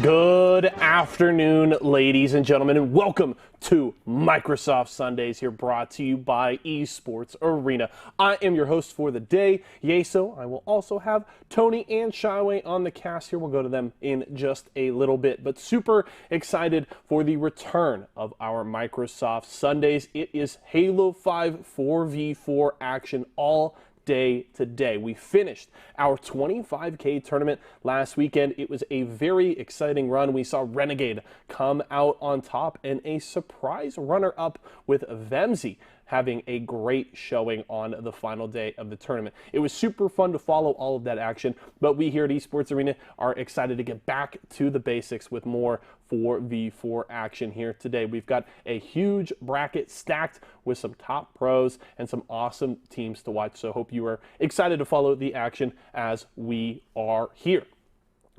Good afternoon, ladies and gentlemen, and welcome to Microsoft Sundays here, brought to you by Esports Arena. I am your host for the day, Yeso. I will also have Tony and Shyway on the cast here. We'll go to them in just a little bit, but super excited for the return of our Microsoft Sundays. It is Halo 5 4v4 action all day today. We finished our 25K tournament last weekend. It was a very exciting run. We saw Renegade come out on top and a surprise runner-up with Vemzy having a great showing on the final day of the tournament. It was super fun to follow all of that action, but we here at Esports Arena are excited to get back to the basics with more 4v4 action here today. We've got a huge bracket stacked with some top pros and some awesome teams to watch, so hope you are excited to follow the action as we are here.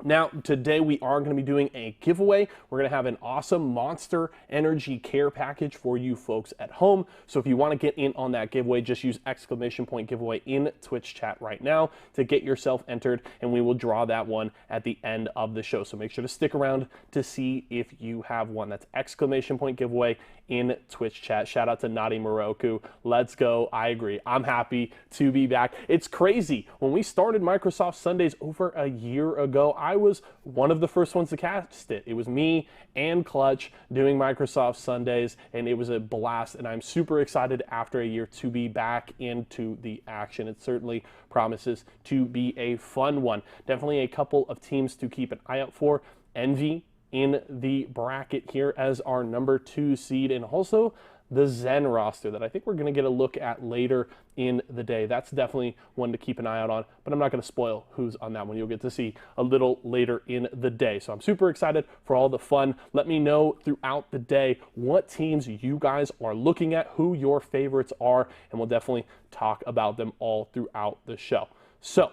Now, today we are going to be doing a giveaway. We're going to have an awesome Monster Energy care package for you folks at home. So if you want to get in on that giveaway, just use !giveaway in Twitch chat right now to get yourself entered, and we will draw that one at the end of the show. So make sure to stick around to see if you have one. That's !giveaway in Twitch chat. Shout out to Nadi Moroku. Let's go. I agree. I'm happy to be back. It's crazy. When we started Microsoft Sundays over a year ago, I was one of the first ones to cast it. It was me and Clutch doing Microsoft Sundays, and it was a blast, and I'm super excited after a year to be back into the action. It certainly promises to be a fun one. Definitely a couple of teams to keep an eye out for. Envy in the bracket here as our number 2 seed, and also the Zen roster that I think we're going to get a look at later in the day. That's definitely one to keep an eye out on, but I'm not going to spoil who's on that one. You'll get to see a little later in the day. So I'm super excited for all the fun. Let me know throughout the day what teams you guys are looking at, who your favorites are, and we'll definitely talk about them all throughout the show. So,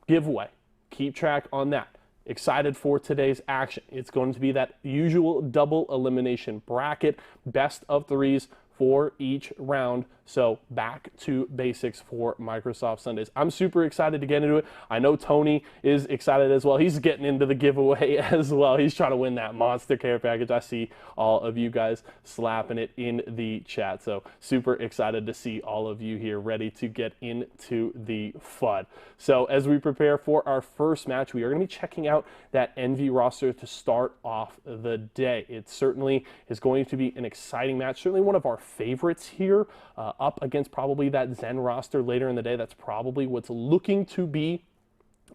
giveaway. Keep track on that. Excited for today's action. It's going to be that usual double elimination bracket, best of 3s for each round. So back to basics for Microsoft Sundays. I'm super excited to get into it. I know Tony is excited as well. He's getting into the giveaway as well. He's trying to win that monster care package. I see all of you guys slapping it in the chat. So super excited to see all of you here ready to get into the fun. So as we prepare for our first match, we are going to be checking out that Envy roster to start off the day. It certainly is going to be an exciting match. Certainly one of our favorites here, up against probably that Zen roster later in the day. That's probably what's looking to be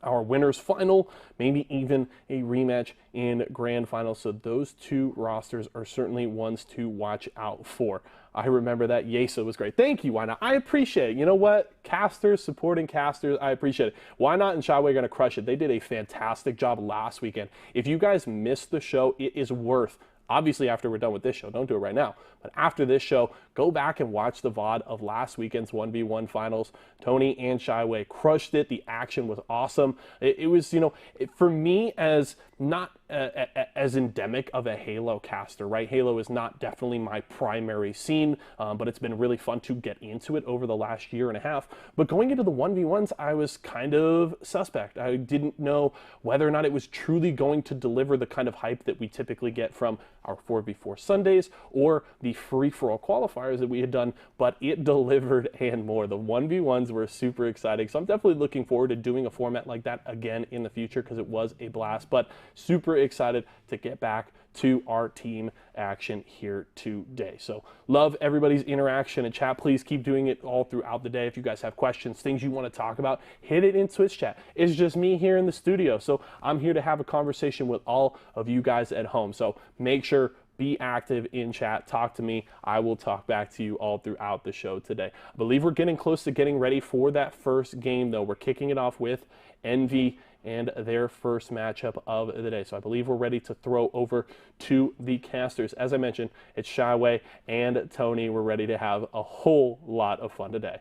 our winners final, maybe even a rematch in grand final. So those two rosters are certainly ones to watch out for. I remember that. Yesa was great. Thank you, Why Not? I appreciate it. You know what? Casters, supporting casters, I appreciate it. Why Not and Shyway are going to crush it. They did a fantastic job last weekend. If you guys missed the show, it is worth, obviously after we're done with this show, don't do it right now, but after this show, go back and watch the VOD of last weekend's 1v1 finals. Tony and Shyway crushed it. The action was awesome. It was, you know, for me, as not as endemic of a Halo caster, right? Halo is not definitely my primary scene, but it's been really fun to get into it over the last year and a half. But going into the 1v1s, I was kind of suspect. I didn't know whether or not it was truly going to deliver the kind of hype that we typically get from our 4v4 Sundays or the free-for-all qualifiers that we had done, but it delivered and more. The 1v1s were super exciting, so I'm definitely looking forward to doing a format like that again in the future because it was a blast, but super excited to get back to our team action here today. So love everybody's interaction in chat. Please keep doing it all throughout the day. If you guys have questions, things you want to talk about, hit it in Twitch chat. It's just me here in the studio, so I'm here to have a conversation with all of you guys at home. So make sure, be active in chat, talk to me. I will talk back to you all throughout the show today. I believe we're getting close to getting ready for that first game, though. We're kicking it off with Envy and their first matchup of the day. So I believe we're ready to throw over to the casters. As I mentioned, it's Shyway and Tony. We're ready to have a whole lot of fun today.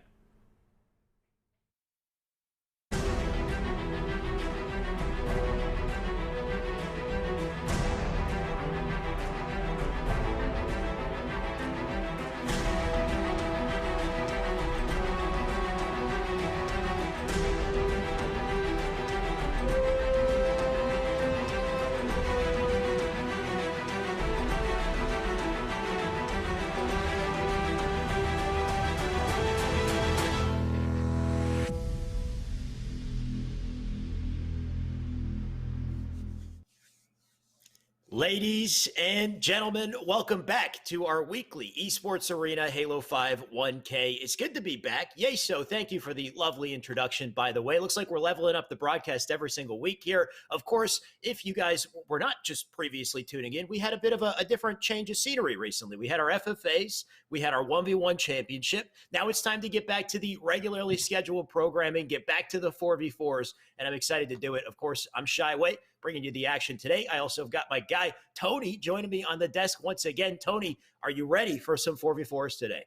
Ladies and gentlemen, welcome back to our weekly Esports Arena Halo 5 1K. It's good to be back. Yay, so thank you for the lovely introduction, by the way. Looks like we're leveling up the broadcast every single week here. Of course, if you guys were not just previously tuning in, we had a bit of a different change of scenery recently. We had our FFAs, we had our 1v1 championship. Now it's time to get back to the regularly scheduled programming, get back to the 4v4s, and I'm excited to do it. Of course, I'm Shyway, bringing you the action today. I also have got my guy, Tony, joining me on the desk once again. Tony, are you ready for some 4v4s today?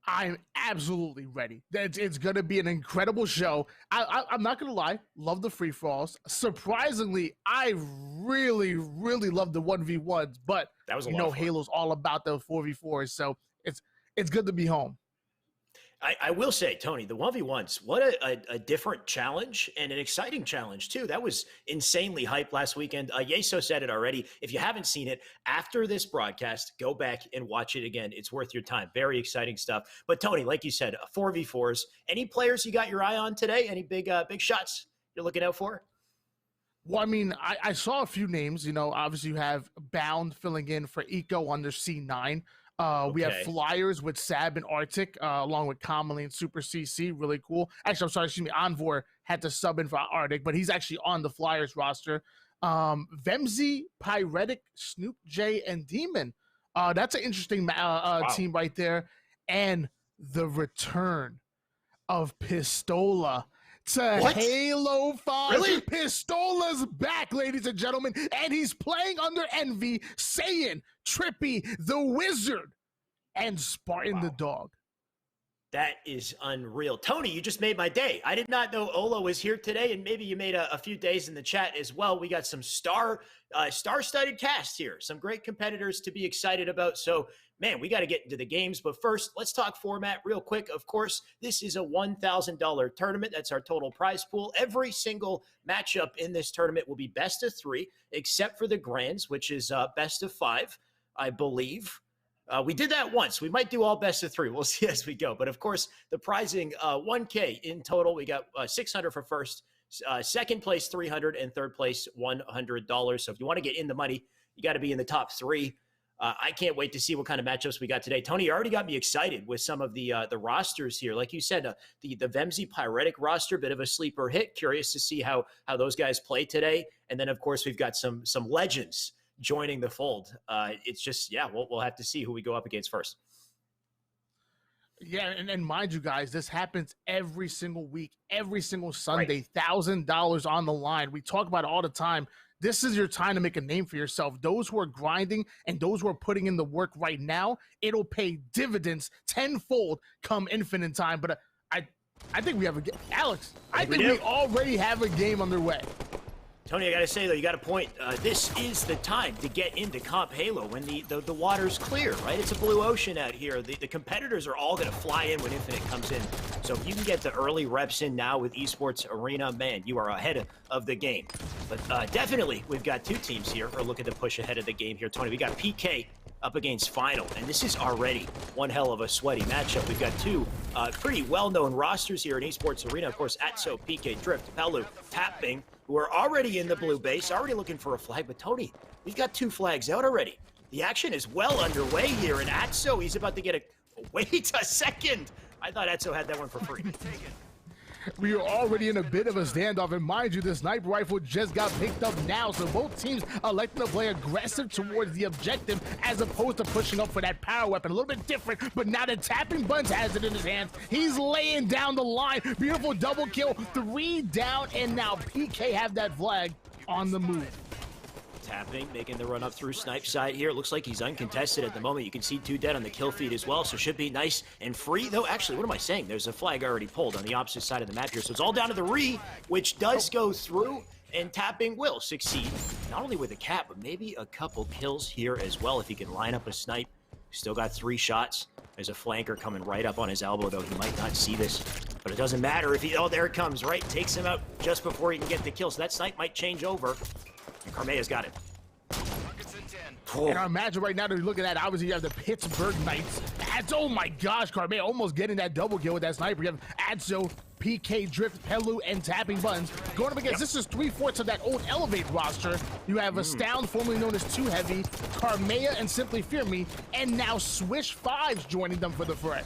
I'm absolutely ready. It's going to be an incredible show. I'm not going to lie. Love the free-for-alls. Surprisingly, I really love the 1v1s, but that was Halo's all about the 4v4s, so it's good to be home. I will say, Tony, the 1v1s, what a different challenge and an exciting challenge, too. That was insanely hyped last weekend. Yeso said it already. If you haven't seen it, after this broadcast, go back and watch it again. It's worth your time. Very exciting stuff. But, Tony, like you said, 4v4s. Any players you got your eye on today? Any big shots you're looking out for? Well, I mean, I saw a few names. Obviously you have Bound filling in for Eco under C9. We have Flyers with Sab and Arctic, along with Commonly and Super CC. Really cool. Actually, I'm sorry, excuse me. Envor had to sub in for Arctic, but he's actually on the Flyers roster. Vemzy, Pyretic, Snoop J, and Demon. That's an interesting team right there. And the return of Pistola to Halo 5. Really? Pistola's back, ladies and gentlemen, and he's playing under Envy, Saiyan, Trippy, the Wizard, and Spartan the Dog. That is unreal. Tony, you just made my day. I did not know Olo was here today, and maybe you made a few days in the chat as well. We got some star-studded cast here, some great competitors to be excited about. So, man, we got to get into the games. But first, let's talk format real quick. Of course, this is a $1,000 tournament. That's our total prize pool. Every single matchup in this tournament will be best of 3, except for the grands, which is best of 5, I believe. We did that once. We might do all best of 3. We'll see as we go. But, of course, the prizing, $1K in total. We got $600 for first, second place $300, and third place $100. So if you want to get in the money, you got to be in the top 3. I can't wait to see what kind of matchups we got today. Tony, you already got me excited with some of the rosters here. Like you said, the Vemzy Pyretic roster, bit of a sleeper hit. Curious to see how those guys play today. And then, of course, we've got some legends joining the fold. It's just, we'll have to see who we go up against first. Yeah, and mind you guys, this happens every single week, every single Sunday, $1,000 on the line. We talk about it all the time. This is your time to make a name for yourself. Those who are grinding and those who are putting in the work right now, it'll pay dividends tenfold come infinite time. But I think we have a game. Alex, I think we already have a game underway. Tony, I got to say, though, you got a point. This is the time to get into Comp Halo when the water's clear, right? It's a blue ocean out here. The competitors are all going to fly in when Infinite comes in. So if you can get the early reps in now with Esports Arena, man, you are ahead of the game. But definitely, we've got 2 teams here who are looking to push ahead of the game here. Tony, we got PK up against Final, and this is already one hell of a sweaty matchup. We've got 2 pretty well-known rosters here in Esports Arena. Of course, Atso, PK, Drift, Pelu, Tapping, who are already in the blue base, already looking for a flag. But Tony, We've got 2 flags out already. The action is well underway here, and Atso, he's about to get a... Wait a second! I thought Atso had that one for free. We are already in a bit of a standoff, and mind you, the sniper rifle just got picked up now, so both teams electing to play aggressive towards the objective as opposed to pushing up for that power weapon. A little bit different, but now that Tapping Buns has it in his hands, he's laying down the line. Beautiful double kill, 3 down, and now PK have that flag on the move. Tapping, making the run up through Snipe side here. It looks like he's uncontested at the moment. You can see 2 dead on the kill feed as well, so should be nice and free. Though, actually, what am I saying? There's a flag already pulled on the opposite side of the map here, so it's all down to the re, which does go through, and Tapping will succeed, not only with a cap, but maybe a couple kills here as well if he can line up a snipe. Still got 3 shots. There's a flanker coming right up on his elbow, though he might not see this. But it doesn't matter if he... Oh, there it comes, right? Takes him out just before he can get the kill, so that snipe might change over. And Carmea's got it. And our matchup right now that we're looking at, obviously you have the Pittsburgh Knights. Oh my gosh, Carmea almost getting that double kill with that sniper. You have Atso, PK, Drift, Pelu, and Tapping Buns. Going up against, this is 3/4 of that old Elevate roster. You have Astound, formerly known as Too Heavy, Carmea, and Simply Fear Me, and now Swish 5's joining them for the fray.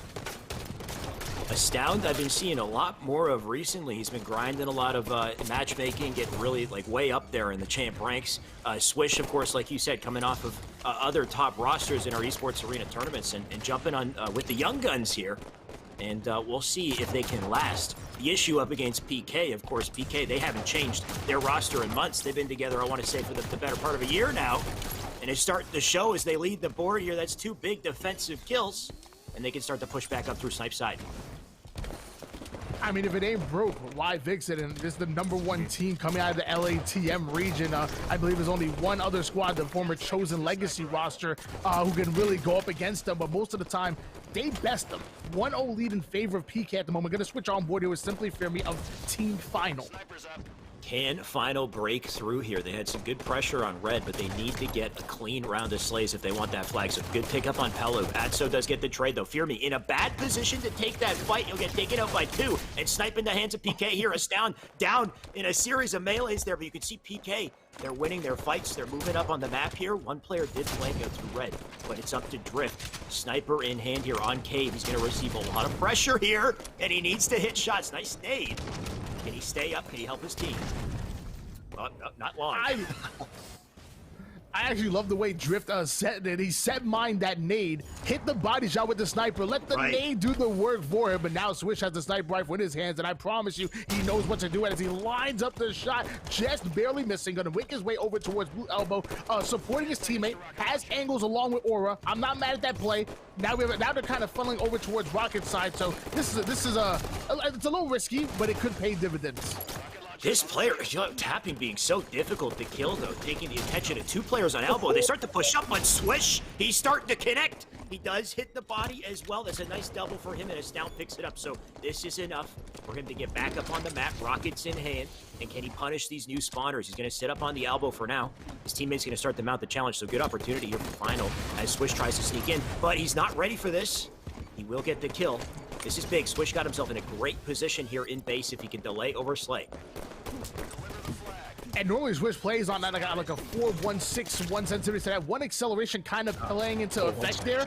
Astound, I've been seeing a lot more of recently. He's been grinding a lot of matchmaking, getting really like way up there in the champ ranks. Swish, of course, like you said, coming off of other top rosters in our Esports Arena tournaments and jumping on with the young guns here. And we'll see if they can last. The issue up against PK, of course, PK, they haven't changed their roster in months. They've been together, I want to say, for the better part of a year now. And it's starting to show as they lead the board here. That's 2 big defensive kills. And they can start to push back up through Snipe side. I mean, if it ain't broke, why fix it? And this is the #1 team coming out of the LATM region. I believe there's only one other squad, the former Chosen Legacy roster, who can really go up against them. But most of the time, they best them. 1-0 lead in favor of PK at the moment. Going to switch on board here with Simply Fear Me of Team Final. Can Final break through here? They had some good pressure on red, but they need to get a clean round of slays if they want that flag. So good pickup on Pelu. Atso does get the trade, though. Fear Me in a bad position to take that fight. He'll get taken out by 2 and snipe in the hands of PK here. Astound down in a series of melees there, but you can see PK. They're winning their fights. They're moving up on the map here. One player did flank out through red, but it's up to Drift. Sniper in hand here on Cave. He's going to receive a lot of pressure here, and he needs to hit shots. Nice nade. Can he stay up? Can he help his team? Well, no, not long. I actually love the way Drift set it. He set mine that nade, hit the body shot with the sniper, let the nade do the work for him, but now Swish has the sniper rifle in his hands, and I promise you, he knows what to do as he lines up the shot, just barely missing, gonna make his way over towards Blue Elbow, supporting his teammate, has angles along with Aura. I'm not mad at that play. Now they're kind of funneling over towards Rocket side, so this is it's a little risky, but it could pay dividends. This player, Tapping being so difficult to kill, though, taking the attention of 2 players on elbow. They start to push up on Swish. He's starting to connect. He does hit the body as well. That's a nice double for him, and Astound picks it up. So this is enough for him to get back up on the map. Rockets in hand. And can he punish these new spawners? He's going to sit up on the elbow for now. His teammate's going to start to mount the challenge. So good opportunity here for Final as Swish tries to sneak in. But he's not ready for this. He will get the kill. This is big. Swish got himself in a great position here in base if he can delay over Slay. And normally Swish plays on that like a 4-1-6-1 sensitivity, so that one acceleration kind of playing into effect there.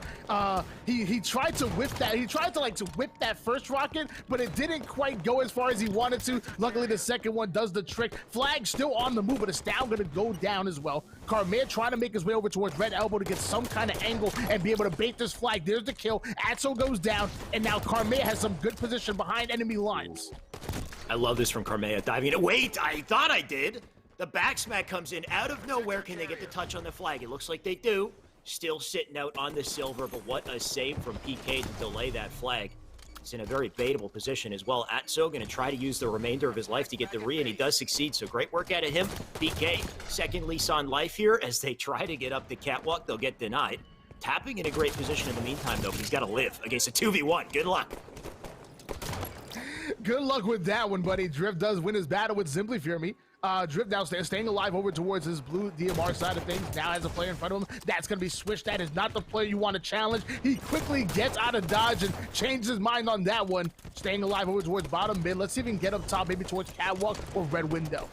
He tried to whip that. He tried to whip that first rocket, but it didn't quite go as far as he wanted to. Luckily, the second one does the trick. Flag still on the move, but Astound gonna go down as well. Carmea trying to make his way over towards Red Elbow to get some kind of angle and be able to bait this flag. There's the kill. Atso goes down, and now Carmea has some good position behind enemy lines. I love this from Carmea diving in. Wait, I thought I did. The back smack comes in out of nowhere. Can they get the touch on the flag? It looks like they do. Still sitting out on the silver, but what a save from PK to delay that flag. He's in a very baitable position as well. Atso going to try to use the remainder of his life to get the re, and he does succeed, so great work out of him. PK, second lease on life here as they try to get up the catwalk. They'll get denied. Tapping in a great position in the meantime, though, but he's got to live against a 2v1. Good luck. Good luck with that one, buddy. Drift does win his battle with Simply Fear Me. Drift now staying alive over towards his blue DMR side of things. Now has a player in front of him. That's going to be Swish. That is not the player you want to challenge. He quickly gets out of dodge and changes his mind on that one. Staying alive over towards bottom mid. Let's see if we can get up top, maybe towards catwalk or red window.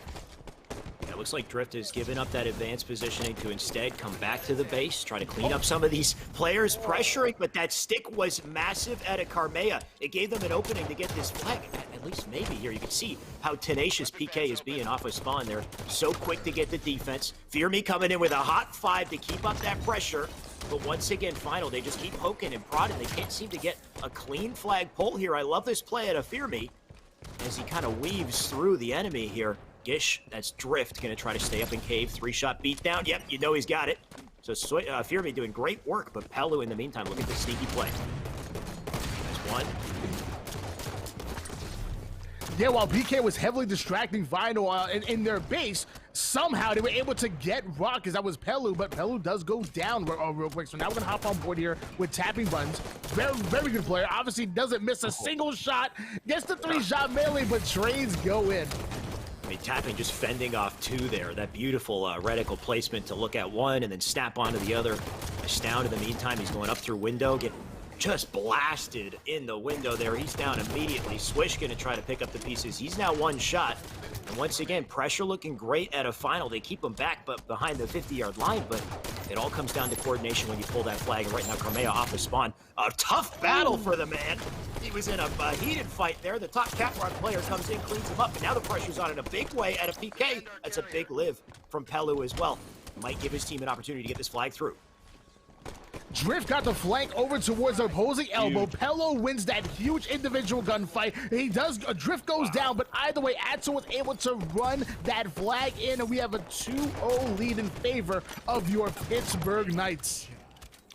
Yeah, looks like Drift has given up that advanced positioning to instead come back to the base, try to clean up some of these players pressuring, but that stick was massive at a Karmea. It gave them an opening to get this flag, at least maybe here. You can see how tenacious PK is being off of spawn. They're so quick to get the defense. Fear Me coming in with a hot 5 to keep up that pressure. But once again, Final, they just keep poking and prodding. They can't seem to get a clean flag pull here. I love this play at a Fear Me as he kind of weaves through the enemy here. Gish, that's Drift, going to try to stay up in cave. 3-shot beat down. Yep, you know he's got it. So Fear Me doing great work, but Pelu in the meantime, look at the sneaky play. That's one. Yeah, while PK was heavily distracting Vinyl in their base, somehow they were able to get Rock, because that was Pelu, but Pelu does go down real quick. So now we're going to hop on board here with tapping buttons. Very, very good player. Obviously doesn't miss a single shot. Gets the 3-shot melee, but trades go in. I mean, tapping just fending off 2 there. That beautiful reticle placement to look at one and then snap onto the other. Astound in the meantime, he's going up through window, getting just blasted in the window there. He's down immediately. Swish going to try to pick up the pieces. He's now 1 shot. And once again, pressure looking great at a Final. They keep him back but behind the 50-yard line, but it all comes down to coordination when you pull that flag. And right now, Karmea off the spawn. A tough battle for the man. He was in a heated fight there. The top Caprock player comes in, cleans him up, and now the pressure's on in a big way at a PK. That's a big live from Pelu as well. Might give his team an opportunity to get this flag through. Drift got the flank over towards the opposing elbow. Pelu wins that huge individual gunfight. He does, Drift goes down, but either way, Atso was able to run that flag in, and we have a 2-0 lead in favor of your Pittsburgh Knights.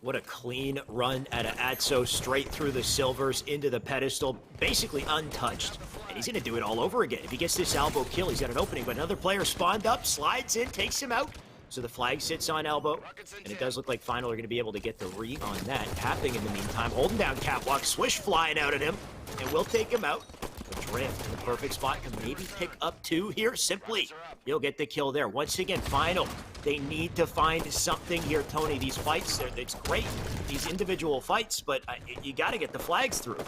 What a clean run at Atso, straight through the silvers into the pedestal, basically untouched. And he's going to do it all over again. If he gets this elbow kill, he's got an opening, but another player spawned up, slides in, takes him out. So the flag sits on elbow, and it does look like Final are going to be able to get the re on that. Tapping in the meantime, holding down Catwalk, Swish flying out at him, and we'll take him out. But Drift in the perfect spot can maybe pick up 2 here. Simply, he'll get the kill there. Once again, Final, they need to find something here, Tony. These fights, it's great, these individual fights, but you got to get the flags through.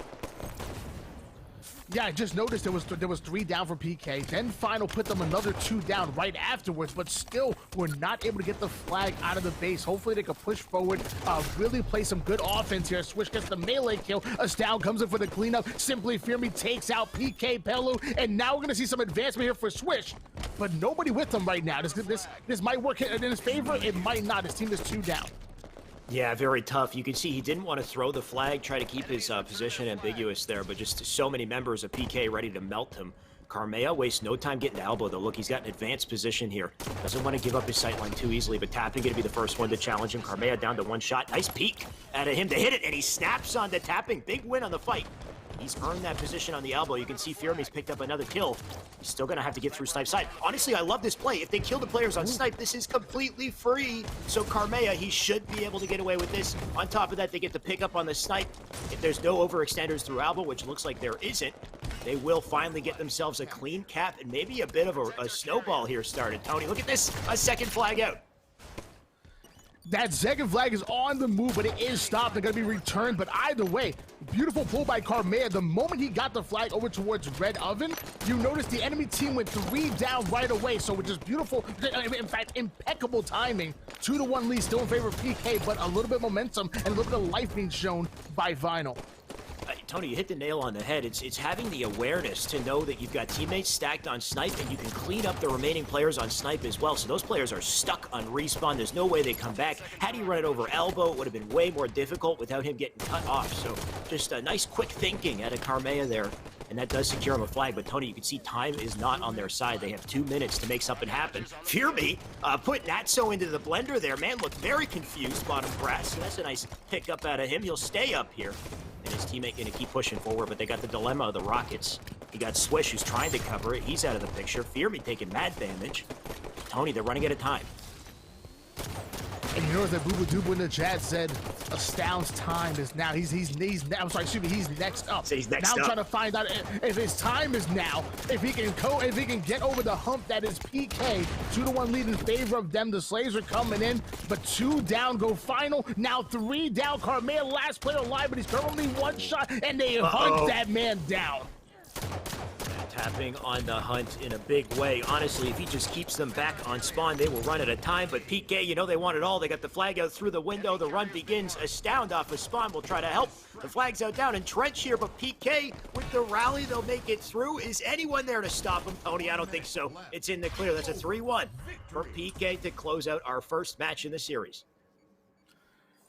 Yeah, I just noticed there was 3 down for PK. Then Final put them another 2 down right afterwards, but still were not able to get the flag out of the base. Hopefully they can push forward, really play some good offense here. Swish gets the melee kill. Astound comes in for the cleanup. Simply Fear Me takes out PK Pelu, and now we're gonna see some advancement here for Swish, but nobody with him right now. This might work in his favor. It might not. His team is 2 down. Yeah, very tough. You can see he didn't want to throw the flag, try to keep his position ambiguous there, but just so many members of PK ready to melt him. Karmea wastes no time getting to elbow, though. Look, he's got an advanced position here. Doesn't want to give up his sightline too easily, but Tapping going to be the first one to challenge him. Karmea down to 1 shot. Nice peek out of him to hit it, and he snaps on the Tapping. Big win on the fight. He's earned that position on the elbow. You can see Fear Me's picked up another kill. He's still going to have to get through Snipe side. Honestly, I love this play. If they kill the players on Snipe, this is completely free. So Karmea, he should be able to get away with this. On top of that, they get the pick up on the Snipe. If there's no overextenders through elbow, which looks like there isn't, they will finally get themselves a clean cap and maybe a bit of a snowball here started. Tony, look at this. A second flag out. That second flag is on the move, but it is stopped and going to be returned. But either way, beautiful pull by Karmea. The moment he got the flag over towards Red Oven, you notice the enemy team went 3 down right away. So which is beautiful. In fact, impeccable timing. 2-1 lead, still in favor of PK, but a little bit of momentum and a little bit of life being shown by Vinyl. Tony, you hit the nail on the head. It's having the awareness to know that you've got teammates stacked on Snipe and you can clean up the remaining players on Snipe as well. So those players are stuck on respawn. There's no way they come back. Had he run it over elbow, it would have been way more difficult without him getting cut off. So just a nice quick thinking out of Karmea there. And that does secure him a flag. But Tony, you can see time is not on their side. They have 2 minutes to make something happen. Fear Me put Natso into the blender there. Man looked very confused, bottom brass. So that's a nice pick up out of him. He'll stay up here. And his teammate going to keep pushing forward, but they got the dilemma of the Rockets. You got Swish, who's trying to cover it. He's out of the picture. Fear Me taking mad damage. Tony, they're running out of time. And you notice that Booba Dooba in the chat said Astound's time is now. He's next up. So he's next now up. Trying to find out if his time is now. If he can get over the hump that is PK. 2-1 lead in favor of them. The Slaves are coming in, but 2 down go Final. Now 3 down. Karmea last player alive, but he's currently 1 shot, and they hunt that man down. Tapping on the hunt in a big way. Honestly, if he just keeps them back on spawn, they will run out of time. But PK, you know they want it all. They got the flag out through the window. The run begins. Astound off of spawn will try to help. The flag's out down and Trench here, but PK with the rally, they'll make it through. Is anyone there to stop him, Tony? I don't think so. It's in the clear. That's a 3-1 for PK to close out our first match in the series.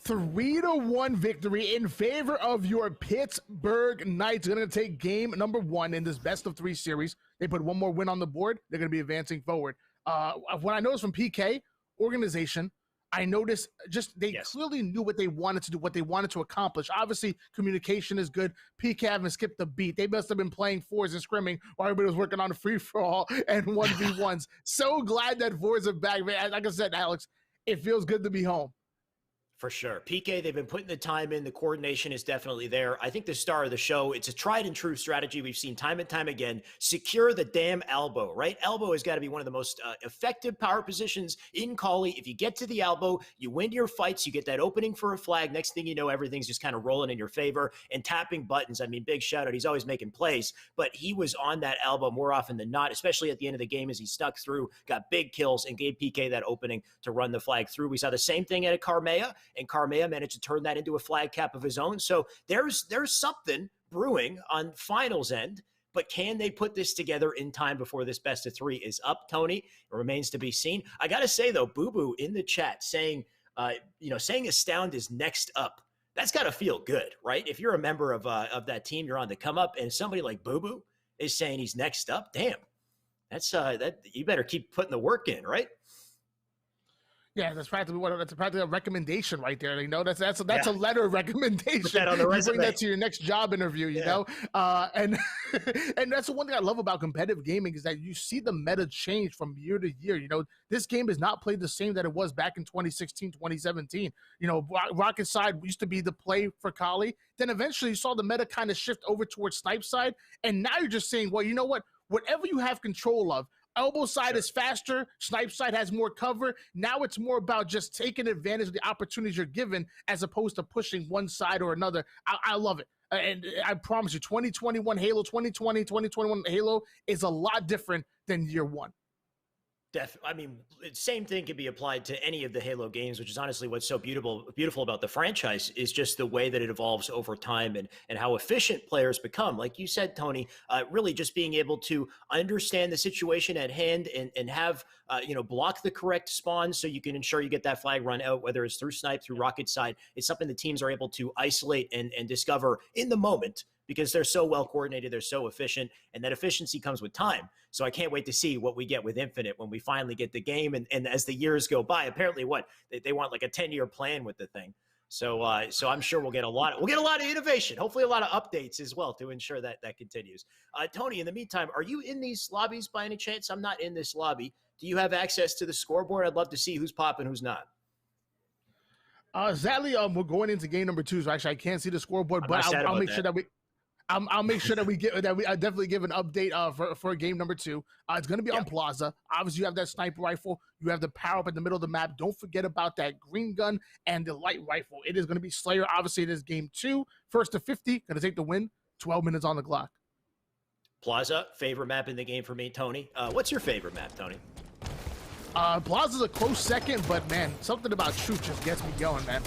3-1 victory in favor of your Pittsburgh Knights. They're going to take game number 1 in this best-of-3 series. They put one more win on the board. They're going to be advancing forward. What I noticed from PK, organization, I noticed just they clearly knew what they wanted to do, what they wanted to accomplish. Obviously, communication is good. PK haven't skipped the beat. They must have been playing fours and scrimming while everybody was working on a free-for-all and 1v1s. So glad that fours are back, man. Like I said, Alex, it feels good to be home. For sure. PK, they've been putting the time in. The coordination is definitely there. I think the star of the show, it's a tried and true strategy we've seen time and time again. Secure the damn elbow, right? Elbow has got to be one of the most effective power positions in Callie. If you get to the elbow, you win your fights, you get that opening for a flag. Next thing you know, everything's just kind of rolling in your favor. And tapping buttons, I mean, big shout out. He's always making plays, but he was on that elbow more often than not, especially at the end of the game as he stuck through, got big kills, and gave PK that opening to run the flag through. We saw the same thing at Carmea, and Carmea managed to turn that into a flag cap of his own. So there's something brewing on finals end, but can they put this together in time before this best of 3 is up, Tony? It remains to be seen. I got to say, though, Boo Boo in the chat saying, saying Astound is next up. That's got to feel good, right? If you're a member of that team, you're on the come up, and somebody like Boo Boo is saying he's next up, damn. That's that you better keep putting the work in, right? Yeah, that's practically a recommendation right there. You know, that's a letter of recommendation. Put that on the resume. You bring that to your next job interview. You know, and that's the one thing I love about competitive gaming is that you see the meta change from year to year. You know, this game is not played the same that it was back in 2016, 2017. You know, Rocket side used to be the play for Callie. Then eventually you saw the meta kind of shift over towards Snipe side, and now you're just saying, well, you know what? Whatever you have control of. Elbow side is faster. Snipe side has more cover. Now it's more about just taking advantage of the opportunities you're given as opposed to pushing one side or another. I love it. And I promise you, 2021 Halo, 2020, 2021 Halo is a lot different than year one. I mean, same thing can be applied to any of the Halo games, which is honestly what's so beautiful about the franchise is just the way that it evolves over time and how efficient players become. Like you said, Tony, really just being able to understand the situation at hand and have, block the correct spawn so you can ensure you get that flag run out, whether it's through Snipe, through Rocket side. It's something the teams are able to isolate and discover in the moment, because they're so well coordinated, they're so efficient, and that efficiency comes with time. So I can't wait to see what we get with Infinite when we finally get the game. And as the years go by, apparently they want like a 10-year plan with the thing. So I'm sure we'll get a lot of innovation, hopefully a lot of updates as well to ensure that continues. Tony, in the meantime, are you in these lobbies by any chance? I'm not in this lobby. Do you have access to the scoreboard? I'd love to see who's popping, who's not. Sadly, we're going into game number 2, so actually I can't see the scoreboard, but I'll make sure that we. I'll make sure that I definitely give an update for game number 2. It's going to be on Plaza. Obviously, you have that sniper rifle. You have the power up in the middle of the map. Don't forget about that green gun and the light rifle. It is going to be Slayer. Obviously, it is game 2. First to 50. Going to take the win. 12 minutes on the clock. Plaza, favorite map in the game for me, Tony. What's your favorite map, Tony? Plaza's a close second, but, man, something about Truth just gets me going, man.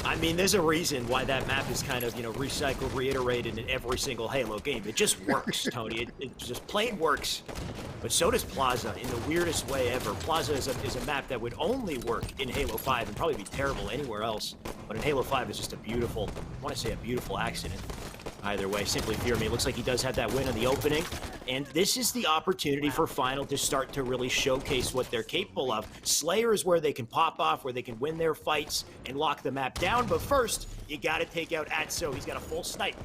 I mean, there's a reason why that map is kind of, recycled, reiterated in every single Halo game. It just works, Tony. It just plain works. But so does Plaza in the weirdest way ever. Plaza is a map that would only work in Halo 5 and probably be terrible anywhere else. But in Halo 5, it's just a beautiful accident. Either way, Simply Fear Me. Looks like he does have that win on the opening. And this is the opportunity for Final to start to really showcase what they're capable of. Slayer is where they can pop off, where they can win their fights and lock the map down. But first, you got to take out Atso. He's got a full snipe.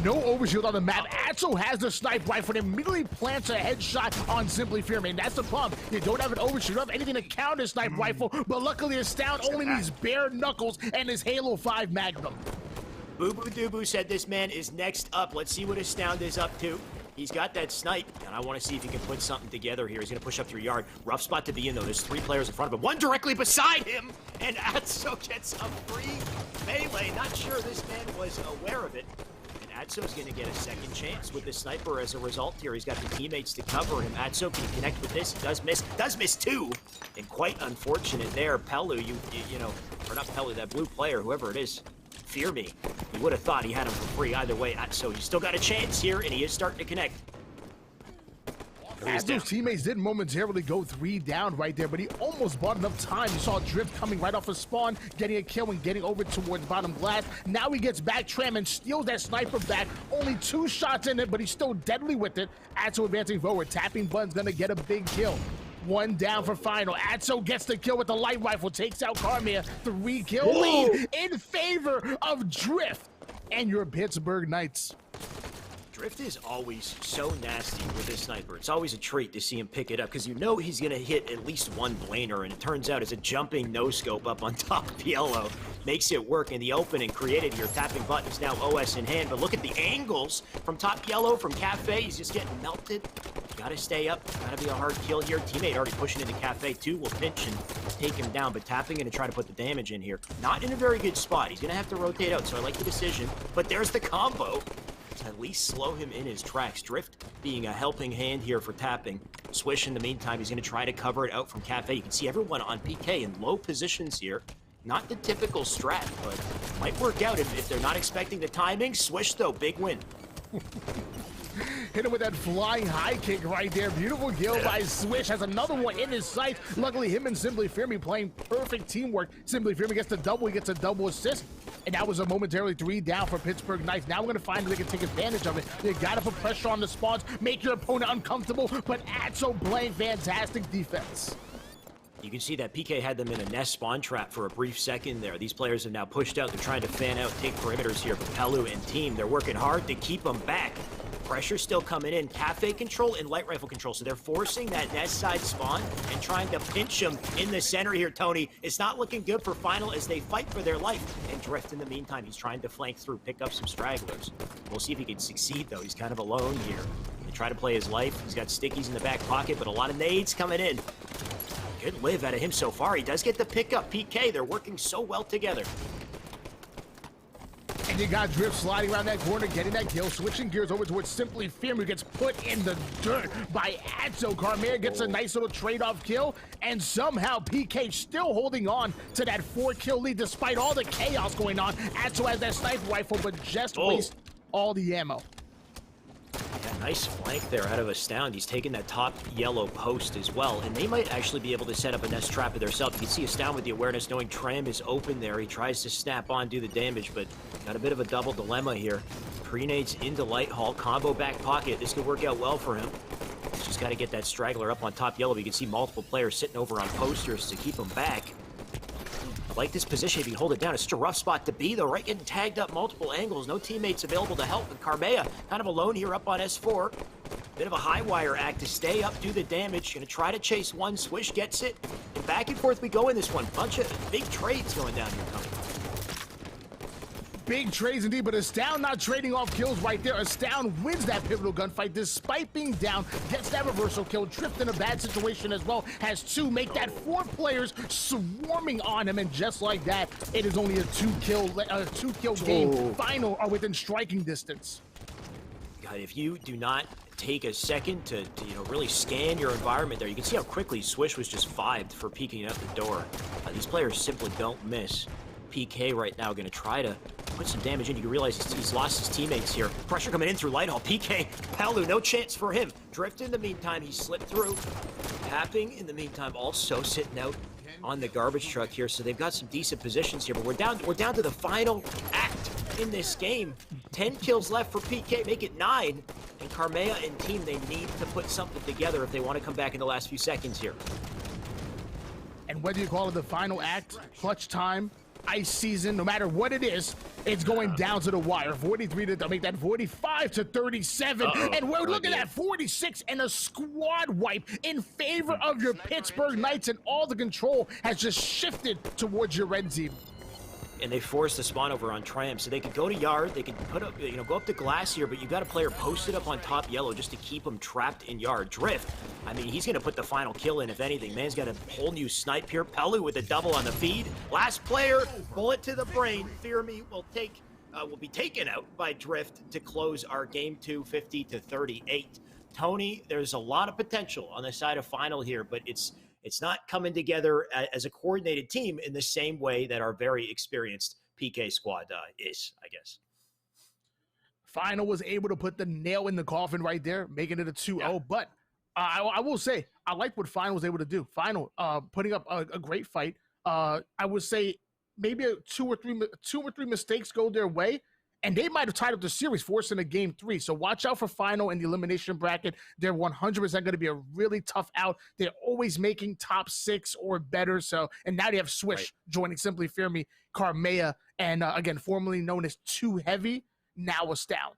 No overshield on the map. Atso has the snipe rifle and immediately plants a headshot on Simply Fear Me. And that's the problem. You don't have an overshield. You don't have anything to counter snipe rifle. But luckily, Astound only needs bare knuckles and his Halo 5 Magnum. Boo Boo Doo said this man is next up. Let's see what Astound is up to. He's got that snipe, and I want to see if he can put something together here. He's going to push up through yard. Rough spot to be in, though. There's 3 players in front of him. One directly beside him, and Atso gets a free melee. Not sure this man was aware of it. Atso's going to get a second chance with the sniper as a result here. He's got the teammates to cover him. Atso can connect with this. He does miss two. And quite unfortunate there. Pelu, you know, or not Pelu, that blue player, whoever it is, fear me. You would have thought he had him for free either way. Atso, he's still got a chance here, and he is starting to connect. As those teammates did momentarily go 3 down right there, but he almost bought enough time. You saw Drift coming right off of spawn, getting a kill and getting over towards bottom glass. Now he gets back Tram and steals that sniper back. Only 2 shots in it, but he's still deadly with it. Atso advancing forward. Tapping Button's gonna get a big kill. 1 down for final. Atso gets the kill with the light rifle, takes out Carmia. 3 kill lead in favor of Drift and your Pittsburgh Knights. Drift is always so nasty with his sniper. It's always a treat to see him pick it up because you know he's going to hit at least one blainer, and it turns out it's a jumping no-scope up on top of Yellow. Makes it work in the open and created here. Tapping Buttons now OS in hand, but look at the angles from top Yellow, from Cafe. He's just getting melted. Got to stay up. Got to be a hard kill here. Teammate already pushing into Cafe too. Will pinch and take him down, but Tapping going to try to put the damage in here. Not in a very good spot. He's going to have to rotate out, so I like the decision, but there's the combo. To at least slow him in his tracks. Drift being a helping hand here for Tapping. Swish in the meantime, he's going to try to cover it out from Cafe. You can see everyone on PK in low positions here. Not the typical strat, but might work out if they're not expecting the timing. Swish though, big win. Hit him with that flying high kick right there. Beautiful kill by Swish. Has another one in his sight. Luckily, him and Simply Fear Me playing perfect teamwork. Simply Fear Me gets the double. He gets a double assist. And that was a momentarily 3 down for Pittsburgh Knights. Now we're going to find that they can take advantage of it. You got to put pressure on the spawns. Make your opponent uncomfortable. But Atso playing fantastic defense. You can see that PK had them in a nest spawn trap for a brief second there. These players have now pushed out. They're trying to fan out, take perimeters here. But Pelu and team, they're working hard to keep them back. Pressure still coming in. Cafe control and light rifle control. So they're forcing that nest side spawn and trying to pinch them in the center here, Tony. It's not looking good for final as they fight for their life. And Drift in the meantime, he's trying to flank through, pick up some stragglers. We'll see if he can succeed though. He's kind of alone here. They try to play his life. He's got stickies in the back pocket, but a lot of nades coming in. Good live out of him so far. He does get the pickup. PK, they're working so well together. And you got Drift sliding around that corner, getting that kill, switching gears over towards Simply Fear Me, who gets put in the dirt by Atso. Carmia gets a nice little trade-off kill, and somehow PK still holding on to that 4-kill lead despite all the chaos going on. Atso has that sniper rifle, but just wastes all the ammo. Yeah, nice flank there out of Astound. He's taking that top Yellow post as well, and they might actually be able to set up a nest trap of themselves. You can see Astound with the awareness, knowing Tram is open there. He tries to snap on, do the damage, but got a bit of a double dilemma here. Pre-nades into Light Hall, combo back pocket. This could work out well for him. He's just got to get that straggler up on top Yellow. But you can see multiple players sitting over on posters to keep him back. I like this position if you can hold it down. It's such a rough spot to be, though, right? Getting tagged up multiple angles. No teammates available to help. And Carmea kind of alone here up on S4. Bit of a high wire act to stay up, do the damage. Gonna try to chase one. Swish gets it. And back and forth we go in this one. Bunch of big trades going down here, Tony. Big trades indeed, but Astound not trading off kills right there. Astound wins that pivotal gunfight despite being down, gets that reversal kill. Drift in a bad situation as well, has 2, make that 4 players swarming on him, and just like that, it is only a 2-kill game. Final are within striking distance. God, if you do not take a second to really scan your environment there, you can see how quickly Swish was just 5'd for peeking out the door. These players simply don't miss. PK right now going to try to put some damage in. You can realize he's lost his teammates here. Pressure coming in through Light Hall. PK, Pelu, no chance for him. Drift in the meantime, he slipped through. Tapping in the meantime, also sitting out on the garbage truck here. So they've got some decent positions here, but we're down to the final act in this game. 10 kills left for PK, make it 9. And Carmea and team, they need to put something together if they want to come back in the last few seconds here. And whether you call it the final act, clutch time, ice season, no matter what it is, it's going down to the wire. 43 to make that 45 to 37. And we're looking at 46 and a squad wipe in favor of your Pittsburgh Knights, and all the control has just shifted towards your red team. And they forced the spawn over on Tram, so they could go to Yard, they could put up, go up to Glass here, but you got a player posted up on top Yellow just to keep him trapped in Yard. Drift, I mean, he's gonna put the final kill in, if anything. Man's got a whole new snipe here. Pelu with a double on the feed. Last player, bullet to the brain. Fear Me will take will be taken out by Drift to close our game 2, 50-38. Tony, there's a lot of potential on the side of Final here, but it's not coming together as a coordinated team in the same way that our very experienced PK squad is, I guess. Final was able to put the nail in the coffin right there, making it a 2-0. Yeah. But I will say, I like what Final was able to do. Final, putting up a great fight. I would say maybe two or three mistakes go their way, and they might have tied up the series, forcing a game 3. So watch out for Final in the elimination bracket. They're 100% going to be a really tough out. They're always making top 6 or better. So, and now they have Swish joining Simply Fear Me, Carmea, and again, formerly known as Too Heavy, now Astound.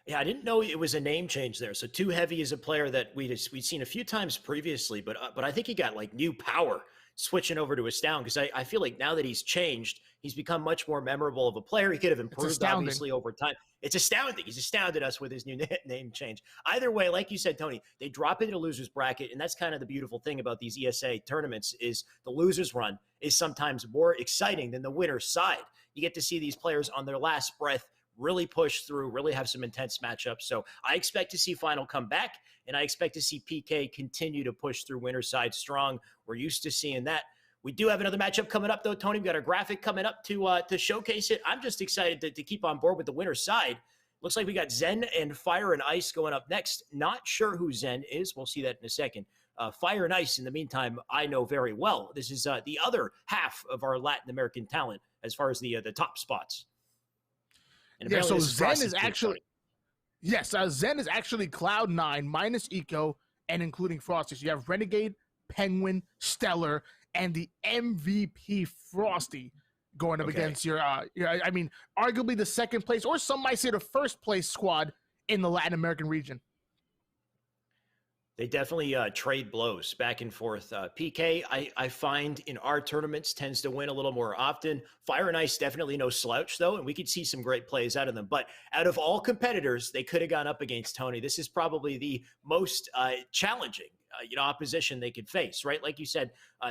Yeah, I didn't know it was a name change there. So Too Heavy is a player that we'd seen a few times previously, but I think he got like new power switching over to Astound, because I feel like now that he's changed, he's become much more memorable of a player. He could have improved obviously over time. It's astounding. He's astounded us with his new name change. Either way, like you said, Tony, they drop into the losers bracket, and that's kind of the beautiful thing about these ESA tournaments is the losers run is sometimes more exciting than the winner's side. You get to see these players on their last breath really push through, really have some intense matchups. So I expect to see Final come back, and I expect to see PK continue to push through winner's side strong. We're used to seeing that. We do have another matchup coming up, though, Tony. We've got our graphic coming up to showcase it. I'm just excited to keep on board with the winner's side. Looks like we got Zen and Fire and Ice going up next. Not sure who Zen is. We'll see that in a second. Fire and Ice, in the meantime, I know very well. This is the other half of our Latin American talent as far as the top spots. And yeah, so Zen is actually Zen is actually Cloud9 minus Eco and including Frosty. So you have Renegade, Penguin, Stellar, and the MVP Frosty going up against your I mean, arguably the second place, or some might say the first place squad in the Latin American region. They definitely trade blows back and forth. PK, I find in our tournaments tends to win a little more often. Fire and Ice definitely no slouch, though, and we could see some great plays out of them. But out of all competitors, they could have gone up against Tony. This is probably the most challenging opposition they could face, right? Like you said,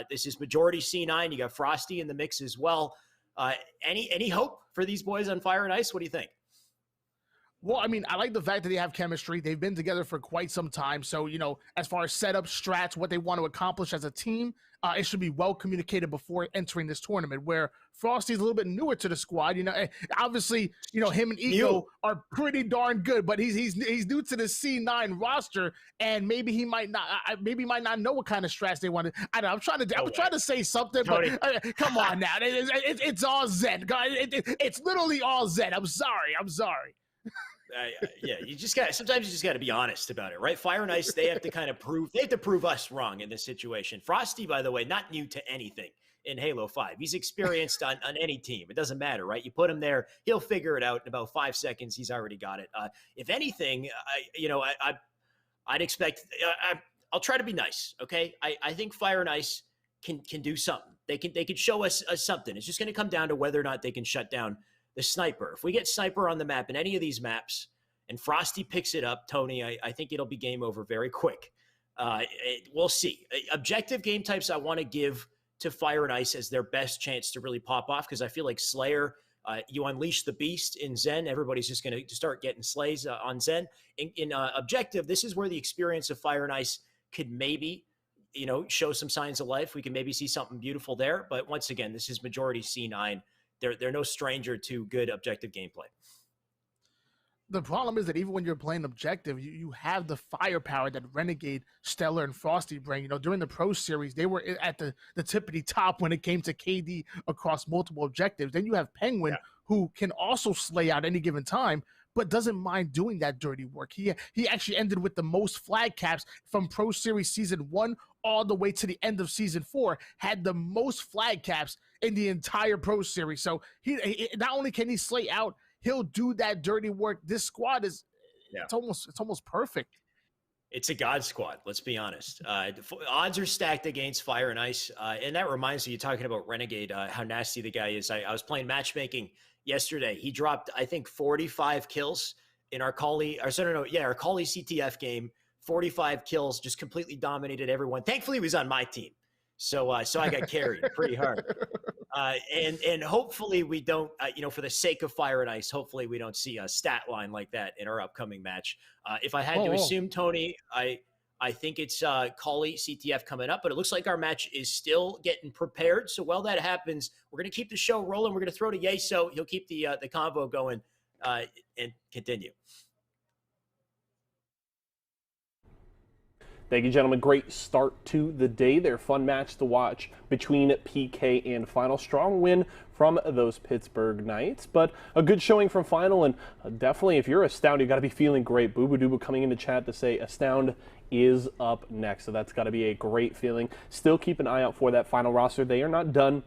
this is majority C9. You got Frosty in the mix as well. Any hope for these boys on Fire and Ice? What do you think? Well, I mean, I like the fact that they have chemistry. They've been together for quite some time. So, as far as setup, strats, what they want to accomplish as a team, it should be well communicated before entering this tournament, where Frosty's a little bit newer to the squad. Obviously, him and Eco are pretty darn good, but he's new to the C9 roster, and maybe he might not know what kind of strats they want to. I'm trying to say something, Tony. But come on now. It's all Zen. It's literally all Zen. I'm sorry. Yeah, sometimes you just got to be honest about it, right? Fire and Ice, they have to prove us wrong in this situation. Frosty, by the way, not new to anything in Halo 5. He's experienced on any team. It doesn't matter, right? You put him there, he'll figure it out in about 5 seconds. He's already got it. If anything, I'd expect. I'll try to be nice, okay? I think Fire and Ice can do something. They can show us something. It's just going to come down to whether or not they can shut down the Sniper. If we get Sniper on the map in any of these maps and Frosty picks it up, Tony, I think it'll be game over very quick. We'll see. Objective game types I want to give to Fire and Ice as their best chance to really pop off, because I feel like Slayer, you unleash the beast in Zen. Everybody's just going to start getting slays on Zen. In Objective, this is where the experience of Fire and Ice could maybe show some signs of life. We can maybe see something beautiful there. But once again, this is majority C9. They're no stranger to good objective gameplay. The problem is that even when you're playing objective, you have the firepower that Renegade, Stellar, and Frosty bring. During the Pro Series, they were at the tippity top when it came to KD across multiple objectives. Then you have Penguin, who can also slay out any given time, but doesn't mind doing that dirty work. He actually ended with the most flag caps from Pro Series Season 1 all the way to the end of Season 4, had the most flag caps in the entire Pro Series. So he not only can he slay out, he'll do that dirty work. This squad is it's almost perfect. It's a god squad, let's be honest. Odds are stacked against Fire and Ice. And that reminds me, you're talking about Renegade, how nasty the guy is. I was playing matchmaking yesterday. He dropped, I think, 45 kills in our Kali CTF game. 45 kills, just completely dominated everyone. Thankfully, he was on my team. So I got carried pretty hard. And hopefully we don't, for the sake of Fire and Ice, hopefully we don't see a stat line like that in our upcoming match. If I had to assume, Tony, I think it's Cauley CTF coming up, but it looks like our match is still getting prepared. So while that happens, we're going to keep the show rolling. We're going to throw to Yeso. He'll keep the convo going and continue. Thank you, gentlemen. Great start to the day there. Fun match to watch between PK and Final. Strong win from those Pittsburgh Knights, but a good showing from Final. And definitely, if you're Astound, you got to be feeling great. Booba Dooba coming into chat to say Astound is up next. So that's got to be a great feeling. Still keep an eye out for that Final roster. They are not done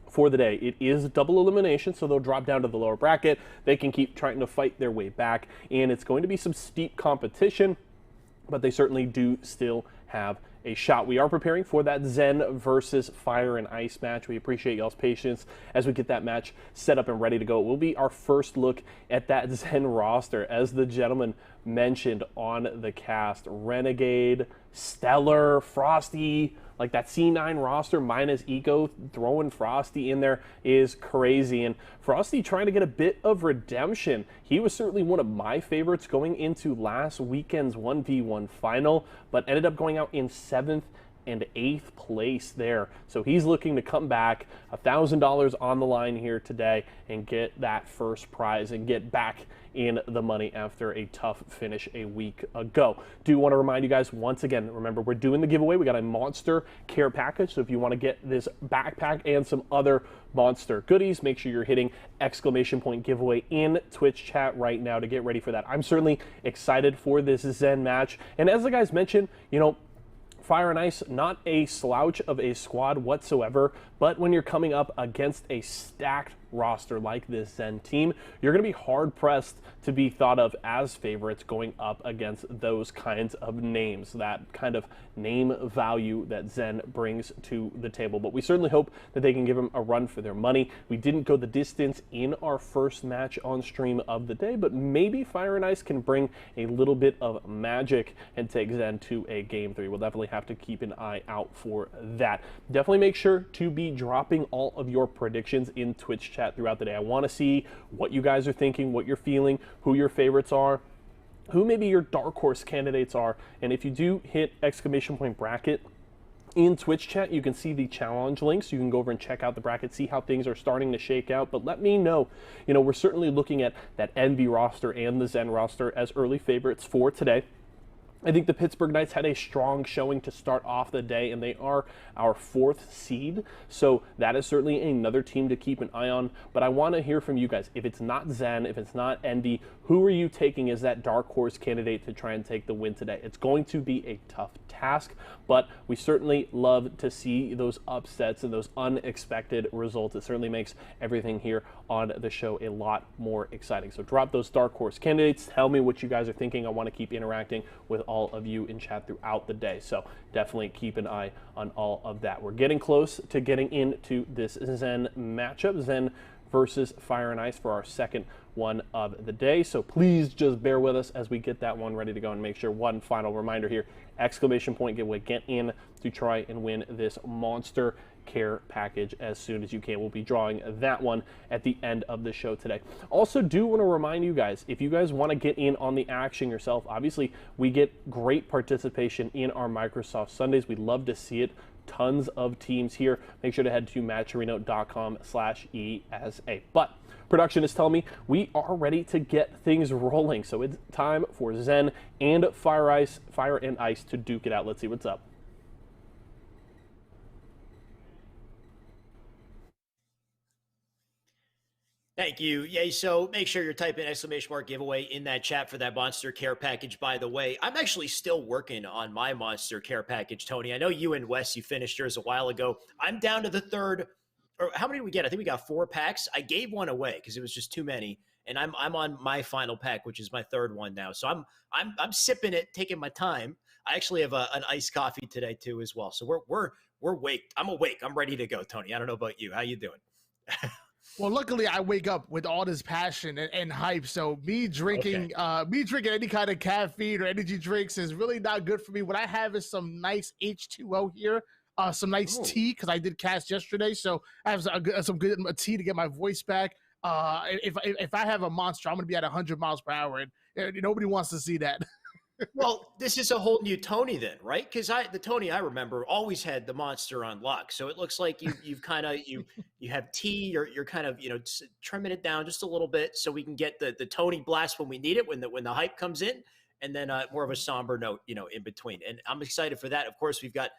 for the day. It is double elimination, so they'll drop down to the lower bracket. They can keep trying to fight their way back, and it's going to be some steep competition, but they certainly do still have a shot. We are preparing for that Zen versus Fire and Ice match. We appreciate y'all's patience as we get that match set up and ready to go. It will be our first look at that Zen roster, as the gentleman mentioned on the cast. Renegade, Stellar, Frosty, like that C9 roster minus Eco, throwing Frosty in there is crazy. And Frosty trying to get a bit of redemption. He was certainly one of my favorites going into last weekend's 1v1 final, but ended up going out in 7th and 8th place there. So he's looking to come back, $1,000 on the line here today, and get that first prize and get back in the money after a tough finish a week ago. Do want to remind you guys once again, remember we're doing the giveaway. We got a monster care package, so if you want to get this backpack and some other monster goodies, make sure you're hitting ! giveaway in Twitch chat right now to get ready for that. I'm certainly excited for this Zen match, and as the guys mentioned, Fire and Ice, not a slouch of a squad whatsoever, but when you're coming up against a stacked roster like this Zen team, you're going to be hard-pressed to be thought of as favorites going up against those kinds of names, that kind of name value that Zen brings to the table. But we certainly hope that they can give them a run for their money. We didn't go the distance in our first match on stream of the day, but maybe Fire and Ice can bring a little bit of magic and take Zen to a Game 3. We'll definitely have to keep an eye out for that. Definitely make sure to be dropping all of your predictions in Twitch chat throughout the day. I want to see what you guys are thinking, what you're feeling, who your favorites are, who maybe your dark horse candidates are. And if you do hit ! bracket in Twitch chat, you can see the challenge links. You can go over and check out the bracket, see how things are starting to shake out. But let me know, we're certainly looking at that NB roster and the Zen roster as early favorites for today. I think the Pittsburgh Knights had a strong showing to start off the day, and they are our 4th seed. So that is certainly another team to keep an eye on. But I want to hear from you guys. If it's not Zen, if it's not Envy, who are you taking as that dark horse candidate to try and take the win today? It's going to be a tough task, but we certainly love to see those upsets and those unexpected results. It certainly makes everything here on the show a lot more exciting. So drop those dark horse candidates. Tell me what you guys are thinking. I want to keep interacting with all of you in chat throughout the day. So definitely keep an eye on all of that. We're getting close to getting into this Zen matchup, Zen versus Fire and Ice, for our second one of the day. So please just bear with us as we get that one ready to go, and make sure, one final reminder here, ! giveaway, get in to try and win this monster care package as soon as you can. We'll be drawing that one at the end of the show today. Also, do want to remind you guys, if you guys want to get in on the action yourself, obviously we get great participation in our Microsoft Sundays. We'd love to see it. Tons of teams here. Make sure to head to matcherino.com/ESA. But production is telling me we are ready to get things rolling. So it's time for Zen and Fire and Ice to duke it out. Let's see what's up. Thank you. Yeah, so make sure you're typing ! giveaway in that chat for that monster care package. By the way, I'm actually still working on my monster care package, Tony. I know you and Wes, you finished yours a while ago. I'm down to the third, or how many did we get? I think we got 4 packs. I gave one away because it was just too many, and I'm on my final pack, which is my 3rd one now. So I'm sipping it, taking my time. I actually have an iced coffee today too as well. So we're waked. I'm awake. I'm ready to go, Tony. I don't know about you. How you doing? Well, luckily I wake up with all this passion and hype. So me drinking any kind of caffeine or energy drinks is really not good for me. What I have is some nice H2O here. some nice tea because I did cast yesterday, so I have some good tea to get my voice back. If I have a monster, I'm gonna be at 100 miles per hour, and nobody wants to see that. Well, this is a whole new Tony then, right? Because the Tony I remember always had the monster on lock. So it looks like you've kind of you have tea. You're kind of trimming it down just a little bit so we can get the Tony blast when we need it, when the hype comes in, and then more of a somber note in between. And I'm excited for that. Of course, we've got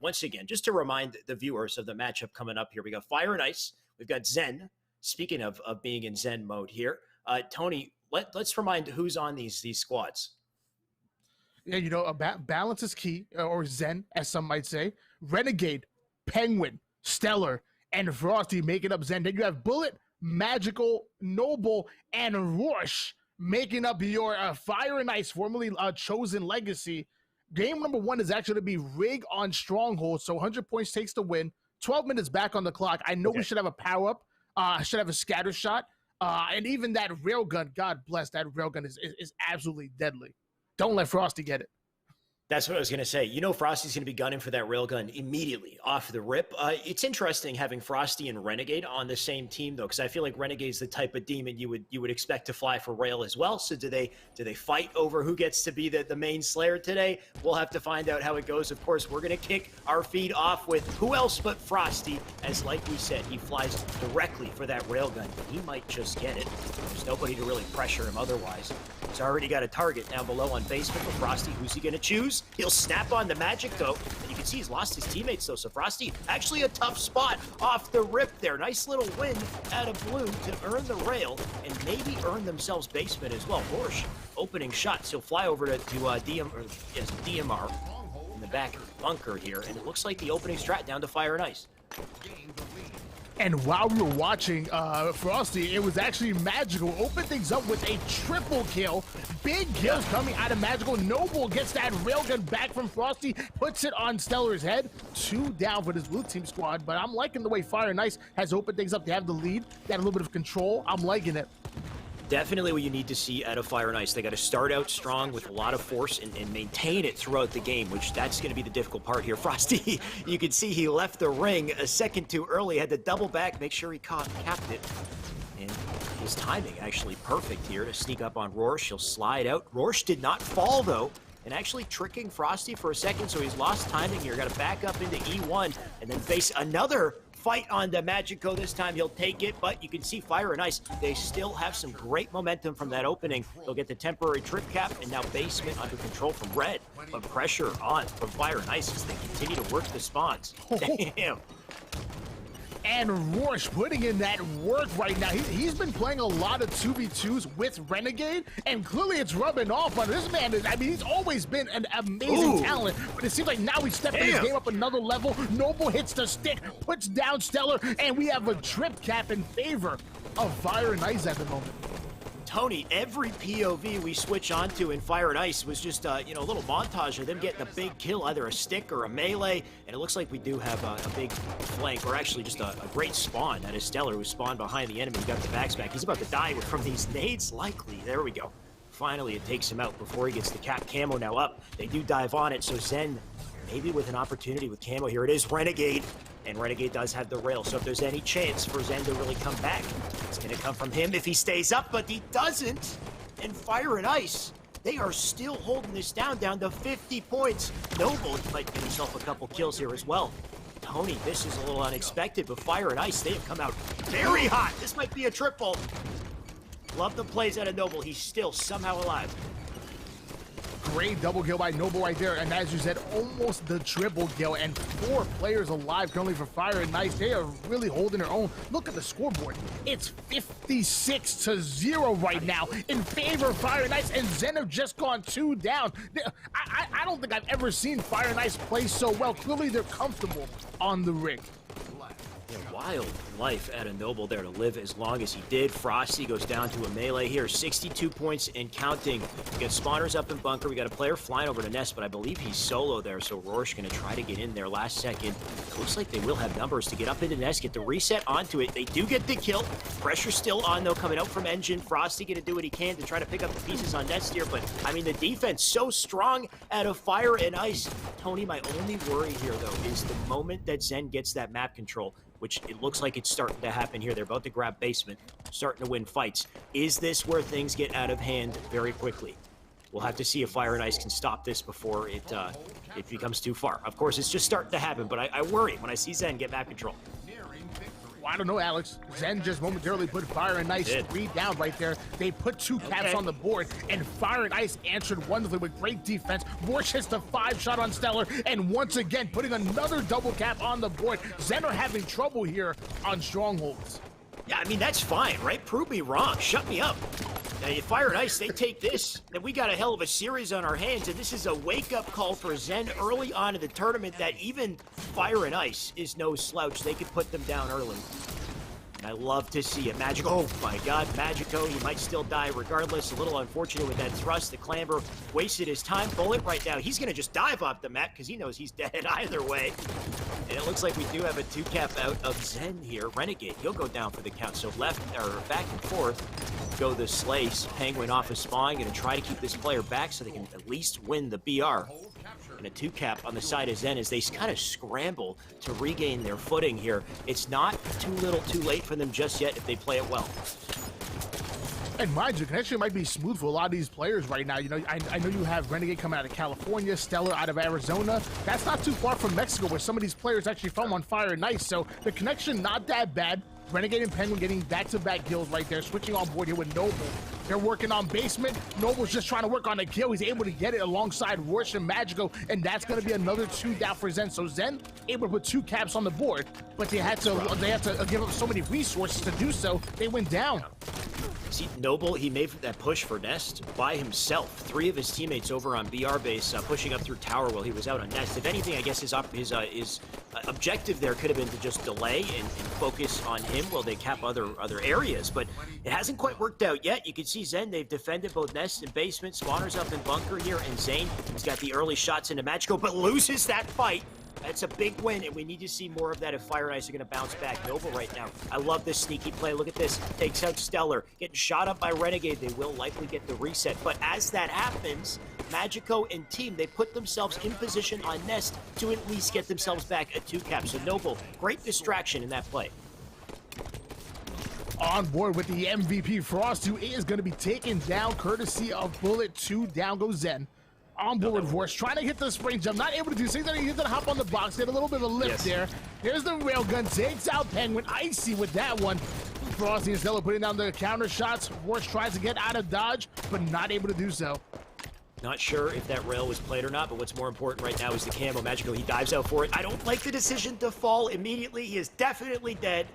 once again just to remind the viewers of the matchup coming up here. We got Fire and Ice. We've got Zen. Speaking of being in Zen mode here, Tony, let's remind who's on these squads. Yeah, balance is key, or Zen, as some might say. Renegade, Penguin, Stellar, and Frosty making up Zen. Then you have Bullet, Magical, Noble, and Rorsch making up your Fire and Ice, formerly Chosen Legacy. Game number 1 is actually to be Rig on Stronghold, so 100 points takes the win. 12 minutes back on the clock. I know we should have a power-up. I should have a scatter shot. And even that railgun, God bless, that railgun is absolutely deadly. Don't let Frosty get it. That's what I was going to say. Frosty's going to be gunning for that railgun immediately off the rip. It's interesting having Frosty and Renegade on the same team, though, because I feel like Renegade's the type of demon you would expect to fly for rail as well. So do they fight over who gets to be the main Slayer today? We'll have to find out how it goes. Of course, we're going to kick our feed off with who else but Frosty, as like we said, he flies directly for that railgun. He might just get it. There's nobody to really pressure him otherwise. He's already got a target down below on basement for Frosty. Who's he going to choose? He'll snap on the magic, though. And you can see he's lost his teammates, though. So Frosty, actually a tough spot off the rip there. Nice little win out of blue to earn the rail and maybe earn themselves basement as well. Rorsch opening shots. He'll fly over to DMR in the back bunker here. And it looks like the opening strat down to Fire and Ice. And while we were watching Frosty, it was actually Magical. Open things up with a triple kill. Big kills coming out of Magical. Noble gets that railgun back from Frosty, puts it on Stellar's head. 2 down for this blue team squad, but I'm liking the way Fire and Ice has opened things up. They have the lead. They had a little bit of control. I'm liking it. Definitely what you need to see out of Fire and Ice. They got to start out strong with a lot of force and maintain it throughout the game, which that's going to be the difficult part here. Frosty, you can see he left the ring a second too early, had to double back, make sure he capped it. And his timing actually perfect here to sneak up on Rorsch. He'll slide out. Rorsch did not fall, though, and actually tricking Frosty for a second, so he's lost timing here. Got to back up into E1 and then face another fight on the Magico. This time he'll take it, but you can see Fire and Ice, they still have some great momentum from that opening. They'll get the temporary trip cap, and now basement under control from Red, but pressure on from Fire and Ice as they continue to work the spawns. Damn. And Rorsch putting in that work right now. He's been playing a lot of 2v2s with Renegade, and clearly it's rubbing off on this man. He's always been an amazing talent, but it seems like now he's stepping his game up another level. Noble hits the stick, puts down Stellar, and we have a trip cap in favor of Fire and Ice at the moment. Tony, every POV we switch onto in Fire and Ice was just a little montage of them getting a big kill, either a stick or a melee, and it looks like we do have a big flank, or actually just a great spawn. That is Stellar, who spawned behind the enemy. He got the backs back. He's about to die from these nades, likely. There we go. Finally, it takes him out before he gets the cap. Camo now up. They do dive on it, so Zen maybe with an opportunity with Camo. Here it is, Renegade. And Renegade does have the rail, so if there's any chance for Zen to really come back, it's going to come from him if he stays up, but he doesn't. And Fire and Ice, they are still holding this down to 50 points. Noble might get himself a couple kills here as well. Tony, this is a little unexpected, but Fire and Ice, they have come out very hot. This might be a triple. Love the plays out of Noble. He's still somehow alive. Great double kill by Noble right there, and as you said, almost the triple kill, and 4 players alive currently for Fire and Ice. They are really holding their own. Look at the scoreboard. It's 56-0 right now in favor of Fire and Ice, and Zen have just gone 2 down. I don't think I've ever seen Fire and Ice play so well. Clearly, they're comfortable on the rig. Yeah, wild life out of Noble there to live as long as he did. Frosty goes down to a melee here. 62 points and counting. We got spawners up in bunker. We got a player flying over to Nest, but I believe he's solo there, so Rorsch going to try to get in there last second. Looks like they will have numbers to get up into Nest, get the reset onto it. They do get the kill. Pressure still on, though, coming out from Engine. Frosty going to do what he can to try to pick up the pieces on Nest here, but, I mean, the defense so strong out of Fire and Ice. Tony, my only worry here, though, is the moment that Zen gets that map control, which it looks like it's starting to happen here. They're about to grab basement, starting to win fights. Is this where things get out of hand very quickly? We'll have to see if Fire and Ice can stop this before it becomes too far. Of course, it's just starting to happen, but I worry when I see Zen get map control. Well, I don't know, Alex. Zen just momentarily put Fire and Ice 3 down right there. They put 2 caps on the board, and Fire and Ice answered wonderfully with great defense. Vorsh hits the 5-shot on Stellar, and once again, putting another double cap on the board. Zen are having trouble here on Strongholds. Yeah, I mean, that's fine, right? Prove me wrong. Shut me up. Now, if Fire and Ice, they take this, then we got a hell of a series on our hands, and this is a wake-up call for Zen early on in the tournament that even Fire and Ice is no slouch. They could put them down early. And I love to see it. Magico, oh my God, Magico, he might still die regardless. A little unfortunate with that thrust. The Clamber wasted his time. Bullet right now, he's going to just dive off the map because he knows he's dead either way. And it looks like we do have a 2-cap out of Zen here. Renegade, he'll go down for the count. So left, or back and forth, go the Slace. Penguin off of spawn, going to try to keep this player back so they can at least win the BR. And a 2-cap on the side of Zen as they kind of scramble to regain their footing here. It's not too little too late for them just yet if they play it well. And mind you, connection might be smooth for a lot of these players right now. You know, I know you have Renegade coming out of California, Stellar out of Arizona. That's not too far from Mexico, where some of these players actually from on Fire and Ice. So the connection not that bad. Renegade and Penguin getting back-to-back kills right there, switching on board here with Noble. They're working on basement. Noble's just trying to work on a kill. He's able to get it alongside Rorsch and Magico, and that's going to be another 2 down for Zen. So Zen able to put 2 caps on the board, but they had to give up so many resources to do so. They went down. See, Noble, he made that push for Nest by himself. 3 of his teammates over on BR base pushing up through tower while he was out on Nest. If anything, I guess his objective there could have been to just delay and focus on him while they cap other areas, but it hasn't quite worked out yet. You can see Zen, they've defended both Nest and basement. Spawners up in bunker here, and Zane, he's got the early shots into Magico, but loses that fight. That's a big win, and we need to see more of that if Fire and Ice are going to bounce back. Noble right now. I love this sneaky play. Look at this. Takes out Stellar. Getting shot up by Renegade. They will likely get the reset. But as that happens, Magico and team, they put themselves in position on Nest to at least get themselves back at 2-cap. So Noble, great distraction in that play. On board with the MVP, Frost, who is going to be taken down courtesy of Bullet. 2 down goes Zen. On board with Vorsh, trying to hit the spring jump, not able to do so. He's going to hop on the box, get a little bit of a lift there. Here's the railgun, takes out Penguin. Icy with that one. Frosty and Stella putting down the counter shots. Vorsh tries to get out of dodge, but not able to do so. Not sure if that rail was played or not, but what's more important right now is the camo. Magico, he dives out for it. I don't like the decision to fall immediately. He is definitely dead.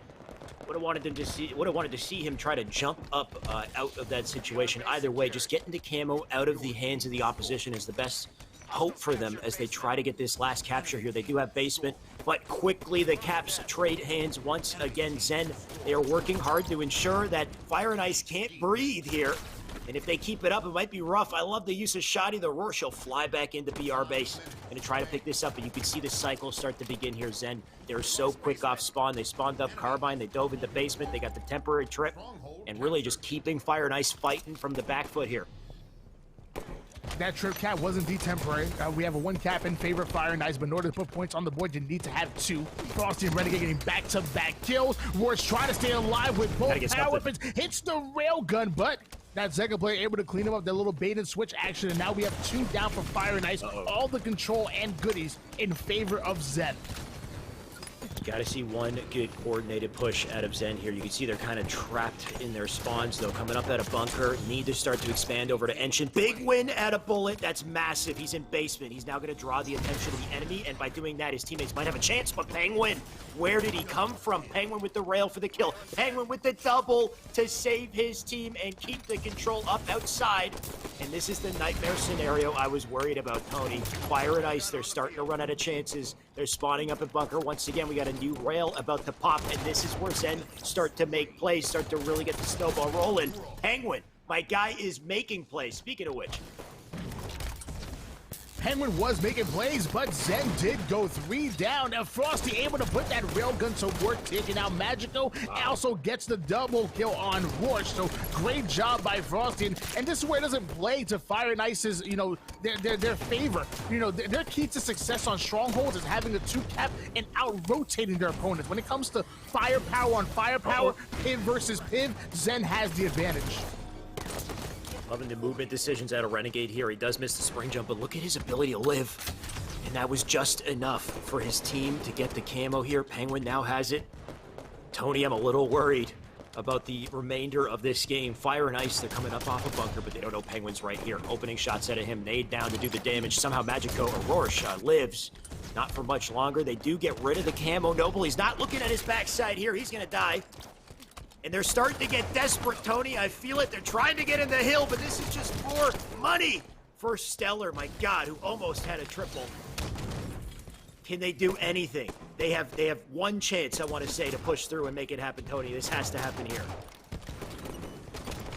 Would have wanted to see him try to jump up out of that situation. Either way, just getting the camo out of the hands of the opposition is the best hope for them as they try to get this last capture here. They do have basement, but quickly the caps trade hands once again. Zen, they are working hard to ensure that Fire and Ice can't breathe here. And if they keep it up, it might be rough. I love the use of Shoddy. The Rorsch will fly back into BR base. Going to try to pick this up, and you can see the cycle start to begin here. Zen, they're so quick off spawn. They spawned up Carbine. They dove into basement. They got the temporary trip, and really just keeping Fire and Ice fighting from the back foot here. That trip cap was indeed temporary. We have a 1 cap in favor of Fire and Ice, but in order to put points on the board, you need to have 2. Frosty and Renegade getting back-to-back kills. Rorsch trying to stay alive with both power weapons. Hits the railgun, but that second player able to clean him up. That little bait and switch action, and now we have 2 down for Fire and Ice. All the control and goodies in favor of Zen. Got to see one good coordinated push out of Zen here. You can see they're kind of trapped in their spawns, though. Coming up out of bunker, need to start to expand over to Enshin. Big win out of Bullet. That's massive. He's in basement. He's now going to draw the attention of the enemy, and by doing that, his teammates might have a chance, but Penguin Where did he come from? Penguin with the rail for the kill. Penguin with the double to save his team and keep the control up outside. And this is the nightmare scenario I was worried about, Tony. Fire and Ice, they're starting to run out of chances. They're spawning up a bunker. Once again, we got a new rail about to pop, and this is where Zen start to make plays, start to really get the snowball rolling. Penguin, my guy is making plays. Speaking of which, Penguin was making plays, but Zen did go 3 down. And Frosty able to put that railgun to work, taking out Magico. Also gets the double kill on Warsh. So great job by Frosty. And this is where it doesn't play to Fire and Ice's, their favor. Their key to success on strongholds is having a 2-cap and out-rotating their opponents. When it comes to firepower on firepower, Piv versus Piv, Zen has the advantage. Loving the movement decisions out of Renegade here. He does miss the spring jump, but look at his ability to live. And that was just enough for his team to get the camo here. Penguin now has it. Tony, I'm a little worried about the remainder of this game. Fire and Ice, they're coming up off a bunker, but they don't know Penguin's right here. Opening shots out of him, nade down to do the damage. Somehow Magico Aurora lives. Not for much longer. They do get rid of the camo. Noble, he's not looking at his backside here. He's gonna die. And they're starting to get desperate, Tony. I feel it. They're trying to get in the hill, but this is just more money for Stellar, my God, who almost had a triple. Can they do anything? They have one chance, I want to say, to push through and make it happen, Tony. This has to happen here.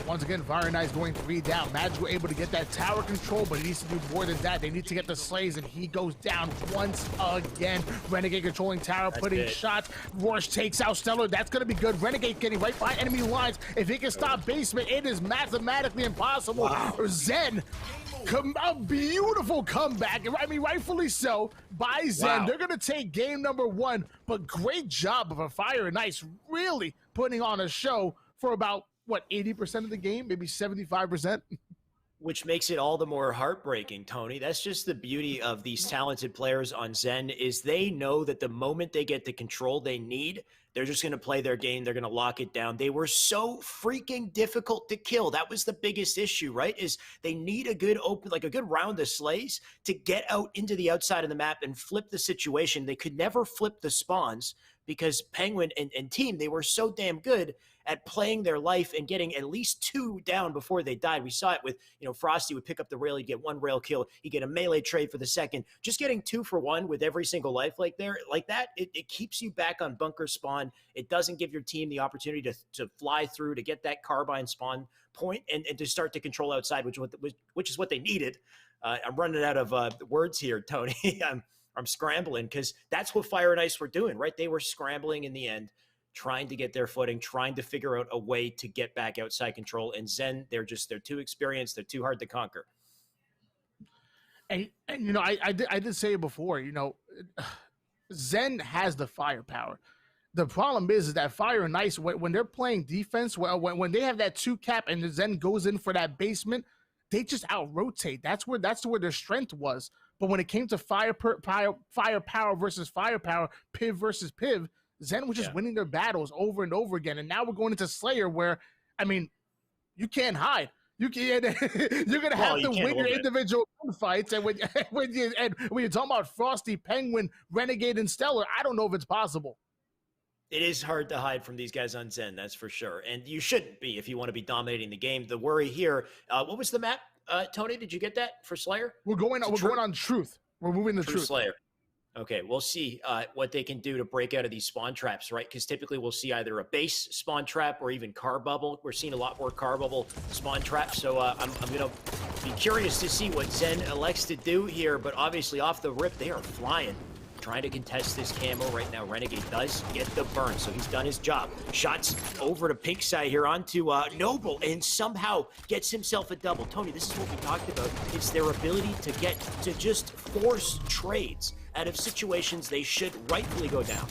Once again, Fire and Ice going 3 down. Magic were able to get that tower control, but he needs to do more than that. They need to get the slays, and he goes down once again. Renegade controlling tower, putting shots. Warsh takes out Stellar. That's going to be good. Renegade getting right by enemy lines. If he can stop basement, it is mathematically impossible. Wow. Zen, a beautiful comeback. I mean, rightfully so, by Zen. Wow. They're going to take game number 1, but great job of a Fire and Ice really putting on a show for about, what, 80% of the game, maybe 75%? Which makes it all the more heartbreaking, Tony. That's just the beauty of these talented players on Zen, is they know that the moment they get the control they need, they're just going to play their game. They're going to lock it down. They were so freaking difficult to kill. That was the biggest issue, right? Is they need a good a good round of slays to get out into the outside of the map and flip the situation. They could never flip the spawns because Penguin and team, they were so damn good at playing their life and getting at least 2 down before they died. We saw it with, Frosty would pick up the rail, he'd get 1 rail kill, he'd get a melee trade for the second. Just getting 2 for 1 with every single life like that, it keeps you back on bunker spawn. It doesn't give your team the opportunity to fly through, to get that carbine spawn point and to start to control outside, which is what they needed. I'm running out of words here, Tony. I'm scrambling because that's what Fire and Ice were doing, right? They were scrambling in the end, trying to get their footing, trying to figure out a way to get back outside control. And Zen, they're too experienced. They're too hard to conquer. And I did say it before, Zen has the firepower. The problem is that Fire and Ice, when they're playing defense, when they have that 2-cap and Zen goes in for that basement, they just out-rotate. That's where their strength was. But when it came to firepower versus firepower, Piv versus Piv, Zen was just winning their battles over and over again. And now we're going into Slayer where, I mean, you can't hide. You're going to have to win your individual fights. And when you're talking about Frosty, Penguin, Renegade, and Stellar, I don't know if it's possible. It is hard to hide from these guys on Zen, that's for sure. And you shouldn't be if you want to be dominating the game. The worry here, what was the map, Tony? Did you get that for Slayer? We're going on Truth. We're moving to Truth. Slayer. Okay, we'll see what they can do to break out of these spawn traps, right? Because typically we'll see either a base spawn trap or even car bubble. We're seeing a lot more car bubble spawn traps, so I'm going to be curious to see what Zen elects to do here. But obviously off the rip, they are flying, trying to contest this camo right now. Renegade does get the burn, so he's done his job. Shots over to pink side here onto Noble, and somehow gets himself a double. Tony, this is what we talked about. It's their ability to just force trades out of situations they should rightfully go down.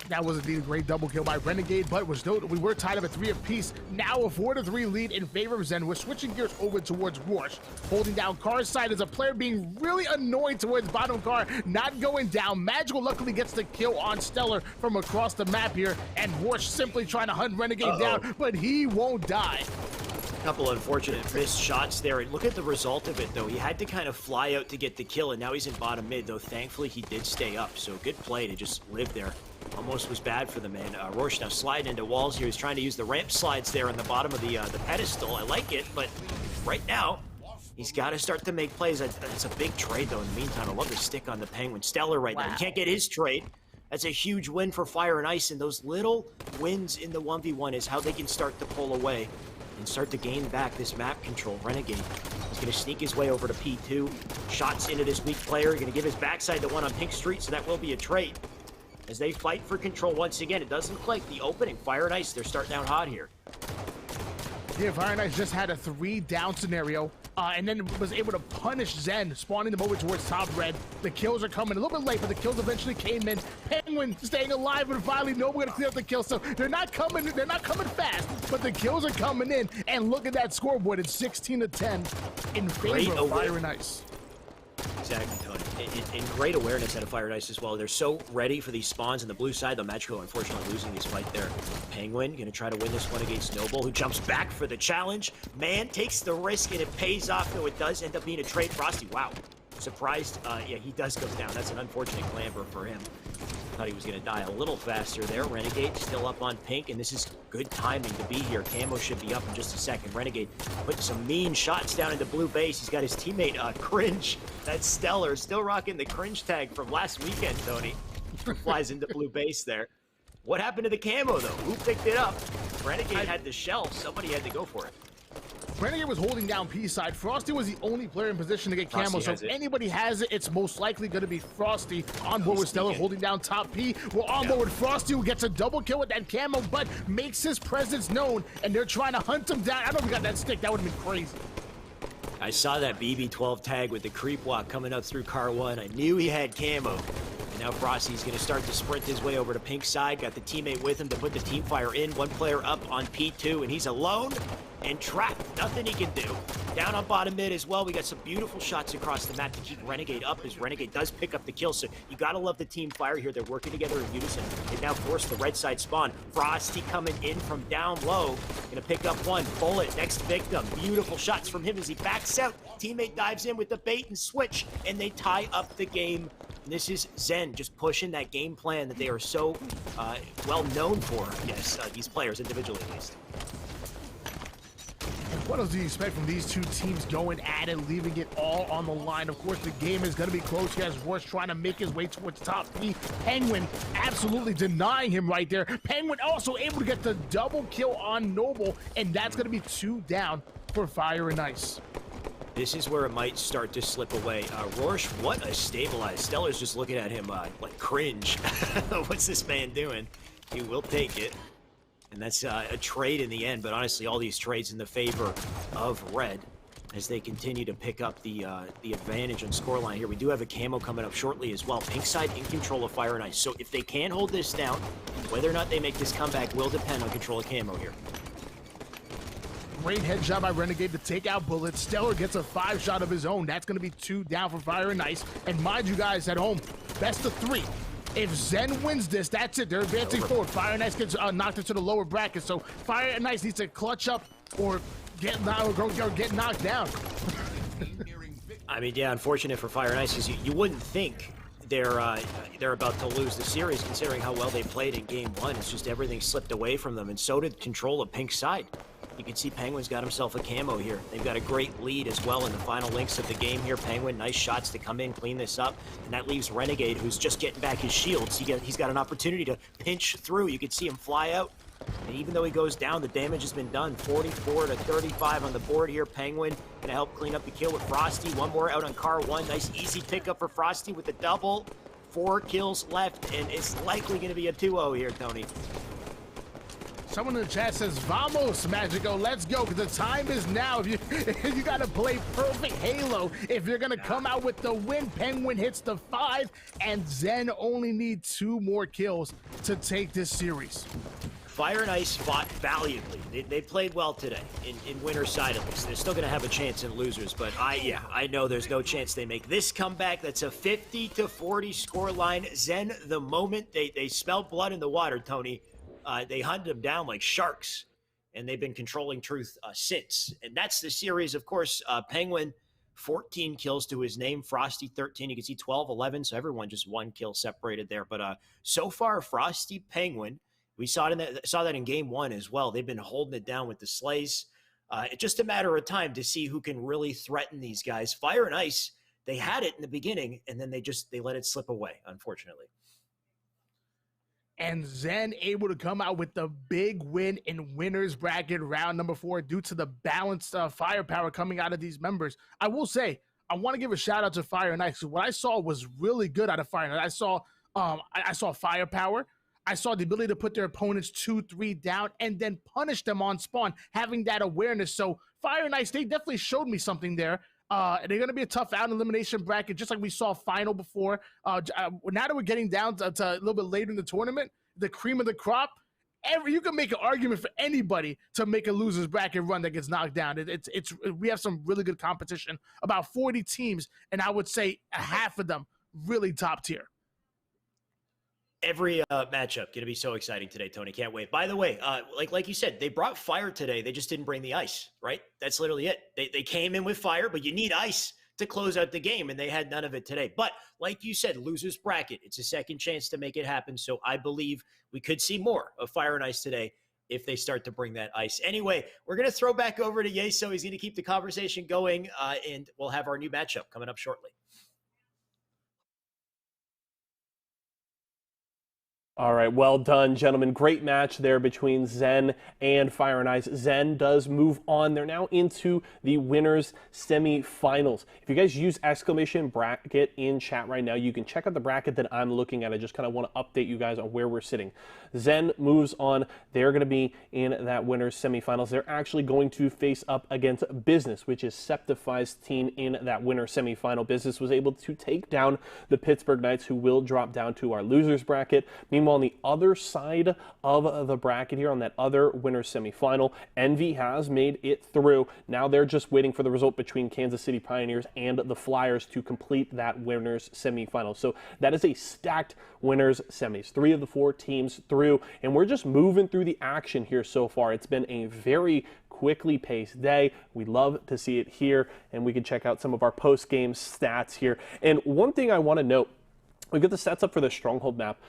That was indeed a great double kill by Renegade, but we were tied up at 3 apiece. Now a 4-3 lead in favor of Zen. We're switching gears over towards Warsh. Holding down Car's side as a player being really annoyed towards bottom car, not going down. Magical luckily gets the kill on Stellar from across the map here, and Warsh simply trying to hunt Renegade down, but he won't die. Couple unfortunate missed shots there, and look at the result of it, though. He had to kind of fly out to get the kill, and now he's in bottom mid, though thankfully he did stay up, so good play to just live there. Almost was bad for the man. Rourke now sliding into walls here. He's trying to use the ramp slides there on the bottom of the pedestal. I like it, but right now, he's got to start to make plays. It's a big trade, though. In the meantime, I love the stick on the Penguin. Stellar right now. He can't get his trade. That's a huge win for Fire and Ice, and those little wins in the 1v1 is how they can start to pull away and start to gain back this map control. Renegade is going to sneak his way over to P2. Shots into this weak player. Going to give his backside the one on Pink Street, so that will be a trade. As they fight for control once again, it does look like the opening. Fire and Ice, they're starting out hot here. Yeah, Fire and Ice just had a 3-down scenario, and then was able to punish Zen, spawning them over towards top red. The kills are coming a little bit late, but the kills eventually came in. Penguin staying alive, and finally Noble gonna clear up the kill. So they're not coming fast, but the kills are coming in. And look at that scoreboard, it's 16-10 in favor of Fire and Ice. Exactly, Tony. And great awareness out of Fire and Ice as well. They're so ready for these spawns on the blue side. The Magico, unfortunately, losing this fight there. Penguin going to try to win this one against Noble, who jumps back for the challenge. Man takes the risk, and it pays off, though it does end up being a trade. Frosty, wow. Surprised. Yeah, he does go down. That's an unfortunate clamber for him. Thought he was going to die a little faster there. Renegade still up on Pink, and this is good timing to be here. Camo should be up in just a second. Renegade putting some mean shots down into blue base. He's got his teammate Cringe. That's Stellar. Still rocking the Cringe tag from last weekend, Tony. Flies into blue base there. What happened to the camo, though? Who picked it up? Renegade had the shell. Somebody had to go for it. Renegade was holding down P side. Frosty was the only player in position to get camo, so if anybody has it, it's most likely going to be Frosty on board with Stellar holding down top P. We're on board with Frosty, who gets a double kill with that camo, but makes his presence known, and they're trying to hunt him down. I don't know if we got that stick. That would have been crazy. I saw that BB12 tag with the creep walk coming up through car 1. I knew he had camo. And now Frosty's going to start to sprint his way over to Pink side. Got the teammate with him to put the team fire in. One player up on P2, and he's alone and trapped. Nothing he can do. Down on bottom mid as well. We got some beautiful shots across the map to keep Renegade up, as Renegade does pick up the kill. So you got to love the team fire here. They're working together in unison. They now force the red side spawn. Frosty coming in from down low. Going to pick up one. Bullet, next victim. Beautiful shots from him as he backs out. Teammate dives in with the bait and switch, and they tie up the game. And this is Zen just pushing that game plan that they are so well known for, I guess, these players individually at least. What else do you expect from these two teams going at it, leaving it all on the line? Of course, the game is going to be close here as Rourke trying to make his way towards top P. Penguin absolutely denying him right there. Penguin also able to get the double kill on Noble, and that's going to be 2 down for Fire and Ice. This is where it might start to slip away. Rourke, what a stabilized. Stellar's just looking at him like cringe. What's this man doing? He will take it. And that's a trade in the end, but honestly, all these trades in the favor of Red as they continue to pick up the advantage on scoreline here. We do have a camo coming up shortly as well. Pink side in control of Fire and Ice. So if they can hold this down, whether or not they make this comeback will depend on control of camo here. Great head shot by Renegade to take out Bullet. Stellar gets a 5 shot of his own. That's going to be 2 down for Fire and Ice. And mind you guys at home, best of 3. If Zen wins this, that's it. They're advancing forward. Fire and Ice gets knocked into the lower bracket. So Fire and Ice needs to clutch up or get knocked down. I mean, yeah, unfortunate for Fire and Ice because you wouldn't think they're about to lose the series considering how well they played in game 1. It's just everything slipped away from them, and so did control of Pink side. You can see Penguin's got himself a camo here. They've got a great lead as well in the final links of the game here. Penguin, nice shots to come in, clean this up. And that leaves Renegade, who's just getting back his shields. He's got an opportunity to pinch through. You can see him fly out. And even though he goes down, the damage has been done. 44 to 35 on the board here. Penguin gonna help clean up the kill with Frosty. One more out on car 1. Nice easy pickup for Frosty with the double. 4 kills left, and it's likely gonna be a 2-0 here, Tony. Someone in the chat says, "Vamos, Magico, let's go," because the time is now. You got to play perfect Halo if you're going to come out with the win. Penguin hits the 5, and Zen only need 2 more kills to take this series. Fire and Ice fought valiantly. They played well today, in winner's side at least. They're still going to have a chance in losers, but I know there's no chance they make this comeback. That's a 50-40 scoreline. Zen, the moment they smelled blood in the water, Tony, they hunted them down like sharks, and they've been controlling truth since. And that's the series, of course. Penguin, 14 kills to his name. Frosty, 13. You can see 12, 11. So everyone just 1 kill separated there. But so far, Frosty, Penguin, we saw that in game 1 as well. They've been holding it down with the slays. It's just a matter of time to see who can really threaten these guys. Fire and Ice, they had it in the beginning, and then they let it slip away, unfortunately. And Zen able to come out with the big win in winners bracket round number 4 due to the balanced firepower coming out of these members. I will say, I want to give a shout out to Fire and Ice. What I saw was really good out of Fire and Ice. I saw firepower. I saw the ability to put their opponents 2-3 down and then punish them on spawn, having that awareness. So Fire and Ice, they definitely showed me something there. They're going to be a tough out elimination bracket, just like we saw final before. Now that we're getting down to a little bit later in the tournament, the cream of the crop, you can make an argument for anybody to make a loser's bracket run that gets knocked down. We have some really good competition, about 40 teams, and I would say half of them really top tier. Every matchup going to be so exciting today, Tony. Can't wait. By the way, like you said, they brought fire today. They just didn't bring the ice, right? That's literally it. They came in with fire, but you need ice to close out the game, and they had none of it today. But like you said, losers bracket, it's a second chance to make it happen. So I believe we could see more of fire and ice today if they start to bring that ice. Anyway, we're going to throw back over to Yeso. He's going to keep the conversation going, and we'll have our new matchup coming up shortly. All right, well done, gentlemen. Great match there between Zen and Fire and Ice. Zen does move on. They're now into the winners semifinals. If you guys use exclamation bracket in chat right now, you can check out the bracket that I'm looking at. I just kind of want to update you guys on where we're sitting. Zen moves on. They're going to be in that winners semifinals. They're actually going to face up against Business, which is Septify's team in that winners semifinal. Business was able to take down the Pittsburgh Knights, who will drop down to our losers bracket. Meanwhile, on the other side of the bracket here, on that other winners semifinal, Envy has made it through. Now they're just waiting for the result between Kansas City Pioneers and the Flyers to complete that winners semifinal. So that is a stacked winners semis. 3 of the 4 teams through, and we're just moving through the action here so far. It's been a very quickly paced day. We love to see it here, and we can check out some of our post-game stats here. And one thing I want to note, we get the sets up for the Stronghold map.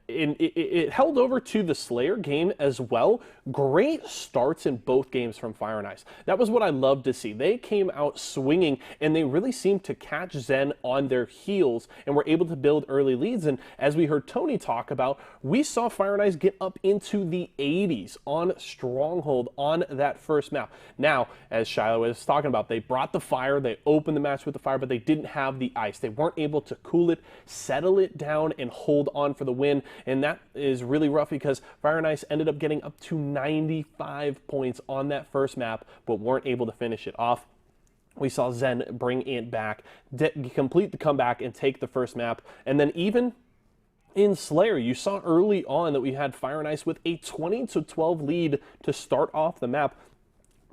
It held over to the Slayer game as well. Great starts in both games from Fire and Ice. That was what I loved to see. They came out swinging, and they really seemed to catch Zen on their heels and were able to build early leads. And as we heard Tony talk about, we saw Fire and Ice get up into the 80s on Stronghold on that first map. Now, as Shiloh was talking about, they brought the fire, they opened the match with the fire, but they didn't have the ice. They weren't able to cool it, settle it down, and hold on for the win. And that is really rough because Fire and Ice ended up getting up to 95 points on that first map, but weren't able to finish it off. We saw Zen bring it back, complete the comeback, and take the first map. And then even in Slayer, you saw early on that we had Fire and Ice with a 20-12 lead to start off the map.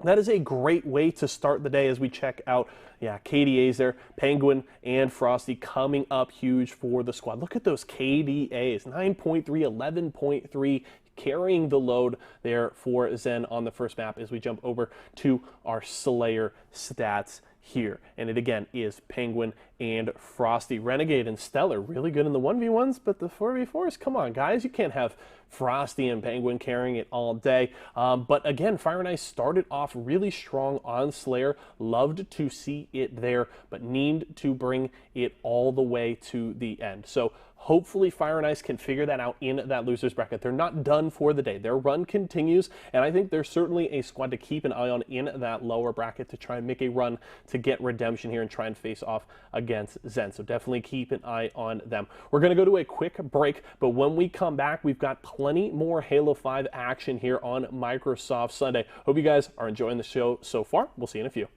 That is a great way to start the day as we check out, KDAs there, Penguin and Frosty coming up huge for the squad. Look at those KDAs, 9.3, 11.3, carrying the load there for Zen on the first map as we jump over to our Slayer stats here. And it again is Penguin and Frosty. Renegade and Stellar really good in the 1v1s, but the 4v4s, come on guys, you can't have Frosty and Penguin carrying it all day. But again, Fire and Ice started off really strong on Slayer. Loved to see it there, but need to bring it all the way to the end. So hopefully Fire and Ice can figure that out in that losers bracket. They're not done for the day. Their run continues, and I think there's certainly a squad to keep an eye on in that lower bracket to try and make a run to get redemption here and try and face off against Zen. So definitely keep an eye on them. We're going to go to a quick break, but when we come back, we've got plenty more Halo 5 action here on Microsoft Sunday. Hope you guys are enjoying the show so far. We'll see you in a few.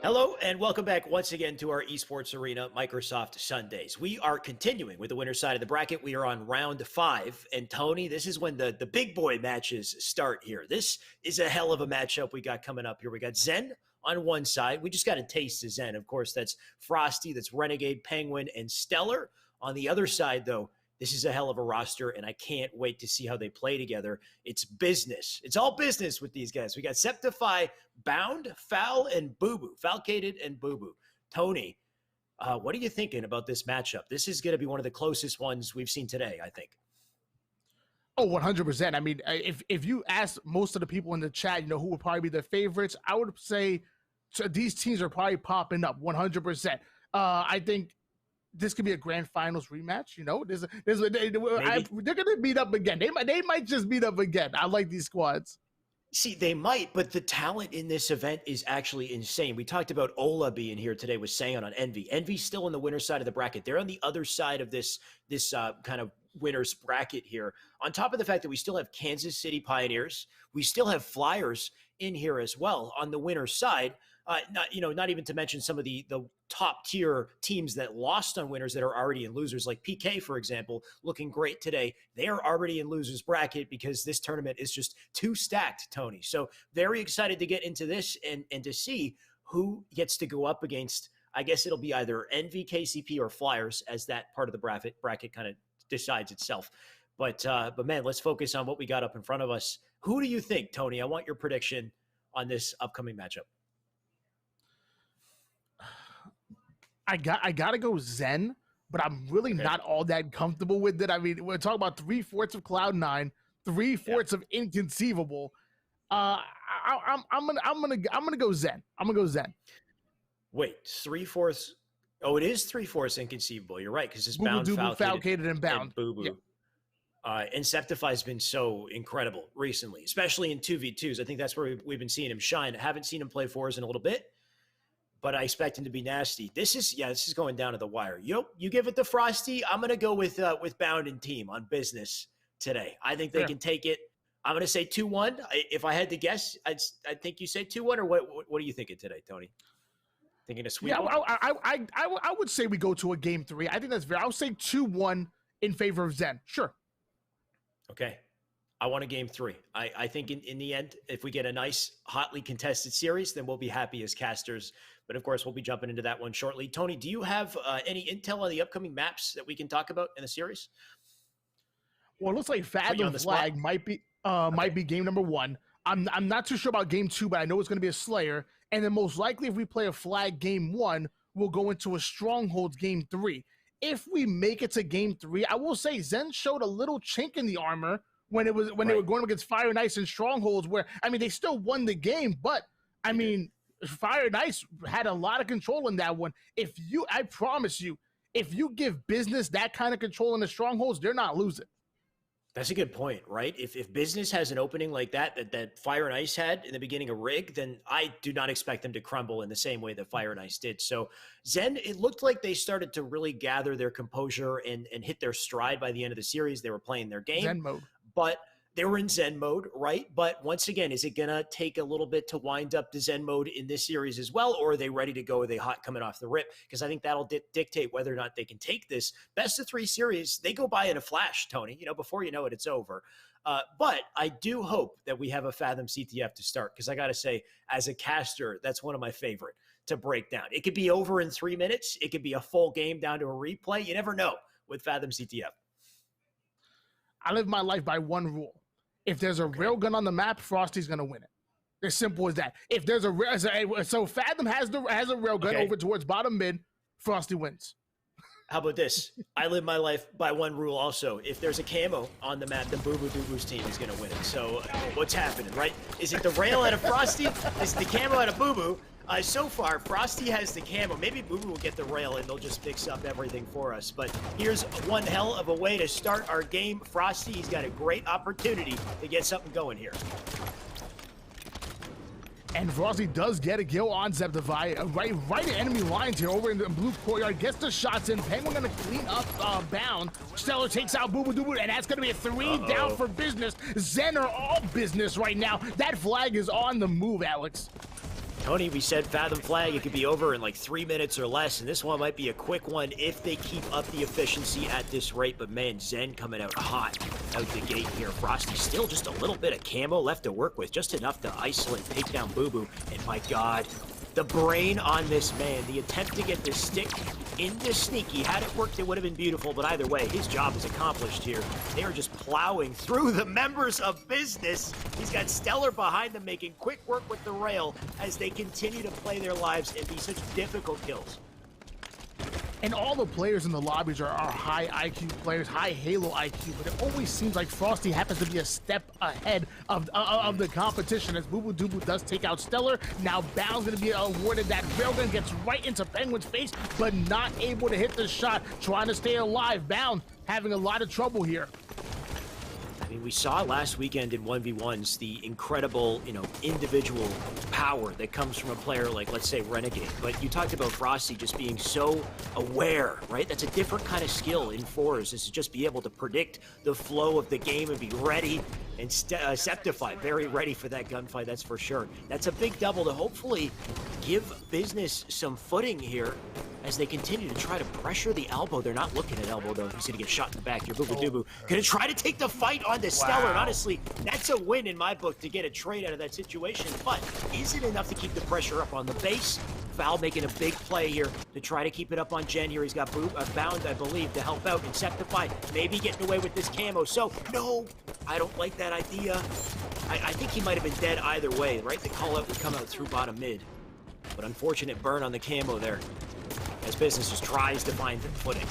Hello and welcome back once again to our Esports Arena Microsoft Sundays. We are continuing with the winner's side of the bracket. We are on round 5. And Tony, this is when the big boy matches start here. This is a hell of a matchup we got coming up here. We got Zen on one side. We just got a taste of Zen. Of course, that's Frosty, that's Renegade, Penguin, and Stellar. On the other side, though, this is a hell of a roster, and I can't wait to see how they play together. It's business. It's all business with these guys. We got Septify, Bound, Foul, and Boo Boo. Falcated and Boo Boo. Tony, what are you thinking about this matchup? This is going to be one of the closest ones we've seen today, I think. Oh, 100%. I mean, if you ask most of the people in the chat, who would probably be their favorites, I would say these teams are probably popping up 100%. I think this could be a grand finals rematch. They're going to meet up again. They might just meet up again. I like these squads. See, they might, but the talent in this event is actually insane. We talked about Ola being here today with Sayon on Envy. Envy's still on the winner's side of the bracket. They're on the other side of this kind of winner's bracket here. On top of the fact that we still have Kansas City Pioneers, we still have Flyers in here as well on the winner's side. Not even to mention some of the top tier teams that lost on winners that are already in losers, like PK, for example, looking great today. They are already in losers bracket because this tournament is just too stacked, Tony. So very excited to get into this and to see who gets to go up against. I guess it'll be either Envy, KCP, or Flyers as that part of the bracket kind of decides itself. But man, let's focus on what we got up in front of us. Who do you think, Tony? I want your prediction on this upcoming matchup. I gotta go Zen, but I'm really not all that comfortable with it. I mean, we're talking about 3/4 of Cloud9, 3/4 of Inconceivable. I'm gonna go Zen. I'm gonna go Zen. Wait, 3/4. Oh, it is 3/4 Inconceivable. You're right, because it's Bound, Falcated, and Bound. And Boo Boo. Yep. And Septify's been so incredible recently, especially in 2v2s. I think that's where we've been seeing him shine. I haven't seen him play 4s in a little bit, but I expect him to be nasty. This is going down to the wire. You give it to Frosty. I'm going to go with Bound and Team on business today. I think they can take it. I'm going to say 2-1. If I had to guess, I think you say 2-1, or what are you thinking today, Tony? Thinking a sweep? Yeah, I would say we go to a game 3. I think that's fair. I'll say 2-1 in favor of Zen. Sure. Okay. I want a game 3. I think in the end, if we get a nice, hotly contested series, then we'll be happy as casters. But of course, we'll be jumping into that one shortly. Tony, do you have any intel on the upcoming maps that we can talk about in the series? Well, it looks like Fathom Flag might be game number 1. I'm not too sure about game 2, but I know it's going to be a Slayer. And then most likely, if we play a flag game 1, we'll go into a Strongholds game 3. If we make it to game 3, I will say Zen showed a little chink in the armor when they were going against Fire and Ice and Strongholds, where, I mean, they still won the game, but I mean, Fire and Ice had a lot of control in that one. I promise you, if you give Business that kind of control in the Strongholds, they're not losing. That's a good point, right? If Business has an opening like that Fire and Ice had in the beginning of Rig, then I do not expect them to crumble in the same way that Fire and Ice did. So Zen, it looked like they started to really gather their composure and hit their stride by the end of the series. They were playing their game. Zen mode. But they were in Zen mode, right? But once again, is it going to take a little bit to wind up the Zen mode in this series as well? Or are they ready to go? Are they hot coming off the rip? Because I think that'll dictate whether or not they can take this best of 3 series. They go by in a flash, Tony. Before you know it, it's over. But I do hope that we have a Fathom CTF to start, because I got to say, as a caster, that's one of my favorite to break down. It could be over in 3 minutes. It could be a full game down to a replay. You never know with Fathom CTF. I live my life by one rule. If there's a railgun on the map, Frosty's gonna win it. As simple as that. If there's so Fathom has a railgun over towards bottom mid, Frosty wins. How about this? I live my life by one rule also. If there's a camo on the map, then Boo Boo Doo Boo's team is gonna win it. So what's happening, right? Is it the rail out of Frosty? Is it the camo out of Boo Boo? So far, Frosty has the camo. Maybe Boo Boo will get the rail and they'll just fix up everything for us. But here's one hell of a way to start our game. Frosty, he's got a great opportunity to get something going here. And Frosty does get a kill on Zeptify, right at enemy lines here over in the blue courtyard. Gets the shots in. Penguin gonna clean up Bound. Stellar takes out Boo Boo Doo Boo, and that's gonna be a 3 down for Business. Zen are all business right now. That flag is on the move, Alex. Tony, we said Fathom flag, it could be over in like 3 minutes or less, and this one might be a quick one if they keep up the efficiency at this rate. But man, Zen coming out hot out the gate here. Frosty still just a little bit of camo left to work with, just enough to isolate, take down Boo Boo. And my God, the brain on this man, the attempt to get this stick into Sneaky. Had it worked, it would have been beautiful, but either way, his job is accomplished here. They are just plowing through the members of Business. He's got Stellar behind them, making quick work with the rail as they continue to play their lives and be such difficult kills. And all the players in the lobbies are high IQ players, high Halo IQ, but it always seems like Frosty happens to be a step ahead of the competition as Boo Boo Doo Boo does take out Stellar. Now Bound's going to be awarded that railgun, gets right into Penguin's face, but not able to hit the shot, trying to stay alive. Bound having a lot of trouble here. I mean, we saw last weekend in 1v1s the incredible, individual power that comes from a player like, let's say, Renegade. But you talked about Frosty just being so aware, right? That's a different kind of skill in 4s, is to just be able to predict the flow of the game and be ready. And Septify, very ready for that gunfight, that's for sure. That's a big double to hopefully give Business some footing here as they continue to try to pressure the elbow. They're not looking at elbow, though. He's going to get shot in the back here. Boo Boo Doo Boo going to try to take the fight on the Stellar. And honestly, that's a win in my book to get a trade out of that situation. But is it enough to keep the pressure up on the base? Foul making a big play here to try to keep it up on Jen here. He's got Bound, I believe, to help out. Insectify, maybe getting away with this camo. So, no, I don't like that idea. I think he might have been dead either way, right? The call-out would come out through bottom mid. But unfortunate burn on the camo there, as Business just tries to find footing.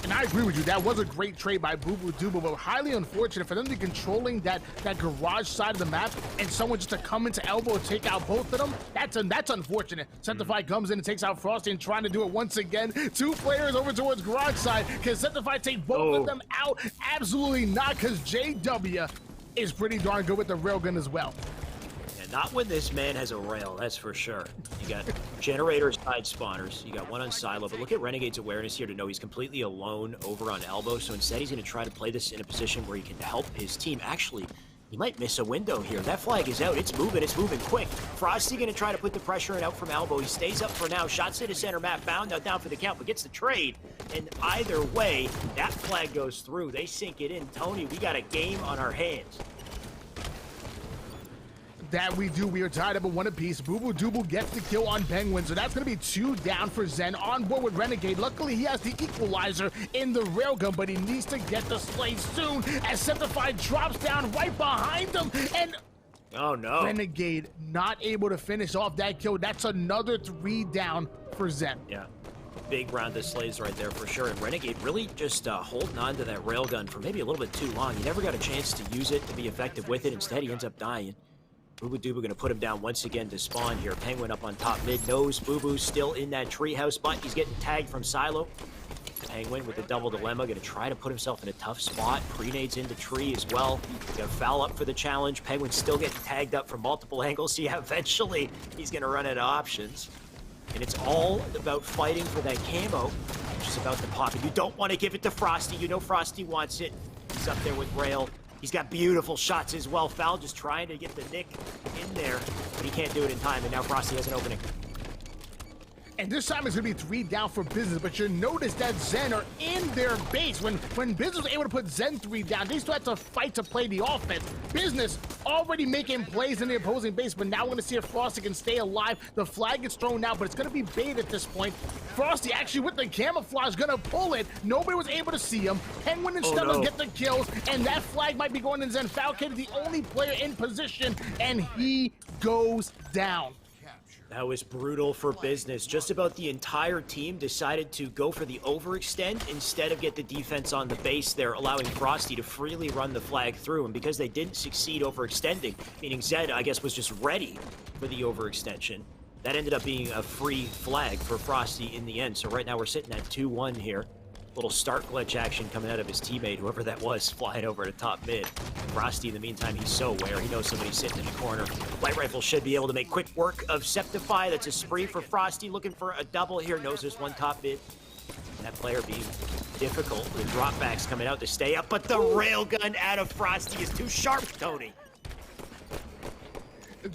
And I agree with you. That was a great trade by Boo Boo Doo Boo, but highly unfortunate for them to be controlling that garage side of the map and someone just to come into elbow and take out both of them. That's unfortunate. Septify comes in and takes out Frosty and trying to do it once again. 2 players over towards garage side. Can Septify take both of them out? Absolutely not, because JW is pretty darn good with the railgun as well. Not when this man has a rail, that's for sure. You got generator side spawners. You got one on silo, but look at Renegade's awareness here to know he's completely alone over on elbow. So instead, he's going to try to play this in a position where he can help his team. Actually, he might miss a window here. That flag is out. It's moving quick. Frosty going to try to put the pressure in out from elbow. He stays up for now. Shots into center map. Bound now down for the count, but gets the trade. And either way, that flag goes through. They sink it in. Tony, we got a game on our hands. That we do. We are tied up at 1 apiece. Boo Boo Doo Boo gets the kill on Penguin, so that's going to be 2 down for Zen. On board with Renegade. Luckily, he has the equalizer in the railgun, but he needs to get the slay soon as Septify drops down right behind him, and Oh, no. Renegade not able to finish off that kill. That's another 3 down for Zen. Yeah. Big round of slays right there for sure. And Renegade really just holding on to that railgun for maybe a little bit too long. He never got a chance to use it, to be effective with it. Instead, he ends up dying. Boo Boo going to put him down once again to spawn here. Penguin up on top mid. Knows Boo Boo's still in that treehouse, but he's getting tagged from Silo. Penguin with the double dilemma, going to try to put himself in a tough spot. Grenades into tree as well. Going to foul up for the challenge. Penguin still getting tagged up from multiple angles. So yeah, eventually he's going to run out of options. And it's all about fighting for that camo, which is about to pop. And you don't want to give it to Frosty. You know Frosty wants it. He's up there with Rail. He's got beautiful shots as well. Foul just trying to get the nick in there, but he can't do it in time. And now Frosty has an opening. And this time it's going to be 3 down for Business, but you'll notice that Zen are in their base. When Business was able to put Zen 3 down, they still had to fight to play the offense. Business already making plays in the opposing base, but now we're going to see if Frosty can stay alive. The flag gets thrown out, but it's going to be bait at this point. Frosty actually with the camouflage going to pull it. Nobody was able to see him. Penguin and Stellar get the kills, and that flag might be going to Zen. Falcon, the only player in position, and he goes down. That was brutal for Business. Just about the entire team decided to go for the overextend instead of get the defense on the base there, allowing Frosty to freely run the flag through. And because they didn't succeed overextending, meaning Zed, I guess, was just ready for the overextension, that ended up being a free flag for Frosty in the end. So right now we're sitting at 2-1 here. Little start glitch action coming out of his teammate, whoever that was, flying over to top mid. Frosty, in the meantime, he's so aware. He knows somebody's sitting in the corner. Light Rifle should be able to make quick work of Septify. That's a spree for Frosty, looking for a double here. Knows there's one top mid. And that player being difficult. The dropbacks coming out to stay up, but the railgun out of Frosty is too sharp, Tony.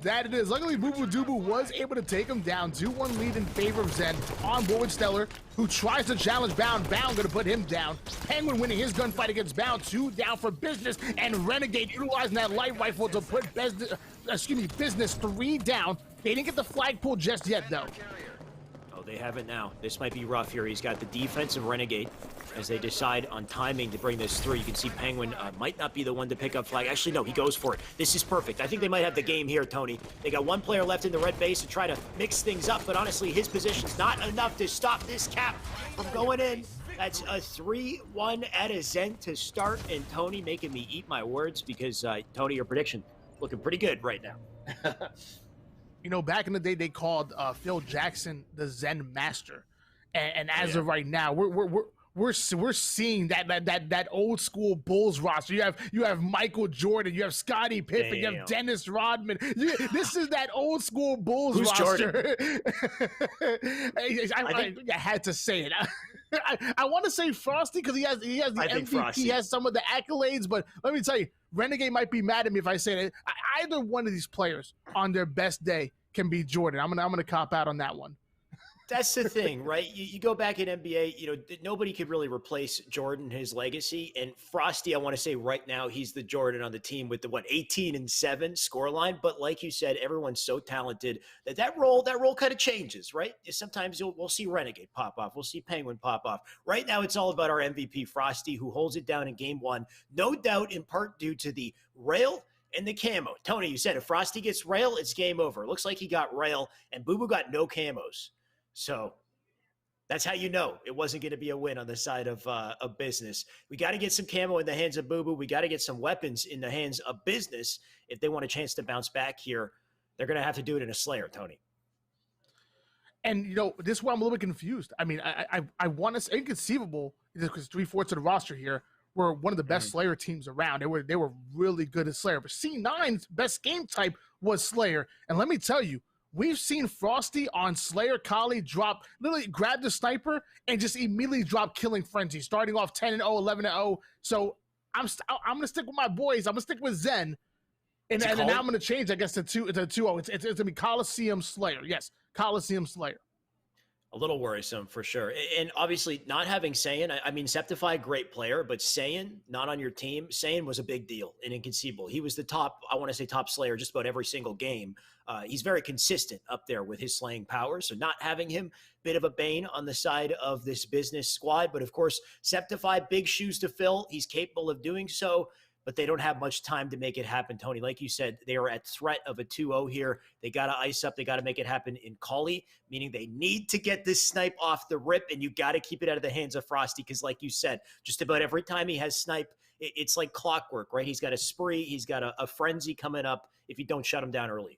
That it is. Luckily, Boo Boo Doo was able to take him down. 2-1 lead in favor of Zen. On board with Stellar, who tries to challenge Bound. Bound gonna put him down. Penguin winning his gunfight against Bound. 2 down for Business. And Renegade utilizing that light rifle to put Business 3 down. They didn't get the flag pull just yet, though. Oh, they have it now. This might be rough here. He's got the defensive Renegade as they decide on timing to bring this through. You can see Penguin might not be the one to pick up flag. Actually, no, he goes for it. This is perfect. I think they might have the game here, Tony. They got one player left in the red base to try to mix things up, but honestly, his position's not enough to stop this cap from going in. That's a 3-1 at a Zen to start, and Tony making me eat my words because, Tony, your prediction looking pretty good right now. You know, back in the day, they called Phil Jackson the Zen Master, and as of right now, we're seeing that old school Bulls roster. You have Michael Jordan, you have Scottie Pippen, you have Dennis Rodman. This is that old school Bulls roster. I had to say it. I want to say Frosty because he has the MVP, he has some of the accolades, but let me tell you, Renegade might be mad at me if I say it. Either one of these players on their best day can be Jordan. I'm gonna cop out on that one. That's the thing, right? You go back in NBA, you know, nobody could really replace Jordan, his legacy. And Frosty, I want to say right now, he's the Jordan on the team with the 18-7 scoreline. But like you said, everyone's so talented that role kind of changes, right? Sometimes we'll see Renegade pop off, we'll see Penguin pop off. Right now, it's all about our MVP Frosty, who holds it down in game 1, no doubt in part due to the rail and the camo. Tony, you said if Frosty gets rail, it's game over. Looks like he got rail, and Boo Boo got no camos. So that's how you know it wasn't going to be a win on the side of Business. We got to get some camo in the hands of Boo Boo. We got to get some weapons in the hands of Business if they want a chance to bounce back here. They're going to have to do it in a Slayer, Tony. And, you know, this is why I'm a little bit confused. I mean, I want to say inconceivable because 3/4 of the roster here were one of the best Slayer teams around. They were really good at Slayer. But C9's best game type was Slayer. And let me tell you, we've seen Frosty on Slayer Kali literally grab the sniper and just immediately drop Killing Frenzy, starting off 10-0, 11-0. So I'm going to stick with my boys. I'm going to stick with Zen. And now I'm going to change, I guess, to 2-0. It's going to be Coliseum Slayer. Yes, Coliseum Slayer. A little worrisome for sure. And obviously not having Saiyan, I mean, Septify, great player, but Saiyan, not on your team. Saiyan was a big deal and inconceivable. He was the top, I want to say top slayer just about every single game. He's very consistent up there with his slaying power. So not having him, bit of a bane on the side of this Business squad. But of course, Septify, big shoes to fill. He's capable of doing so. but they don't have much time to make it happen, Tony. Like you said, they are at threat of a 2-0 here. They got to ice up. They got to make it happen in Cauley, meaning they need to get this snipe off the rip, and you got to keep it out of the hands of Frosty because, like you said, just about every time he has snipe, it's like clockwork, right? He's got a spree. He's got a frenzy coming up if you don't shut him down early.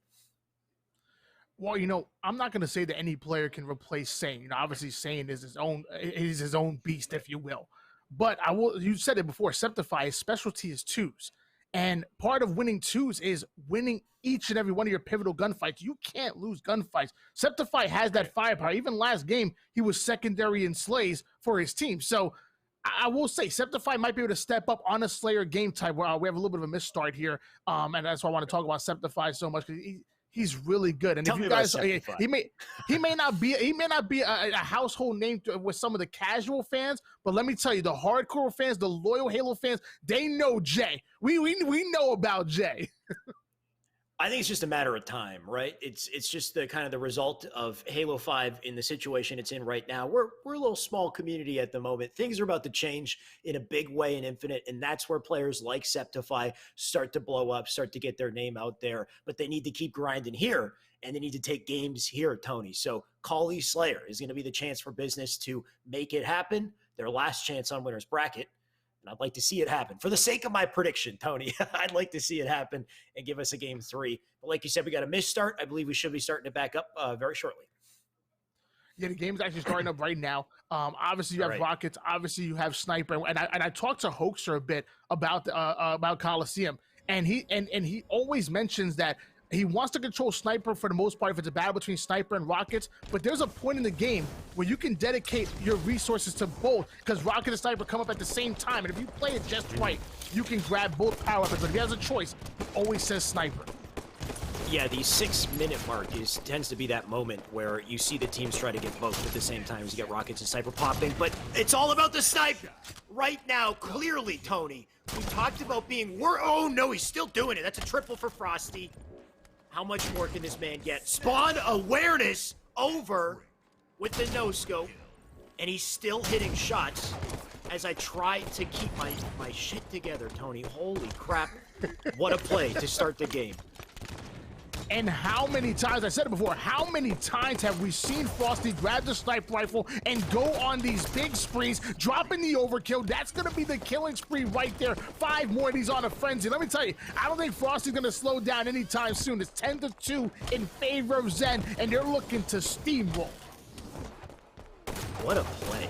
Well, I'm not going to say that any player can replace Sane. Obviously, Sane is his own beast, if you will. But you said it before, Septify's specialty is twos. And part of winning twos is winning each and every one of your pivotal gunfights. You can't lose gunfights. Septify has that firepower. Even last game, he was secondary in slays for his team. So I will say Septify might be able to step up on a Slayer game type where we have a little bit of a misstart here. And that's why I want to talk about Septify so much, because he's really good. And if you guys, he may not be a household name with some of the casual fans, but let me tell you, the hardcore fans, the loyal Halo fans, they know Jay. We know about Jay. I think it's just a matter of time, right? It's just the kind of the result of Halo 5 in the situation it's in right now. We're a little small community at the moment. Things are about to change in a big way in Infinite, and that's where players like Septify start to blow up, start to get their name out there. But they need to keep grinding here, and they need to take games here, Tony. So Cauley Slayer is going to be the chance for business to make it happen. Their last chance on winner's bracket. And I'd like to see it happen. For the sake of my prediction, Tony, I'd like to see it happen and give us a game 3. But like you said, we got a misstart. I believe we should be starting to back up very shortly. Yeah, the game's actually starting up right now. Obviously, you have Rockets. Obviously, you have Sniper. And I talked to Hoaxer a bit about Coliseum. And he always mentions that he wants to control Sniper for the most part if it's a battle between Sniper and Rockets, but there's a point in the game where you can dedicate your resources to both, because Rocket and Sniper come up at the same time, and if you play it just right, you can grab both power weapons. But if he has a choice, he always says Sniper. Yeah, the 6-minute mark tends to be that moment where you see the teams try to get both at the same time as you get Rockets and Sniper popping, but it's all about the snipe right now, clearly, Tony. We talked about being oh no, he's still doing it. That's a triple for Frosty. How much more can this man get? Spawn awareness over with the no-scope, and he's still hitting shots as I try to keep my shit together, Tony. Holy crap. What a play to start the game. And how many times, I said it before, how many times have we seen Frosty grab the sniper rifle and go on these big sprees, dropping the overkill? That's going to be the killing spree right there. 5 more and he's on a frenzy. Let me tell you, I don't think Frosty's going to slow down anytime soon. It's 10-2 in favor of Zen, and they're looking to steamroll. What a play.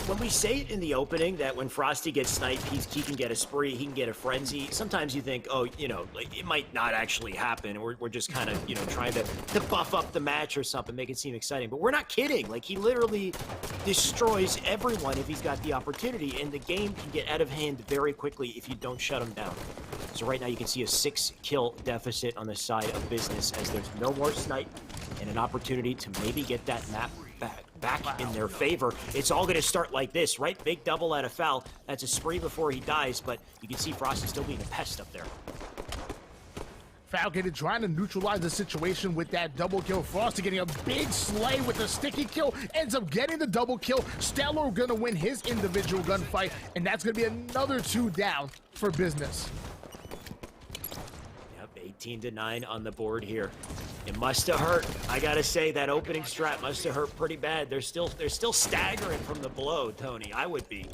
When we say it in the opening that when Frosty gets sniped, he can get a spree, he can get a frenzy, sometimes you think, oh, like it might not actually happen. We're just kind of, trying to buff up the match or something, make it seem exciting. But we're not kidding. Like, he literally destroys everyone if he's got the opportunity, and the game can get out of hand very quickly if you don't shut him down. So right now you can see a 6-kill deficit on the side of business as there's no more snipe and an opportunity to maybe get that map back in their favor. It's all going to start like this, right? Big double out of foul. That's a spree before he dies, but you can see Frosty still being a pest up there. Falcon trying to neutralize the situation with that double kill. Frosty getting a big slay with a sticky kill, ends up getting the double kill. Stellar gonna win his individual gunfight, and that's gonna be another 2 down for business. 18-9 on the board here. It must have hurt. I gotta say, that opening strat must have hurt pretty bad. They're still staggering from the blow, Tony. I would be.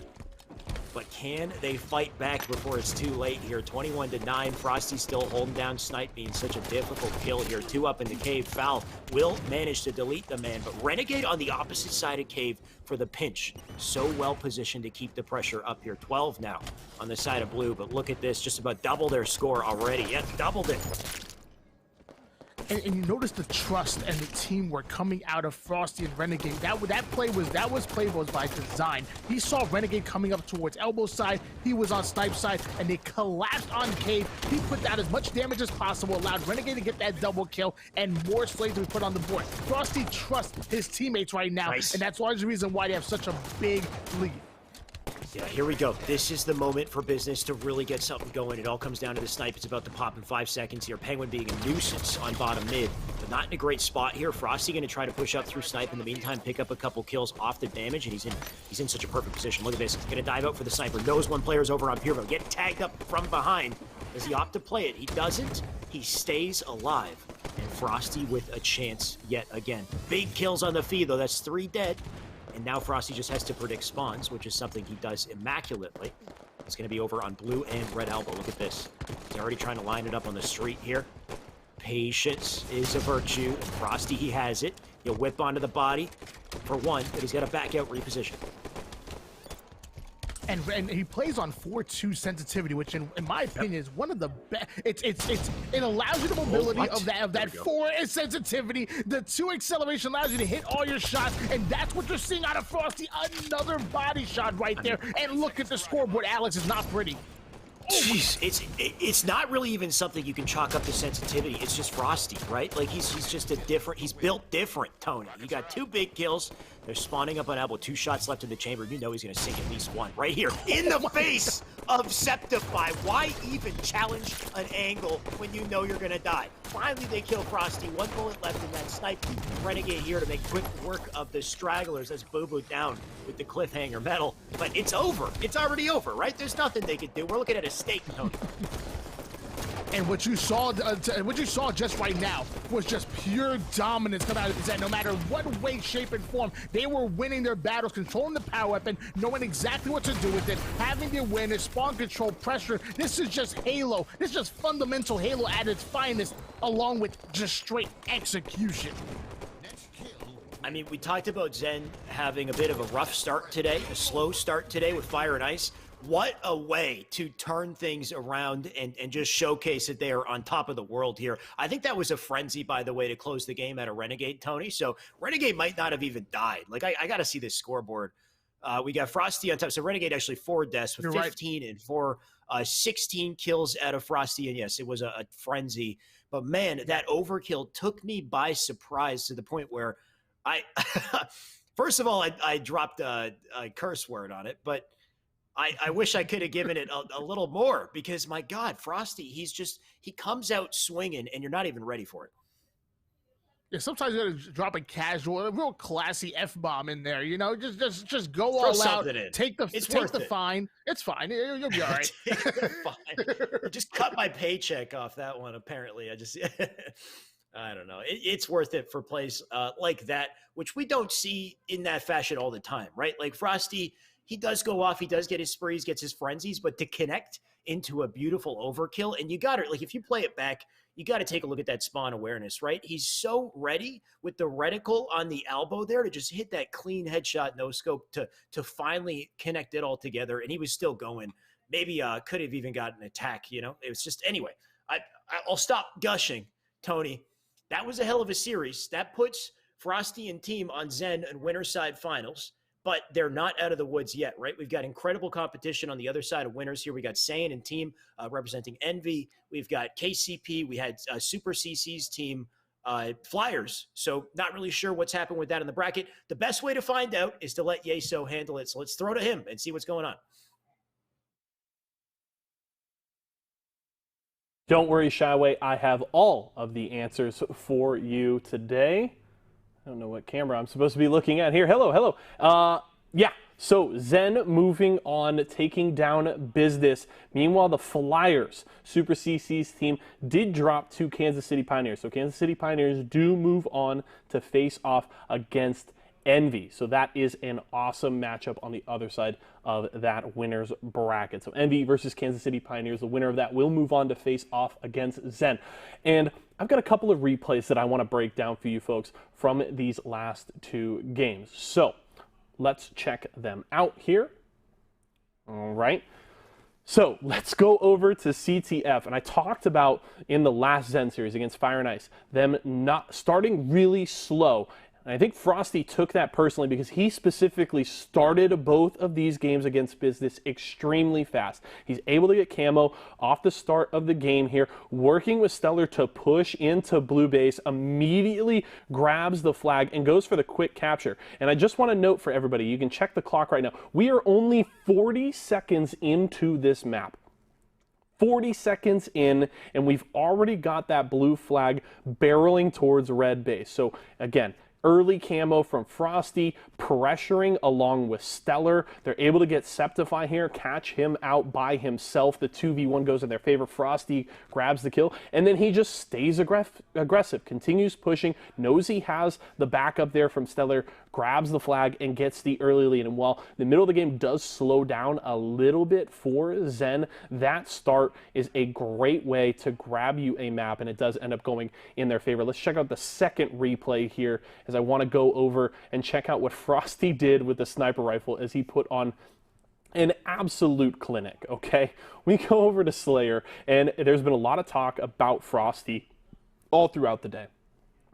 But can they fight back before it's too late here? 21-9. Frosty still holding down Snipe, being such a difficult kill here. 2 up in the cave. Foul will manage to delete the man, but Renegade on the opposite side of cave for the pinch. So well positioned to keep the pressure up here. 12 now on the side of blue, but look at this. Just about double their score already. Yeah, doubled it. And you notice the trust and the teamwork coming out of Frosty and Renegade. That play was by design. He saw Renegade coming up towards elbow side. He was on Snipe side, and they collapsed on cave. He put down as much damage as possible, allowed Renegade to get that double kill, and more slays to be put on the board. Frosty trusts his teammates right now, nice. And that's one reason why they have such a big lead. Yeah, here we go. This is the moment for business to really get something going. It all comes down to the snipe. It's about to pop in 5 seconds here. Penguin being a nuisance on bottom mid, but not in a great spot here. Frosty going to try to push up through snipe. In the meantime, pick up a couple kills off the damage, and he's in such a perfect position. Look at this. He's going to dive out for the sniper. Knows one player's over on Piervo. Get tagged up from behind. Does he opt to play it? He doesn't. He stays alive. And Frosty with a chance yet again. Big kills on the feed, though. That's 3 dead. And now Frosty just has to predict spawns, which is something he does immaculately. It's going to be over on blue and red elbow. Look at this. He's already trying to line it up on the street here. Patience is a virtue. And Frosty, he has it. He'll whip onto the body for one, but he's got to back out reposition. And he plays on 4-2 sensitivity, which in my opinion is one of the best. It allows you the mobility of that 4 sensitivity. The 2 acceleration allows you to hit all your shots, and that's what you're seeing out of Frosty. Another body shot right there. And look at the scoreboard, Alex. Is not pretty. Jeez, it's not really even something you can chalk up to sensitivity. It's just Frosty, right? Like he's just he's built different, Tony. You got 2 big kills. They're spawning up on elbow. 2 shots left in the chamber. You know he's going to sink at least 1 right here in the face of Septify. Why even challenge an angle when you know you're going to die? Finally, they kill Frosty. 1 bullet left in that snipe. Renegade here to make quick work of the stragglers as Boo-Boo down with the cliffhanger medal. But it's over. It's already over, right? There's nothing they could do. We're looking at a stake, Tony. And what you saw just right now was just pure dominance coming out of Zen. No matter what way, shape, and form, they were winning their battles, controlling the power weapon, knowing exactly what to do with it, having the awareness, spawn control, pressure. This is just Halo. This is just fundamental Halo at its finest, along with just straight execution. I mean, we talked about Zen having a bit of a rough start today, a slow start today with Fire and Ice. What a way to turn things around and just showcase that they are on top of the world here. I think that was a frenzy, by the way, to close the game at a Renegade, Tony. So Renegade might not have even died. Like, I got to see this scoreboard. We got Frosty on top. So Renegade actually 4 deaths with 15 and 4, 16 kills out of Frosty. And yes, it was a frenzy. But man, that overkill took me by surprise to the point where first of all, I dropped a curse word on it, but I wish I could have given it a little more because, my God, Frosty, he comes out swinging and you're not even ready for it. Yeah, sometimes you gotta drop a casual, a real classy F-bomb in there, you know, just go all out, take the fine. It's fine. You'll be all right. Take the fine. Just cut my paycheck off that one, apparently. I don't know. It's worth it for plays like that, which we don't see in that fashion all the time, right? Like Frosty, he does go off. He does get his sprees, gets his frenzies, but to connect into a beautiful overkill, and you got to, like, if you play it back, you got to take a look at that spawn awareness, right? He's so ready with the reticle on the elbow there to just hit that clean headshot, no scope to finally connect it all together. And he was still going. Maybe could have even got an attack, you know? It was just, anyway, I'll stop gushing, Tony. That was a hell of a series. That puts Frosty and team on Zen and winner side finals. But they're not out of the woods yet, right? We've got incredible competition on the other side of winners here. We got Saiyan and team representing Envy. We've got KCP. We had Super CC's team Flyers. So not really sure what's happened with that in the bracket. The best way to find out is to let Yeso handle it. So let's throw to him and see what's going on. Don't worry, Shyway. I have all of the answers for you today. I don't know what camera I'm supposed to be looking at here. Hello. Yeah, so Zen moving on, taking down business. Meanwhile, the Flyers, Super CC's team, did drop to Kansas City Pioneers. So Kansas City Pioneers do move on to face off against Envy. So that is an awesome matchup on the other side of that winner's bracket. So Envy versus Kansas City Pioneers. The winner of that will move on to face off against Zen. And I've got a couple of replays that I want to break down for you folks from these last 2 games. So let's check them out here. All right. So let's go over to CTF. And I talked about in the last Zen series against Fire and Ice, them not starting really slow. And I think Frosty took that personally because he specifically started both of these games against Business extremely fast. He's able to get camo off the start of the game here, working with Stellar to push into blue base, immediately grabs the flag and goes for the quick capture. And I just want to note for everybody, you can check the clock right now. We are only 40 seconds into this map. 40 seconds in, and we've already got that blue flag barreling towards red base. So again, early camo from Frosty, pressuring along with Stellar. They're able to get Septify here, catch him out by himself. The 2v1 goes in their favor. Frosty grabs the kill, and then he just stays aggressive, continues pushing, knows he has the backup there from Stellar, grabs the flag, and gets the early lead. And while the middle of the game does slow down a little bit for Zen, that start is a great way to grab you a map, and it does end up going in their favor. Let's check out the second replay here, as I want to go over and check out what Frosty did with the sniper rifle as he put on an absolute clinic, okay? We go over to Slayer, and there's been a lot of talk about Frosty all throughout the day.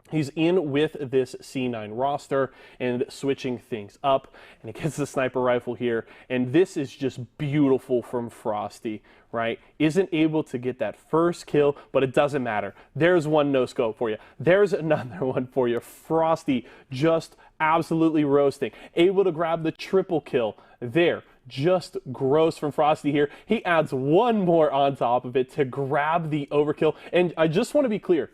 He's in with this C9 roster and switching things up, and he gets the sniper rifle here, and this is just beautiful from Frosty, right? Isn't able to get that first kill, but it doesn't matter. There's one no-scope for you. There's another one for you. Frosty just absolutely roasting. Able to grab the triple kill there. Just gross from Frosty here. He adds one more on top of it to grab the overkill, and I just want to be clear.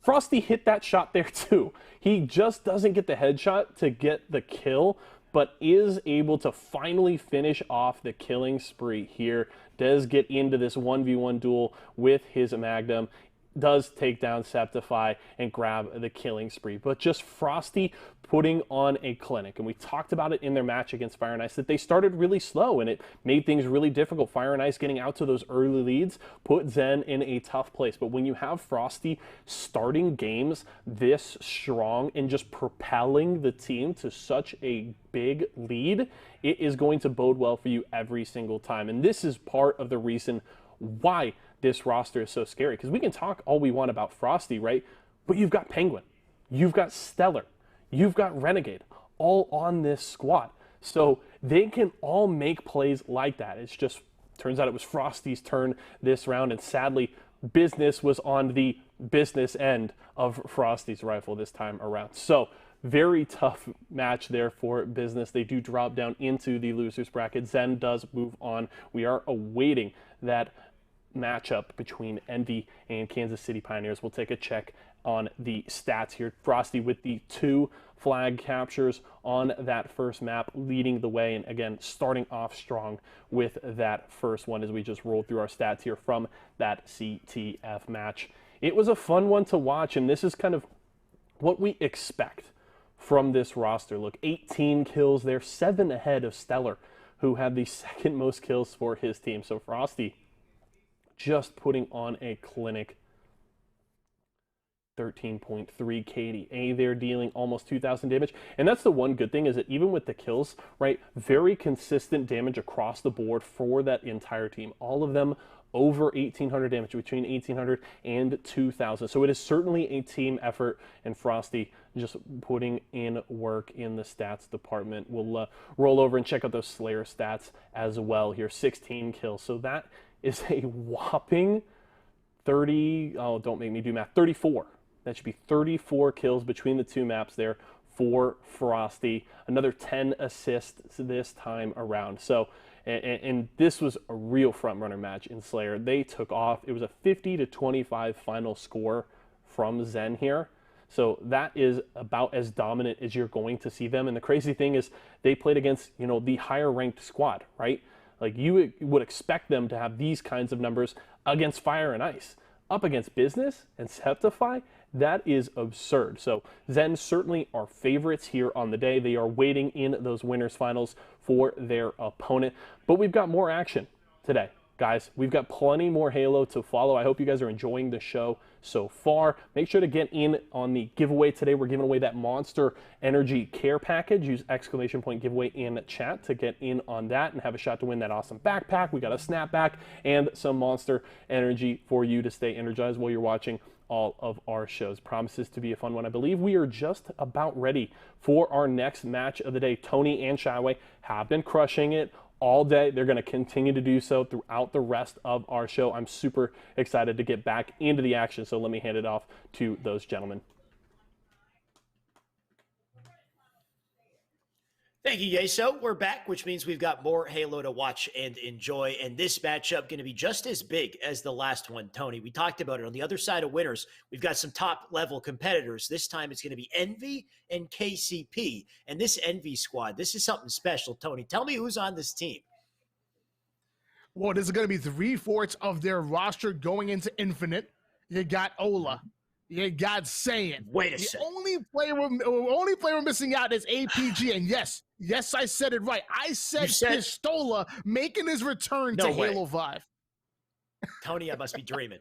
Frosty hit that shot there too. He just doesn't get the headshot to get the kill, but is able to finally finish off the killing spree here. Does get into this 1v1 duel with his Magnum. Does take down Septify and grab the killing spree. But just Frosty putting on a clinic. And we talked about it in their match against Fire and Ice, that they started really slow and it made things really difficult. Fire and Ice getting out to those early leads put Zen in a tough place. But when you have Frosty starting games this strong and just propelling the team to such a big lead, it is going to bode well for you every single time. And this is part of the reason why this roster is so scary, because we can talk all we want about Frosty, right? But you've got Penguin, you've got Stellar, you've got Renegade, all on this squad. So they can all make plays like that. It's just, turns out it was Frosty's turn this round, and sadly, Business was on the business end of Frosty's rifle this time around. So very tough match there for Business. They do drop down into the losers bracket. Zen does move on. We are awaiting that matchup between Envy and Kansas City Pioneers. We'll take a check on the stats here. Frosty with the 2 flag captures on that first map, leading the way, and again starting off strong with that first one as we just rolled through our stats here from that CTF match. It was a fun one to watch, and this is kind of what we expect from this roster. Look, 18 kills there, 7 ahead of Stellar, who had the second most kills for his team. So Frosty just putting on a clinic. 13.3 KDA there, dealing almost 2,000 damage. And that's the one good thing, is that even with the kills, right, very consistent damage across the board for that entire team. All of them over 1,800 damage, between 1,800 and 2,000. So it is certainly a team effort, and Frosty just putting in work in the stats department. We'll roll over and check out those Slayer stats as well here. 16 kills. So that is a whopping 30, oh, don't make me do math, 34. That should be 34 kills between the 2 maps there for Frosty. Another 10 assists this time around. So, and this was a real front runner match in Slayer. They took off. It was a 50-25 final score from Zen here. So that is about as dominant as you're going to see them. And the crazy thing is they played against, you know, the higher ranked squad, right? Like you would expect them to have these kinds of numbers against Fire and Ice. Up against Business and Septify, that is absurd. So Zen certainly are favorites here on the day. They are waiting in those winners finals for their opponent. But we've got more action today, guys. We've got plenty more Halo to follow. I hope you guys are enjoying the show so far. Make sure to get in on the giveaway today. We're giving away that Monster Energy Care Package. Use ! giveaway in chat to get in on that and have a shot to win that awesome backpack. We got a snapback and some Monster Energy for you to stay energized while you're watching all of our shows. Promises to be a fun one. I believe we are just about ready for our next match of the day. Tony and Shyway have been crushing it all day. They're going to continue to do so throughout the rest of our show. I'm super excited to get back into the action, so let me hand it off to those gentlemen. Thank you, Yeso. We're back, which means we've got more Halo to watch and enjoy. And this matchup going to be just as big as the last one, Tony. We talked about it. On the other side of winners, we've got some top-level competitors. This time it's going to be Envy and KCP. And this Envy squad, this is something special, Tony. Tell me who's on this team. Well, this is going to be 3/4 of their roster going into Infinite. You got Ola. You got Saiyan. Wait a second. The only player we're missing out is APG. And yes, I said it right. I said Pistola making his return to Halo 5. Tony, I must be dreaming.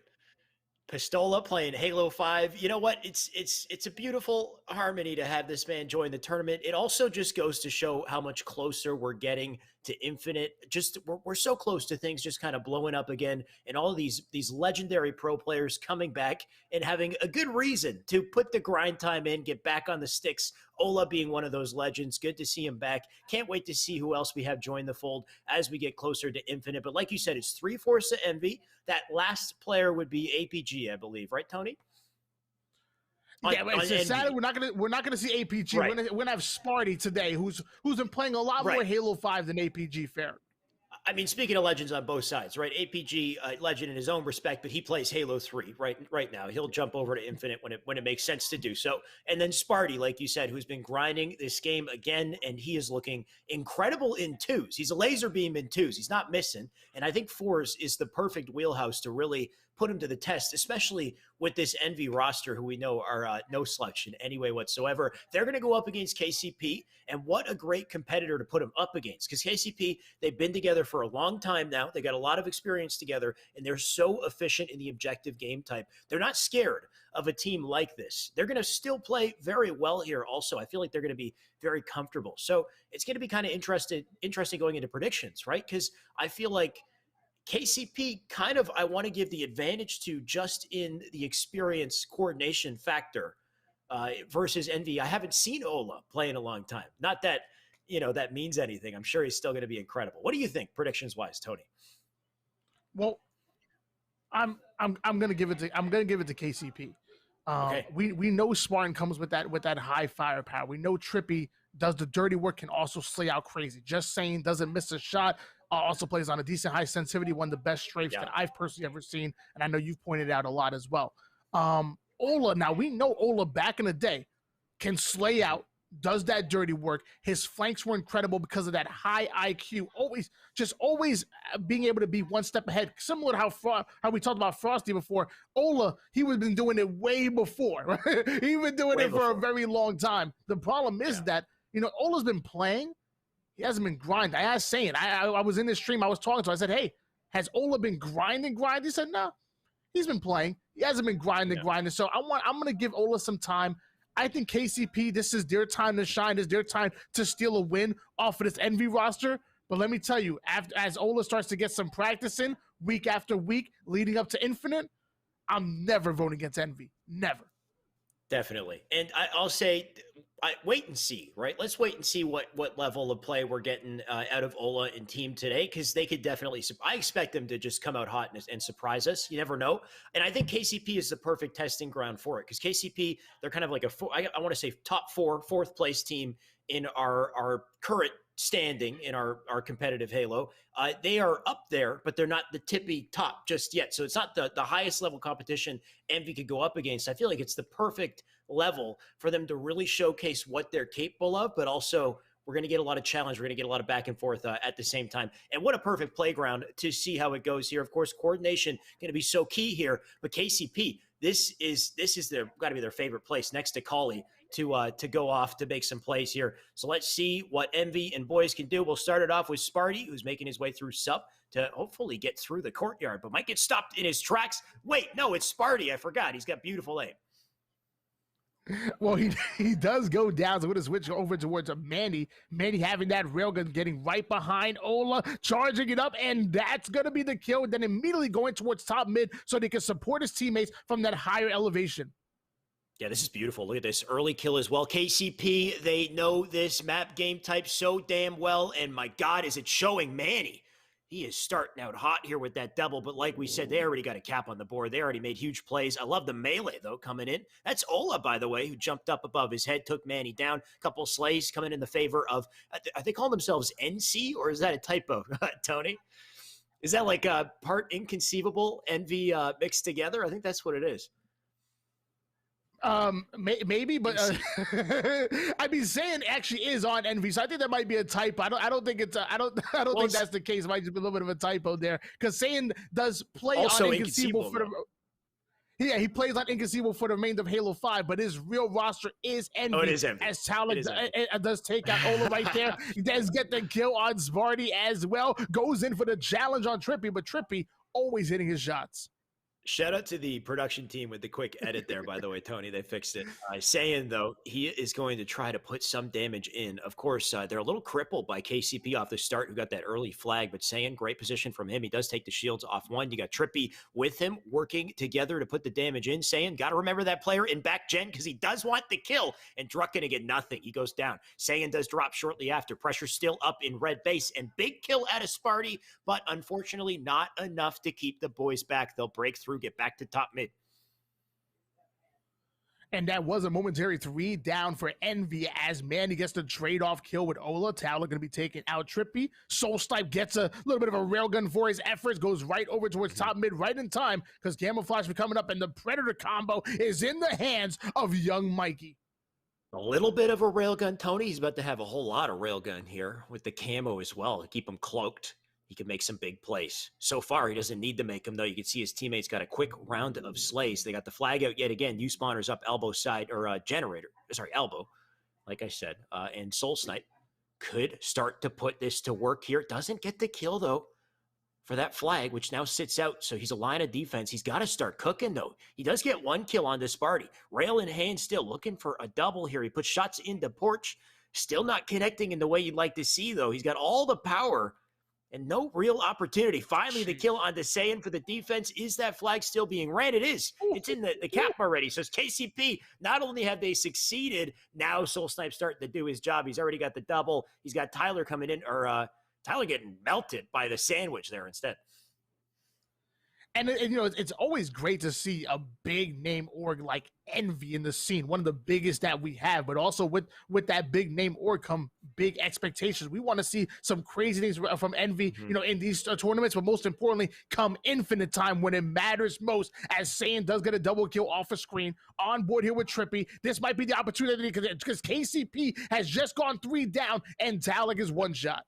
Pistola playing Halo 5. You know what? It's a beautiful harmony to have this man join the tournament. It also just goes to show how much closer we're getting to Infinite. Just we're so close to things just kind of blowing up again, and all of these legendary pro players coming back and having a good reason to put the grind time in, get back on the sticks. Ola being one of those legends. Good to see him back. Can't wait to see who else we have join the fold as we get closer to Infinite. But like you said, it's 3/4 of Envy. That last player would be APG, I believe, right, Tony? It's sad we're not gonna see APG. Right. We're gonna have Sparty today, who's been playing a lot more Halo 5 than APG fair. I mean, speaking of legends on both sides, right? APG, legend in his own respect, but he plays Halo 3 right now. He'll jump over to Infinite when it makes sense to do so. And then Sparty, like you said, who's been grinding this game again, and he is looking incredible in twos. He's a laser beam in twos. He's not missing. And I think fours is the perfect wheelhouse to really put him to the test, especially with this Envy roster, who we know are no slouch in any way whatsoever. They're going to go up against KCP, and what a great competitor to put him up against, because KCP, they've been together for a long time now. They got a lot of experience together, and they're so efficient in the objective game type. They're not scared of a team like this. They're going to still play very well here also. I feel like they're going to be very comfortable. So it's going to be kind of interesting going into predictions, right? Because I feel like KCP kind of, I want to give the advantage to just in the experience coordination factor versus Envy. I haven't seen Ola play in a long time. Not that, that means anything. I'm sure he's still going to be incredible. What do you think predictions wise, Tony? Well, I'm going to give it to KCP. Okay. We know Spartan comes with that high firepower. We know Trippy does the dirty work, can also slay out crazy. Just saying, doesn't miss a shot. Also plays on a decent high sensitivity, one of the best strafes that I've personally ever seen, and I know you've pointed out a lot as well. Ola, now we know Ola back in the day can slay out, does that dirty work. His flanks were incredible because of that high IQ, always being able to be one step ahead, similar to how we talked about Frosty before. Ola, he was been doing it way before, right? He's been doing it for a very long time. The problem is that, Ola's been playing. He hasn't been grinding. I asked Saiyan, I was in this stream, I was talking to him. I said, hey, has Ola been grinding? He said, no, he's been playing. He hasn't been grinding. So I'm going to give Ola some time. I think KCP, this is their time to shine. This is their time to steal a win off of this Envy roster. But let me tell you, as Ola starts to get some practice in week after week leading up to Infinite, I'm never voting against Envy. Never. Definitely. And I'll say, wait and see, right? Let's wait and see what level of play we're getting out of Ola and team today, because they could definitely, I expect them to just come out hot and surprise us. You never know. And I think KCP is the perfect testing ground for it, because KCP, they're kind of like I want to say top fourth place team in our current standing in our competitive Halo. They are up there, but they're not the tippy top just yet. So it's not the highest level competition Envy could go up against. I feel like it's the perfect level for them to really showcase what they're capable of, but also we're going to get a lot of challenge. We're going to get a lot of back and forth at the same time. And what a perfect playground to see how it goes here. Of course, coordination going to be so key here, but KCP, this is got to be their favorite place next to Kali to go off to make some plays here. So let's see what Envy and boys can do. We'll start it off with Sparty, who's making his way through SUP to hopefully get through the courtyard, but might get stopped in his tracks. Wait, no, it's Sparty. I forgot. He's got beautiful aim. Well, he does go down, so we're going to switch over towards Manny. Manny having that railgun, getting right behind Ola, charging it up, and that's going to be the kill. Then immediately going towards top mid so they can support his teammates from that higher elevation. Yeah, this is beautiful. Look at this early kill as well. KCP, they know this map game type so damn well, and my God, is it showing. Manny, he is starting out hot here with that double, but like we said, they already got a cap on the board. They already made huge plays. I love the melee, though, coming in. That's Ola, by the way, who jumped up above his head, took Manny down. A couple slays coming in the favor of, they call themselves NC, or is that a typo, Tony? Is that like a part inconceivable, envy mixed together? I think that's what it is. Maybe, but I mean, Saiyan actually is on Envy, so I think that might be a typo. I don't think it's. I don't think that's the case. It might just be a little bit of a typo there, because Saiyan does play also on Inconceivable for the. Yeah, he plays on Inconceivable for the remainder of Halo 5, but his real roster is Envy. Oh, it is Envy. As Talon does take out Ola right there. He does get the kill on Sparty as well. Goes in for the challenge on Trippy, but Trippy always hitting his shots. Shout out to the production team with the quick edit there, by the way, Tony. They fixed it. Saying, though, he is going to try to put some damage in. Of course, they're a little crippled by KCP off the start, who got that early flag. But Saying, great position from him. He does take the shields off one. You got Trippy with him working together to put the damage in. Saying, got to remember that player in back gen because he does want the kill. And Druck going to get nothing. He goes down. Saying does drop shortly after. Pressure still up in red base. And big kill out of Sparty, but unfortunately not enough to keep the boys back. They'll break through, get back to top mid. And that was a momentary 3 down for Envy as Manny gets the trade-off kill with Ola. Towler going to be taking out Trippy. Soul Snipe gets a little bit of a railgun for his efforts, goes right over towards top mid right in time because Camouflage is coming up, and the Predator combo is in the hands of young Mikey. A little bit of a railgun, Tony. He's about to have a whole lot of railgun here with the camo as well to keep him cloaked. He can make some big plays. So far, he doesn't need to make them, though. You can see his teammates got a quick round of slays. They got the flag out yet again. U-spawners up elbow side, or generator. Sorry, elbow, like I said. And Soul Snipe could start to put this to work here. Doesn't get the kill, though, for that flag, which now sits out. So he's a line of defense. He's got to start cooking, though. He does get one kill on this party. Rail in hand still, looking for a double here. He puts shots into Porch. Still not connecting in the way you'd like to see, though. He's got all the power and no real opportunity. Finally, the kill on Saiyan for the defense. Is that flag still being ran? It is. It's in the cap already. So it's KCP. Not only have they succeeded, now Soul Snipe starting to do his job. He's already got the double. He's got Tyler coming in, or Tyler getting melted by the sandwich there instead. And you know, it's always great to see a big name org like Envy in the scene, one of the biggest that we have. But also with that big name org come big expectations. We want to see some crazy things from Envy, you know, in these tournaments. But most importantly, come infinite time when it matters most. As Saiyan does get a double kill off a screen on board here with Trippy. This might be the opportunity because KCP has just gone 3 down and Talik is 1 shot.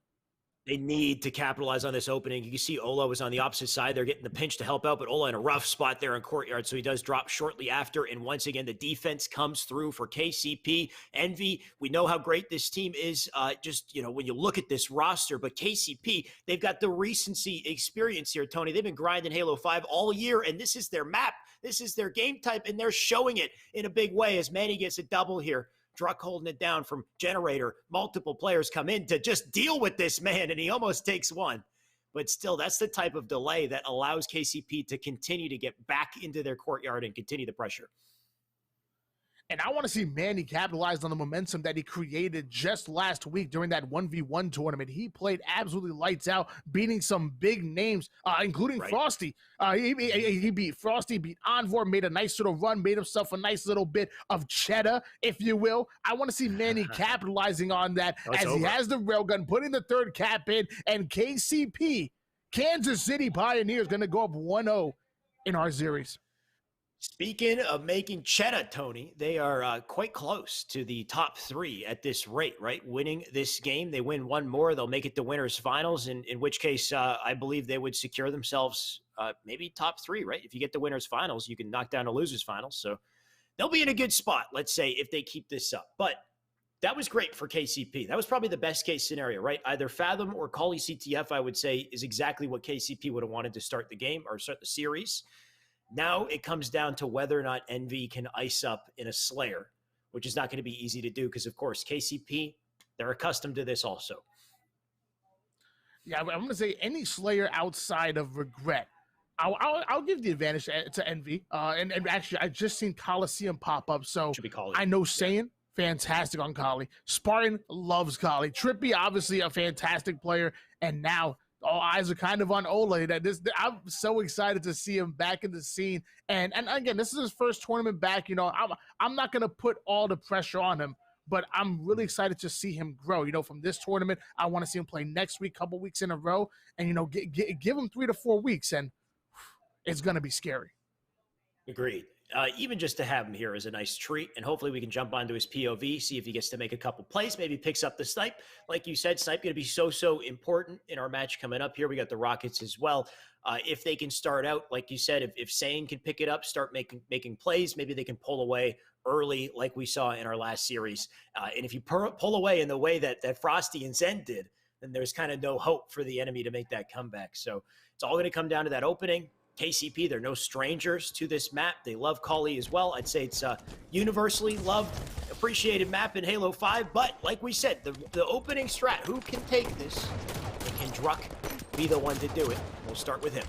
They need to capitalize on this opening. You can see Ola was on the opposite side. They're getting the pinch to help out, but Ola in a rough spot there in courtyard, so he does drop shortly after. And once again, the defense comes through for KCP. Envy, we know how great this team is, just, you know, when you look at this roster. But KCP, they've got the recency experience here, Tony. They've been grinding Halo 5 all year, and this is their map. This is their game type, and they're showing it in a big way as Manny gets a double here. Druck holding it down from Generator. Multiple players come in to just deal with this man, and he almost takes one. But still, that's the type of delay that allows KCP to continue to get back into their courtyard and continue the pressure. And I want to see Manny capitalize on the momentum that he created just last week during that 1v1 tournament. He played absolutely lights out, beating some big names, including Frosty. He beat Frosty, beat Envor, made a nice little run, made himself a nice little bit of cheddar, if you will. I want to see Manny capitalizing on that he has the railgun, putting the 3rd cap in, and KCP, Kansas City Pioneers, going to go up 1-0 in our series. Speaking of making cheddar, Tony, they are quite close to the top 3 at this rate, right? Winning this game, they win 1 more, they'll make it to winners finals, in which case I believe they would secure themselves maybe top 3, right? If you get the winners finals, you can knock down a losers finals. So they'll be in a good spot, let's say, if they keep this up. But that was great for KCP. That was probably the best case scenario, right? Either Fathom or Kali CTF, I would say, is exactly what KCP would have wanted to start the game or start the series. Now it comes down to whether or not Envy can ice up in a Slayer. which is not going to be easy to do because, of course, KCP, they're accustomed to this also. Yeah, I'm going to say any Slayer outside of Regret. I'll give the advantage to Envy. And actually, I just seen Coliseum pop up, so I know Saiyan, fantastic on Kali. Spartan loves Kali. Trippy, obviously a fantastic player, and now all eyes are kind of on Ola. I'm so excited to see him back in the scene. And again, this is his first tournament back. You know, I'm not going to put all the pressure on him, but I'm really excited to see him grow. You know, from this tournament, I want to see him play next week, couple weeks in a row, and, you know, give him 3 to 4 weeks, and it's going to be scary. Agreed. Even just to have him here is a nice treat, and hopefully we can jump onto his POV, see if he gets to make a couple plays, maybe picks up the snipe. Like you said, snipe going to be so important in our match coming up here. We got the Rockets as well. If they can start out, like you said, if Sane can pick it up, start making plays, maybe they can pull away early like we saw in our last series. And if you pull away in the way that Frosty and Zen did, then there's kind of no hope for the enemy to make that comeback. So it's all going to come down to that opening. KCP, they're no strangers to this map. They love Kali as well. I'd say it's a universally loved, appreciated map in Halo 5. But like we said, the opening strat, who can take this? And can Druck be the one to do it? We'll start with him.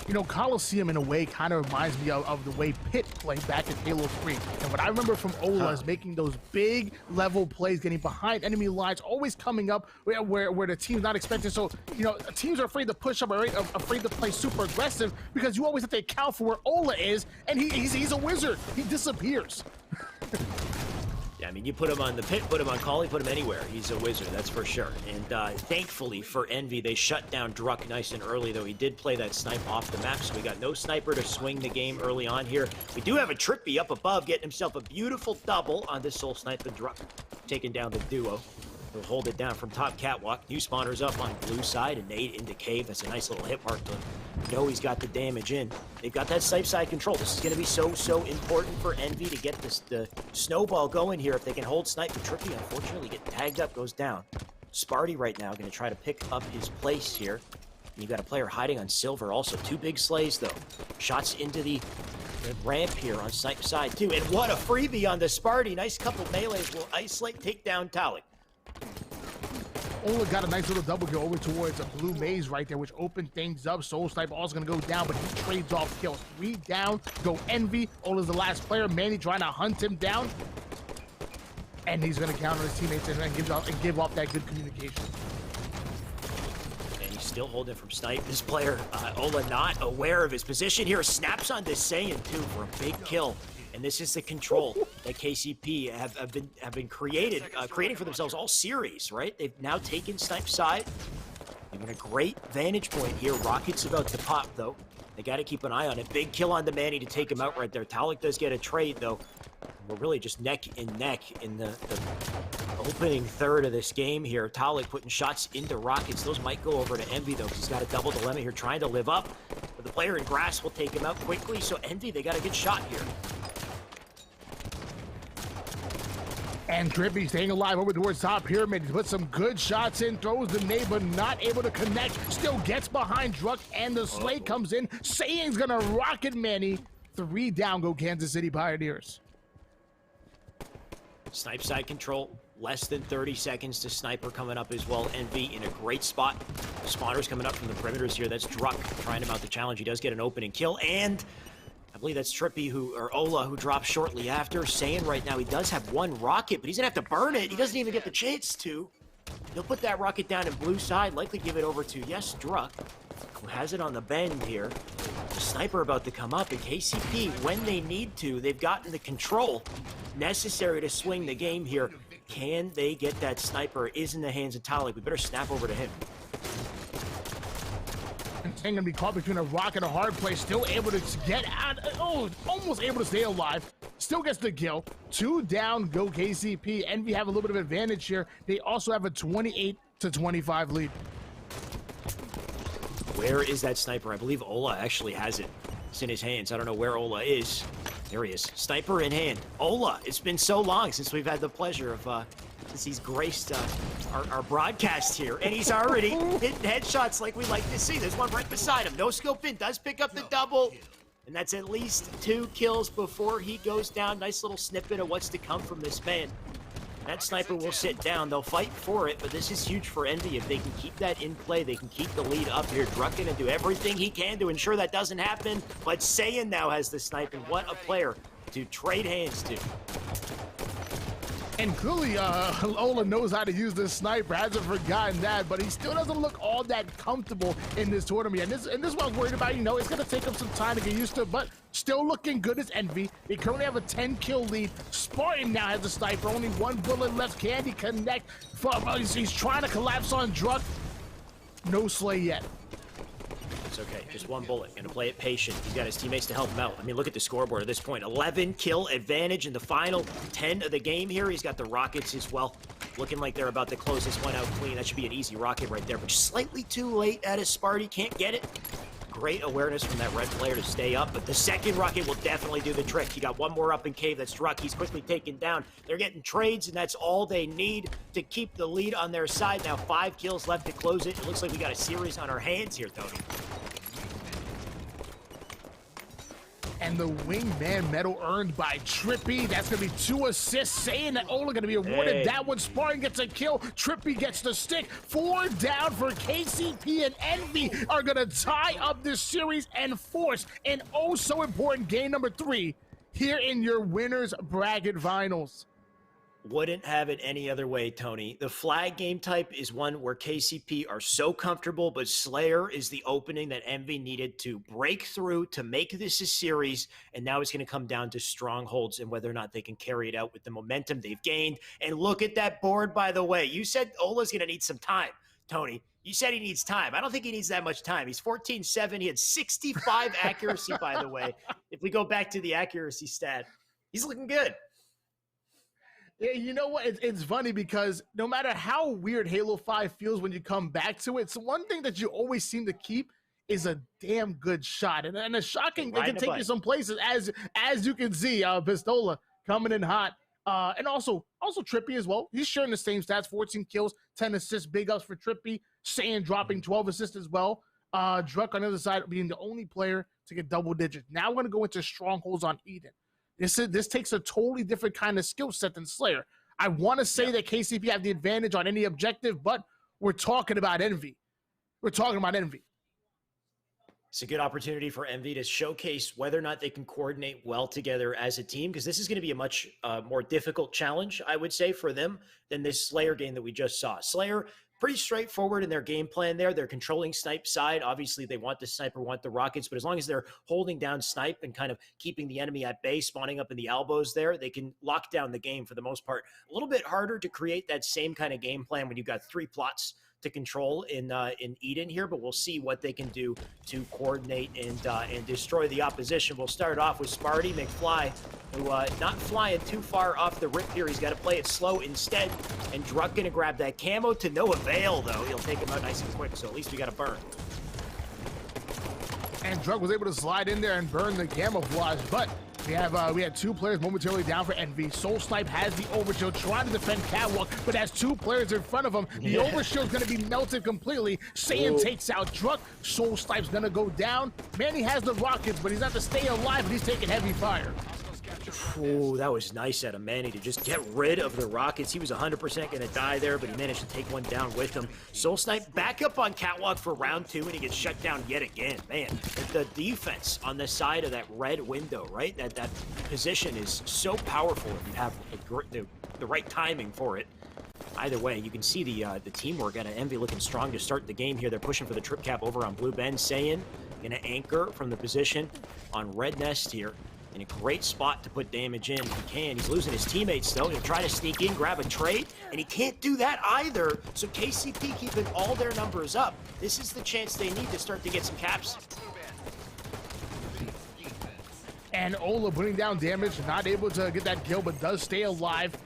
You know, Coliseum in a way kind of reminds me of the way Pitt played back in Halo 3. And what I remember from Ola is making those big level plays, getting behind enemy lines, always coming up where the team's not expecting. So, you know, teams are afraid to push up, afraid to play super aggressive, because you always have to account for where Ola is, and he's a wizard. He disappears. Yeah, I mean, you put him on the pit, put him on Kali, put him anywhere. He's a wizard, that's for sure. And thankfully for Envy, they shut down Druck nice and early, though he did play that snipe off the map, so we got no sniper to swing the game early on here. We do have a Trippy up above, getting himself a beautiful double on this Soul Snipe and Druck, taking down the duo. He'll hold it down from top catwalk. New spawners up on blue side, and nade into cave. That's a nice little hit mark to know he's got the damage in. They've got that snipe side control. This is going to be so important for Envy to get the snowball going here. If they can hold snipe, the Trippy unfortunately get tagged up, goes down. Sparty right now going to try to pick up his place here. And you've got a player hiding on silver also. 2 big slays though. Shots into the ramp here on snipe side too. And what a freebie on the Sparty. Nice couple melees will isolate, take down Talik. Ola got a nice little double go over towards a blue maze right there, which opened things up. Soul Snipe also going to go down, but he trades off kills. 3 down, go Envy. Ola's the last player. Manny trying to hunt him down. And he's going to counter his teammates and give off that good communication. And he's still holding from snipe. This player, Ola, not aware of his position here. Snaps on this Saiyan, too, for a big kill. And this is the control that KCP have been creating for themselves all series, right? They've now taken snipe side. They've got a great vantage point here. Rocket's about to pop, though. They got to keep an eye on it. Big kill on the Manny to take him out right there. Talik does get a trade, though. We're really just neck and neck in the opening third of this game here. Talik putting shots into Rockets. Those might go over to Envy, though, because he's got a double dilemma here trying to live up. But the player in grass will take him out quickly. So Envy, they got a good shot here. And Trippy staying alive over towards top pyramid. He puts some good shots in, throws the nade, but not able to connect. Still gets behind Druck, and the slay comes in. Saiyin's gonna rocket Manny. 3 down go Kansas City Pioneers. Snipe side control. Less than 30 seconds to sniper coming up as well. Envy in a great spot. Spawners coming up from the perimeters here. That's Druck trying to mount the challenge. He does get an opening kill, and I believe that's Trippy or Ola who drops shortly after. Saying right now he does have 1 rocket, but he's gonna have to burn it. He doesn't even get the chance to. He'll put that rocket down in blue side, likely give it over to, yes, Druck, who has it on the bend here. The sniper about to come up, and KCP, when they need to, they've gotten the control necessary to swing the game here. Can they get that sniper? Is in the hands of Talik. We better snap over to him. Tang gonna be caught between a rock and a hard place, still able to get out. Oh, almost able to stay alive. Still gets the kill. 2 down, go KCP. Envy have a little bit of advantage here. They also have a 28-25 lead. Where is that sniper? I believe Ola actually has it. It's in his hands. I don't know where Ola is. There he is. Sniper in hand. Ola, it's been so long since we've had the pleasure of since he's graced our broadcast here, and he's already hitting headshots like we like to see. There's one right beside him. No scope in, does pick up the double, And that's at least 2 kills before he goes down. Nice little snippet of what's to come from this man. That sniper will sit down. They'll fight for it, but this is huge for Envy. If they can keep that in play, they can keep the lead up here. Druck gonna do everything he can to ensure that doesn't happen, but Saiyan now has the snipe, and what a player to trade hands to. And clearly, Ola knows how to use this sniper, hasn't forgotten that, but he still doesn't look all that comfortable in this tournament. And this is what I'm worried about. You know, it's going to take him some time to get used to it, but still looking good as Envy. They currently have a 10-kill lead. Spartan now has the sniper, only 1 bullet left. Can he connect? He's trying to collapse on Druck. No slay yet. It's okay, just 1 bullet. Gonna play it patient. He's got his teammates to help him out. I mean, look at the scoreboard at this point. 11 kill advantage in the final 10 of the game here. He's got the rockets as well. Looking like they're about to close this one out clean. That should be an easy rocket right there, but just slightly too late at his Sparty. Can't get it. Great awareness from that red player to stay up, but the second rocket will definitely do the trick. He got 1 more up in cave. That's Druck. He's quickly taken down. They're getting trades, and that's all they need to keep the lead on their side. Now 5 kills left to close it. It looks like we got a series on our hands here, Tony. And the wingman medal earned by Trippy. That's going to be 2 assists, saying that Ola going to be awarded that one. Spartan gets a kill. Trippy gets the stick. 4 down for KCP, and Envy are going to tie up this series and force an oh so important game number 3 here in your winners bracket finals. Wouldn't have it any other way, Tony. The flag game type is one where KCP are so comfortable, but Slayer is the opening that Envy needed to break through to make this a series, and now it's going to come down to strongholds and whether or not they can carry it out with the momentum they've gained. And look at that board, by the way. You said Ola's going to need some time, Tony. You said he needs time. I don't think he needs that much time. He's 14-7. He had 65 accuracy, by the way. If we go back to the accuracy stat, he's looking good. Yeah, you know what? It's funny because no matter how weird Halo 5 feels when you come back to it, it's one thing that you always seem to keep is a damn good shot. And a shot can take you some places, as you can see, Pistola coming in hot. And also Trippy as well. He's sharing the same stats, 14 kills, 10 assists, big ups for Trippy. Saiyan dropping 12 assists as well. Druck on the other side being the only player to get double digits. Now we're going to go into strongholds on Eden. This takes a totally different kind of skill set than Slayer. I want to say that KCP have the advantage on any objective, but we're talking about Envy. We're talking about Envy. It's a good opportunity for Envy to showcase whether or not they can coordinate well together as a team, because this is going to be a much more difficult challenge, I would say, for them than this Slayer game that we just saw. Slayer, pretty straightforward in their game plan there. They're controlling Snipe side. Obviously, they want the sniper, want the rockets, but as long as they're holding down Snipe and kind of keeping the enemy at bay, spawning up in the elbows there, they can lock down the game for the most part. A little bit harder to create that same kind of game plan when you've got 3 plots to control in Eden here, but we'll see what they can do to coordinate and destroy the opposition. We'll start off with Sparty McFly, who not flying too far off the rip here. He's got to play it slow instead, and Druck gonna grab that camo to no avail, though. He'll take him out nice and quick, so at least we got a burn. And Druck was able to slide in there and burn the camouflage, but we had 2 players momentarily down for Envy. Soul Snipe has the overshield, trying to defend Catwalk, but has 2 players in front of him. The overshield's going to be melted completely. Saiyan takes out Druck. Soul Snipe's going to go down. Manny has the rockets, but he's not to stay alive, but he's taking heavy fire. Ooh, that was nice out of Manny to just get rid of the rockets. He was 100% going to die there, but he managed to take one down with him. Soul Snipe back up on Catwalk for round 2, and he gets shut down yet again. Man, the defense on the side of that red window, right? That position is so powerful if you have the right timing for it. Either way, you can see the teamwork out of Envy looking strong to start the game here. They're pushing for the trip cap over on Blue Bend. Saiyan going to anchor from the position on Red Nest here. In a great spot to put damage in if he can. He's losing his teammates, though. He'll try to sneak in, grab a trade, and he can't do that either. So KCP keeping all their numbers up. This is the chance they need to start to get some caps. And Ola putting down damage, not able to get that kill, but does stay alive.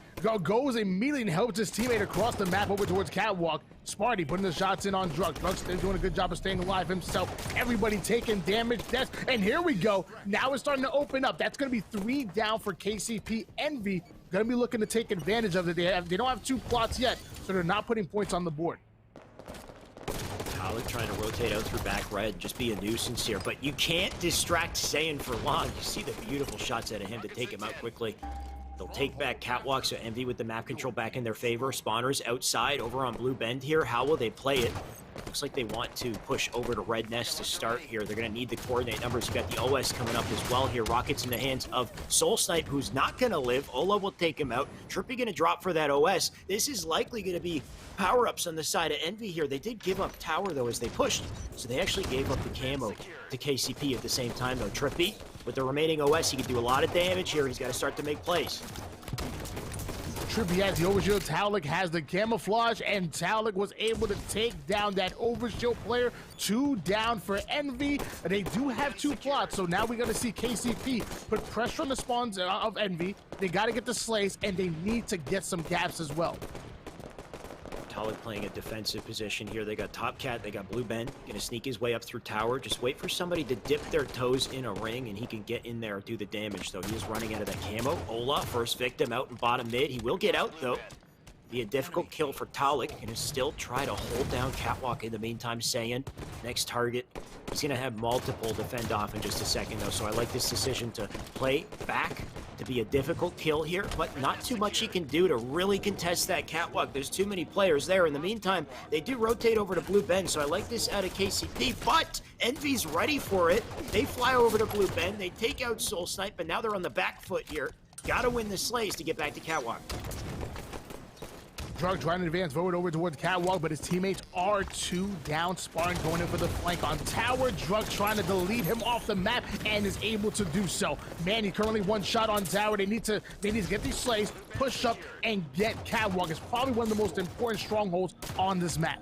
Goes immediately and helps his teammate across the map over towards Catwalk. Sparty putting the shots in on Druck. Druck's doing a good job of staying alive himself. Everybody taking damage. And here we go. Now it's starting to open up. That's going to be 3 down for KCP. Envy going to be looking to take advantage of it. They don't have 2 plots yet, so they're not putting points on the board. Talek trying to rotate out through back red, just be a nuisance here. But you can't distract Saiyan for long. You see the beautiful shots out of him to take him out quickly. They'll take back Catwalk, so Envy with the map control back in their favor. Spawners outside over on Blue Bend here. How will they play it? Looks like they want to push over to Red Nest to start here. They're going to need the coordinate numbers. You got the OS coming up as well here. Rockets in the hands of Soul Snipe, who's not going to live. Ola will take him out. Trippy going to drop for that OS. This is likely going to be power-ups on the side of Envy here. They did give up tower, though, as they pushed. So they actually gave up the camo to KCP at the same time, though. Trippy, with the remaining OS, he can do a lot of damage here. He's got to start to make plays. Trippy has the overshield, Talek has the camouflage, and Talek was able to take down that overshield player. 2 down for Envy. They do have 2 plots, so now we're going to see KCP put pressure on the spawns of Envy. They got to get the slays, and they need to get some gaps as well. Talek playing a defensive position here. They got Top Cat, they got Blue Ben. Gonna sneak his way up through tower. Just wait for somebody to dip their toes in a ring and he can get in there and do the damage, though. He is running out of that camo. Ola, first victim out in bottom mid. He will get out, though. Be a difficult kill for Talek. Gonna still try to hold down Catwalk in the meantime. Saiyan, next target. He's gonna have multiple to fend off in just a second, though. So I like this decision to play back to be a difficult kill here, but not too much he can do to really contest that Catwalk. There's too many players there. In the meantime, they do rotate over to Blue Bend, so I like this out of KCP, but Envy's ready for it. They fly over to Blue Bend, they take out Soul Snipe, and now they're on the back foot here. Gotta win the slays to get back to Catwalk. Drug trying to advance forward over towards Catwalk, but his teammates are 2 down. Sparring going in for the flank on tower. Drug trying to delete him off the map and is able to do so. Manny currently 1 shot on tower. They need to get these slays, push up, and get Catwalk. It's probably one of the most important strongholds on this map.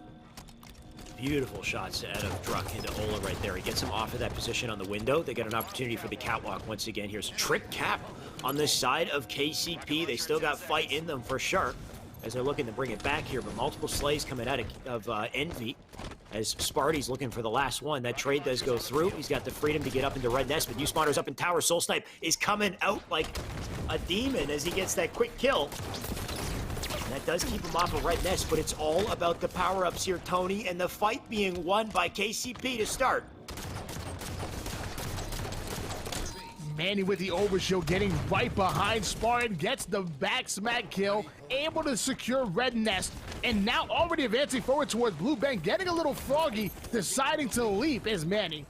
Beautiful shots out of Druck into Ola right there. He gets him off of that position on the window. They got an opportunity for the Catwalk once again. Here's Trip Cap on the side of KCP. They still got fight in them for sure, as they're looking to bring it back here, but multiple slays coming out of Envy, as Sparty's looking for the last one. That trade does go through. He's got the freedom to get up into Red Nest, but new spawners up in tower. Soul Snipe is coming out like a demon as he gets that quick kill. And that does keep him off of Red Nest, but it's all about the power-ups here, Tony, and the fight being won by KCP to start. Manny with the overshield, getting right behind Spartan, gets the back smack kill, able to secure Red Nest, and now already advancing forward towards Blue Bend, getting a little froggy, deciding to leap is Manny.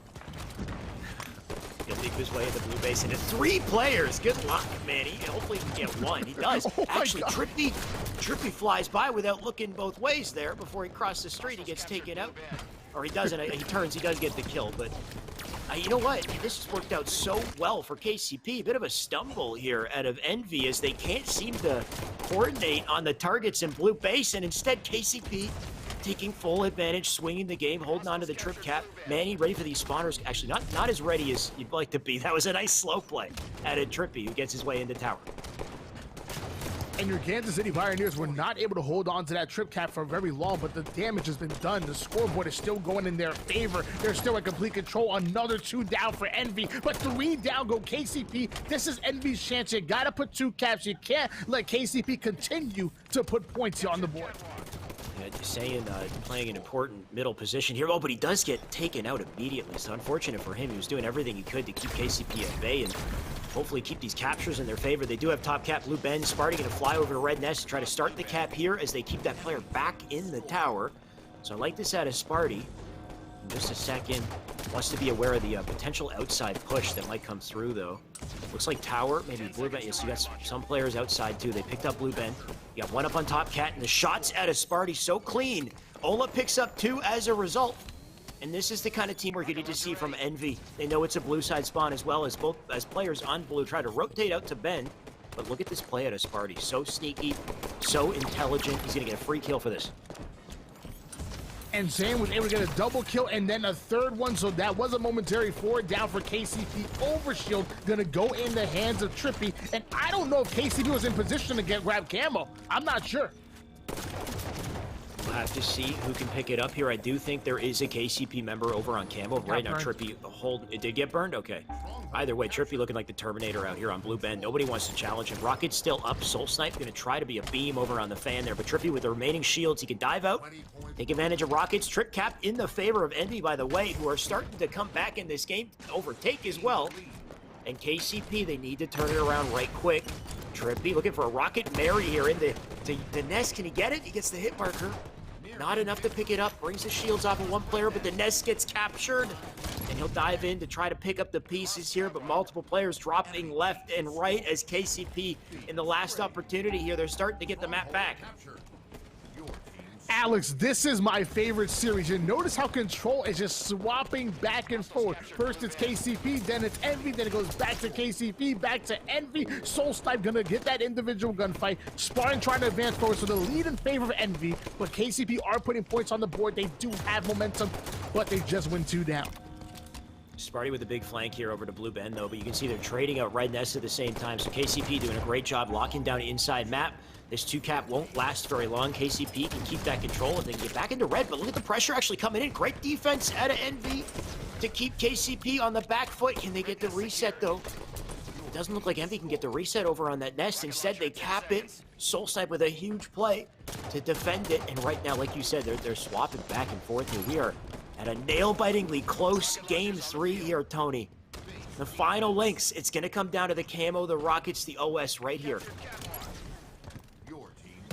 He'll leap his way into Blue Base into 3 players. Good luck, Manny. Hopefully he can get 1. He does. Oh actually, Trippy flies by without looking both ways there. Before he crosses the street, he gets taken out. Or he doesn't. He turns. He does get the kill, but you know what? This has worked out so well for KCP. A bit of a stumble here out of Envy as they can't seem to coordinate on the targets in Blue Base, and instead KCP taking full advantage, swinging the game, holding on to the Trip Cap. Manny ready for these spawners. Actually, not as ready as you'd like to be. That was a nice slow play out of Trippy, who gets his way into tower. And your Kansas City Pioneers were not able to hold on to that Trip Cap for very long, but the damage has been done. The scoreboard is still going in their favor. They're still in complete control. Another 2 down for Envy, but 3 down go KCP. This is Envy's chance. You gotta put 2 caps. You can't let KCP continue to put points here on the board. Saying playing an important middle position here. Oh, but he does get taken out immediately. So unfortunate for him. He was doing everything he could to keep KCP at bay and hopefully keep these captures in their favor. They do have top cap Blue Bend. Sparty going to fly over to Red Nest to try to start the cap here as they keep that player back in the tower. So I like this out of Sparty. In just a second. Wants to be aware of the potential outside push that might come through, though. Looks like tower, maybe Blue Bend. Yes, you got some players outside, too. They picked up Blue Bend. You got 1 up on top cat, and the shots out of Sparty so clean. Ola picks up 2 as a result. And this is the kind of teamwork you need to see from Envy. They know it's a blue side spawn as well as players on blue try to rotate out to Bend. But look at this play out of Sparty. So sneaky, so intelligent. He's going to get a free kill for this. And Zane was able to get a double kill and then a 3rd one, so that was a momentary 4 down for KCP. Overshield gonna go in the hands of Trippy, and I don't know if KCP was in position to grab camo. I'm not sure. We'll have to see who can pick it up here. I do think there is a KCP member over on camo. Right now, Trippy, it did get burned? Okay. Either way, Trippy looking like the Terminator out here on Blue Bend. Nobody wants to challenge him. Rocket's still up. Soul Snipe going to try to be a beam over on the fan there. But Trippy with the remaining shields, he can dive out, take advantage of Rocket's. Trip cap in the favor of Envy, by the way, who are starting to come back in this game, overtake as well. And KCP, they need to turn it around right quick. Trippy looking for a Rocket Mary here in the nest. Can he get it? He gets the hit marker. Not enough to pick it up. Brings the shields off of one player, but the nest gets captured. And he'll dive in to try to pick up the pieces here, but multiple players dropping left and right as KCP in the last opportunity here. They're starting to get the map back. Alex, this is my favorite series. You notice how Control is just swapping back and forth. First it's KCP, then it's Envy, then it goes back to KCP, back to Envy. Soul Snipe gonna get that individual gunfight. Spartan trying to advance forward, so the lead in favor of Envy, but KCP are putting points on the board. They do have momentum, but they just went 2 down. Sparty with a big flank here over to Blue Bend, though, but you can see they're trading out Red Nest at the same time, so KCP doing a great job locking down inside map. This 2-cap won't last very long. KCP can keep that control if they can get back into red, but look at the pressure actually coming in. Great defense out of Envy to keep KCP on the back foot. Can they get the reset, though? It doesn't look like Envy can get the reset over on that nest. Instead, they cap it. Soul Snipe with a huge play to defend it, and right now, like you said, they're swapping back and forth here. We are at a nail-bitingly close game 3 here, Tony. The final links, it's going to come down to the camo, the rockets, the OS right here.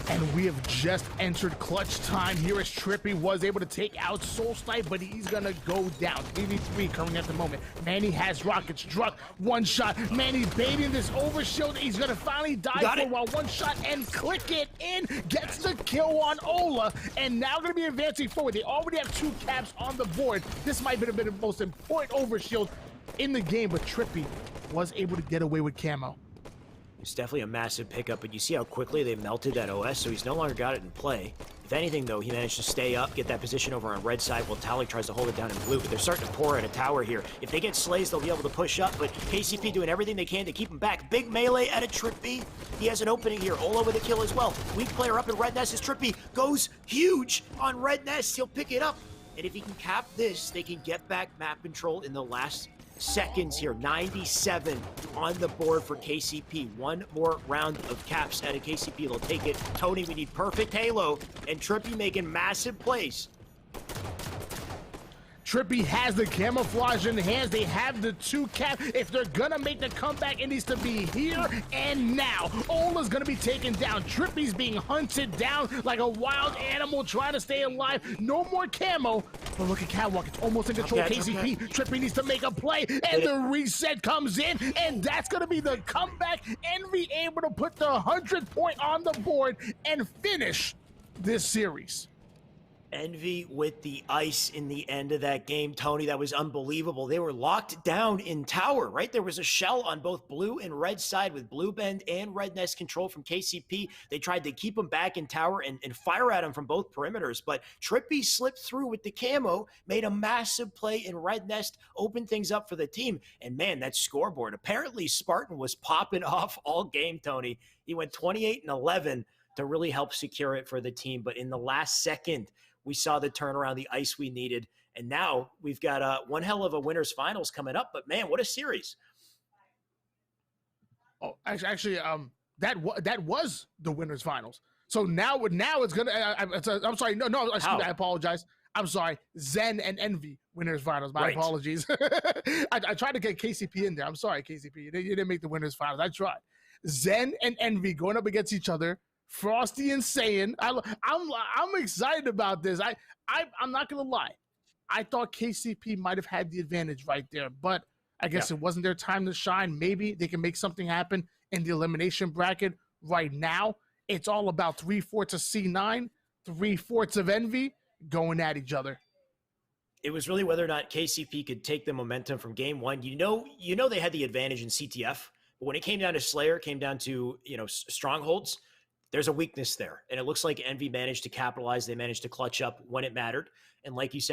And we have just entered clutch time here as Trippy was able to take out Soul Snipe, but he's gonna go down. 3v3 coming at the moment. Manny has rockets. Druck, one shot. Manny baiting this overshield. He's gonna finally die for while one shot and click it in. Gets the kill on Ola, and now gonna be advancing forward. They already have 2 caps on the board. This might have been the most important overshield in the game, but Trippy was able to get away with camo. It's definitely a massive pickup, but you see how quickly they melted that OS, so he's no longer got it in play. If anything, though, he managed to stay up, get that position over on red side while Talik tries to hold it down in blue, but they're starting to pour in a tower here. If they get slays, they'll be able to push up, but KCP doing everything they can to keep him back. Big melee at a Trippy. He has an opening here. Ola with a kill as well. Weak player up in red nest as Trippy goes huge on red nest. He'll pick it up, and if he can cap this, they can get back map control in the last seconds here. 97 on the board for KCP. One more round of caps out of KCP. They'll take it. Tony, we need perfect halo, and Trippy making massive plays. Trippy has the camouflage in hands. They have the 2 cap. If they're gonna make the comeback, it needs to be here and now. Ola's gonna be taken down. Trippy's being hunted down like a wild animal trying to stay alive. No more camo. But look at Catwalk. It's almost in control. KCP. Trippy needs to make a play, and the reset comes in, and that's gonna be the comeback. Envy able to put the 100 point on the board and finish this series. Envy with the ice in the end of that game, Tony. That was unbelievable. They were locked down in tower, right? There was a shell on both blue and red side with Blue Bend and Red Nest control from KCP. They tried to keep him back in tower and fire at him from both perimeters, but Trippy slipped through with the camo, made a massive play in Red Nest, opened things up for the team, and man, that scoreboard. Apparently, Spartan was popping off all game, Tony. He went 28 and 11 to really help secure it for the team, but in the last second, we saw the turnaround, the ice we needed, and now we've got one hell of a winners finals coming up. But man, what a series! Oh, actually, that was the winners finals. So now it's gonna. I'm sorry, no, excuse me, I apologize. I'm sorry, Zen and Envy winners finals. My apologies. I tried to get KCP in there. I'm sorry, KCP. You didn't make the winners finals. I tried. Zen and Envy going up against each other. Frosty and Saiyan. I'm excited about this. I'm not gonna lie. I thought KCP might have had the advantage right there, but I guess it wasn't their time to shine. Maybe they can make something happen in the elimination bracket right now. It's all about 3/4 of C9, 3/4 of Envy going at each other. It was really whether or not KCP could take the momentum from game 1. You know they had the advantage in CTF, but when it came down to Slayer, came down to strongholds. There's a weakness there, and it looks like Envy managed to capitalize. They managed to clutch up when it mattered, and like you said,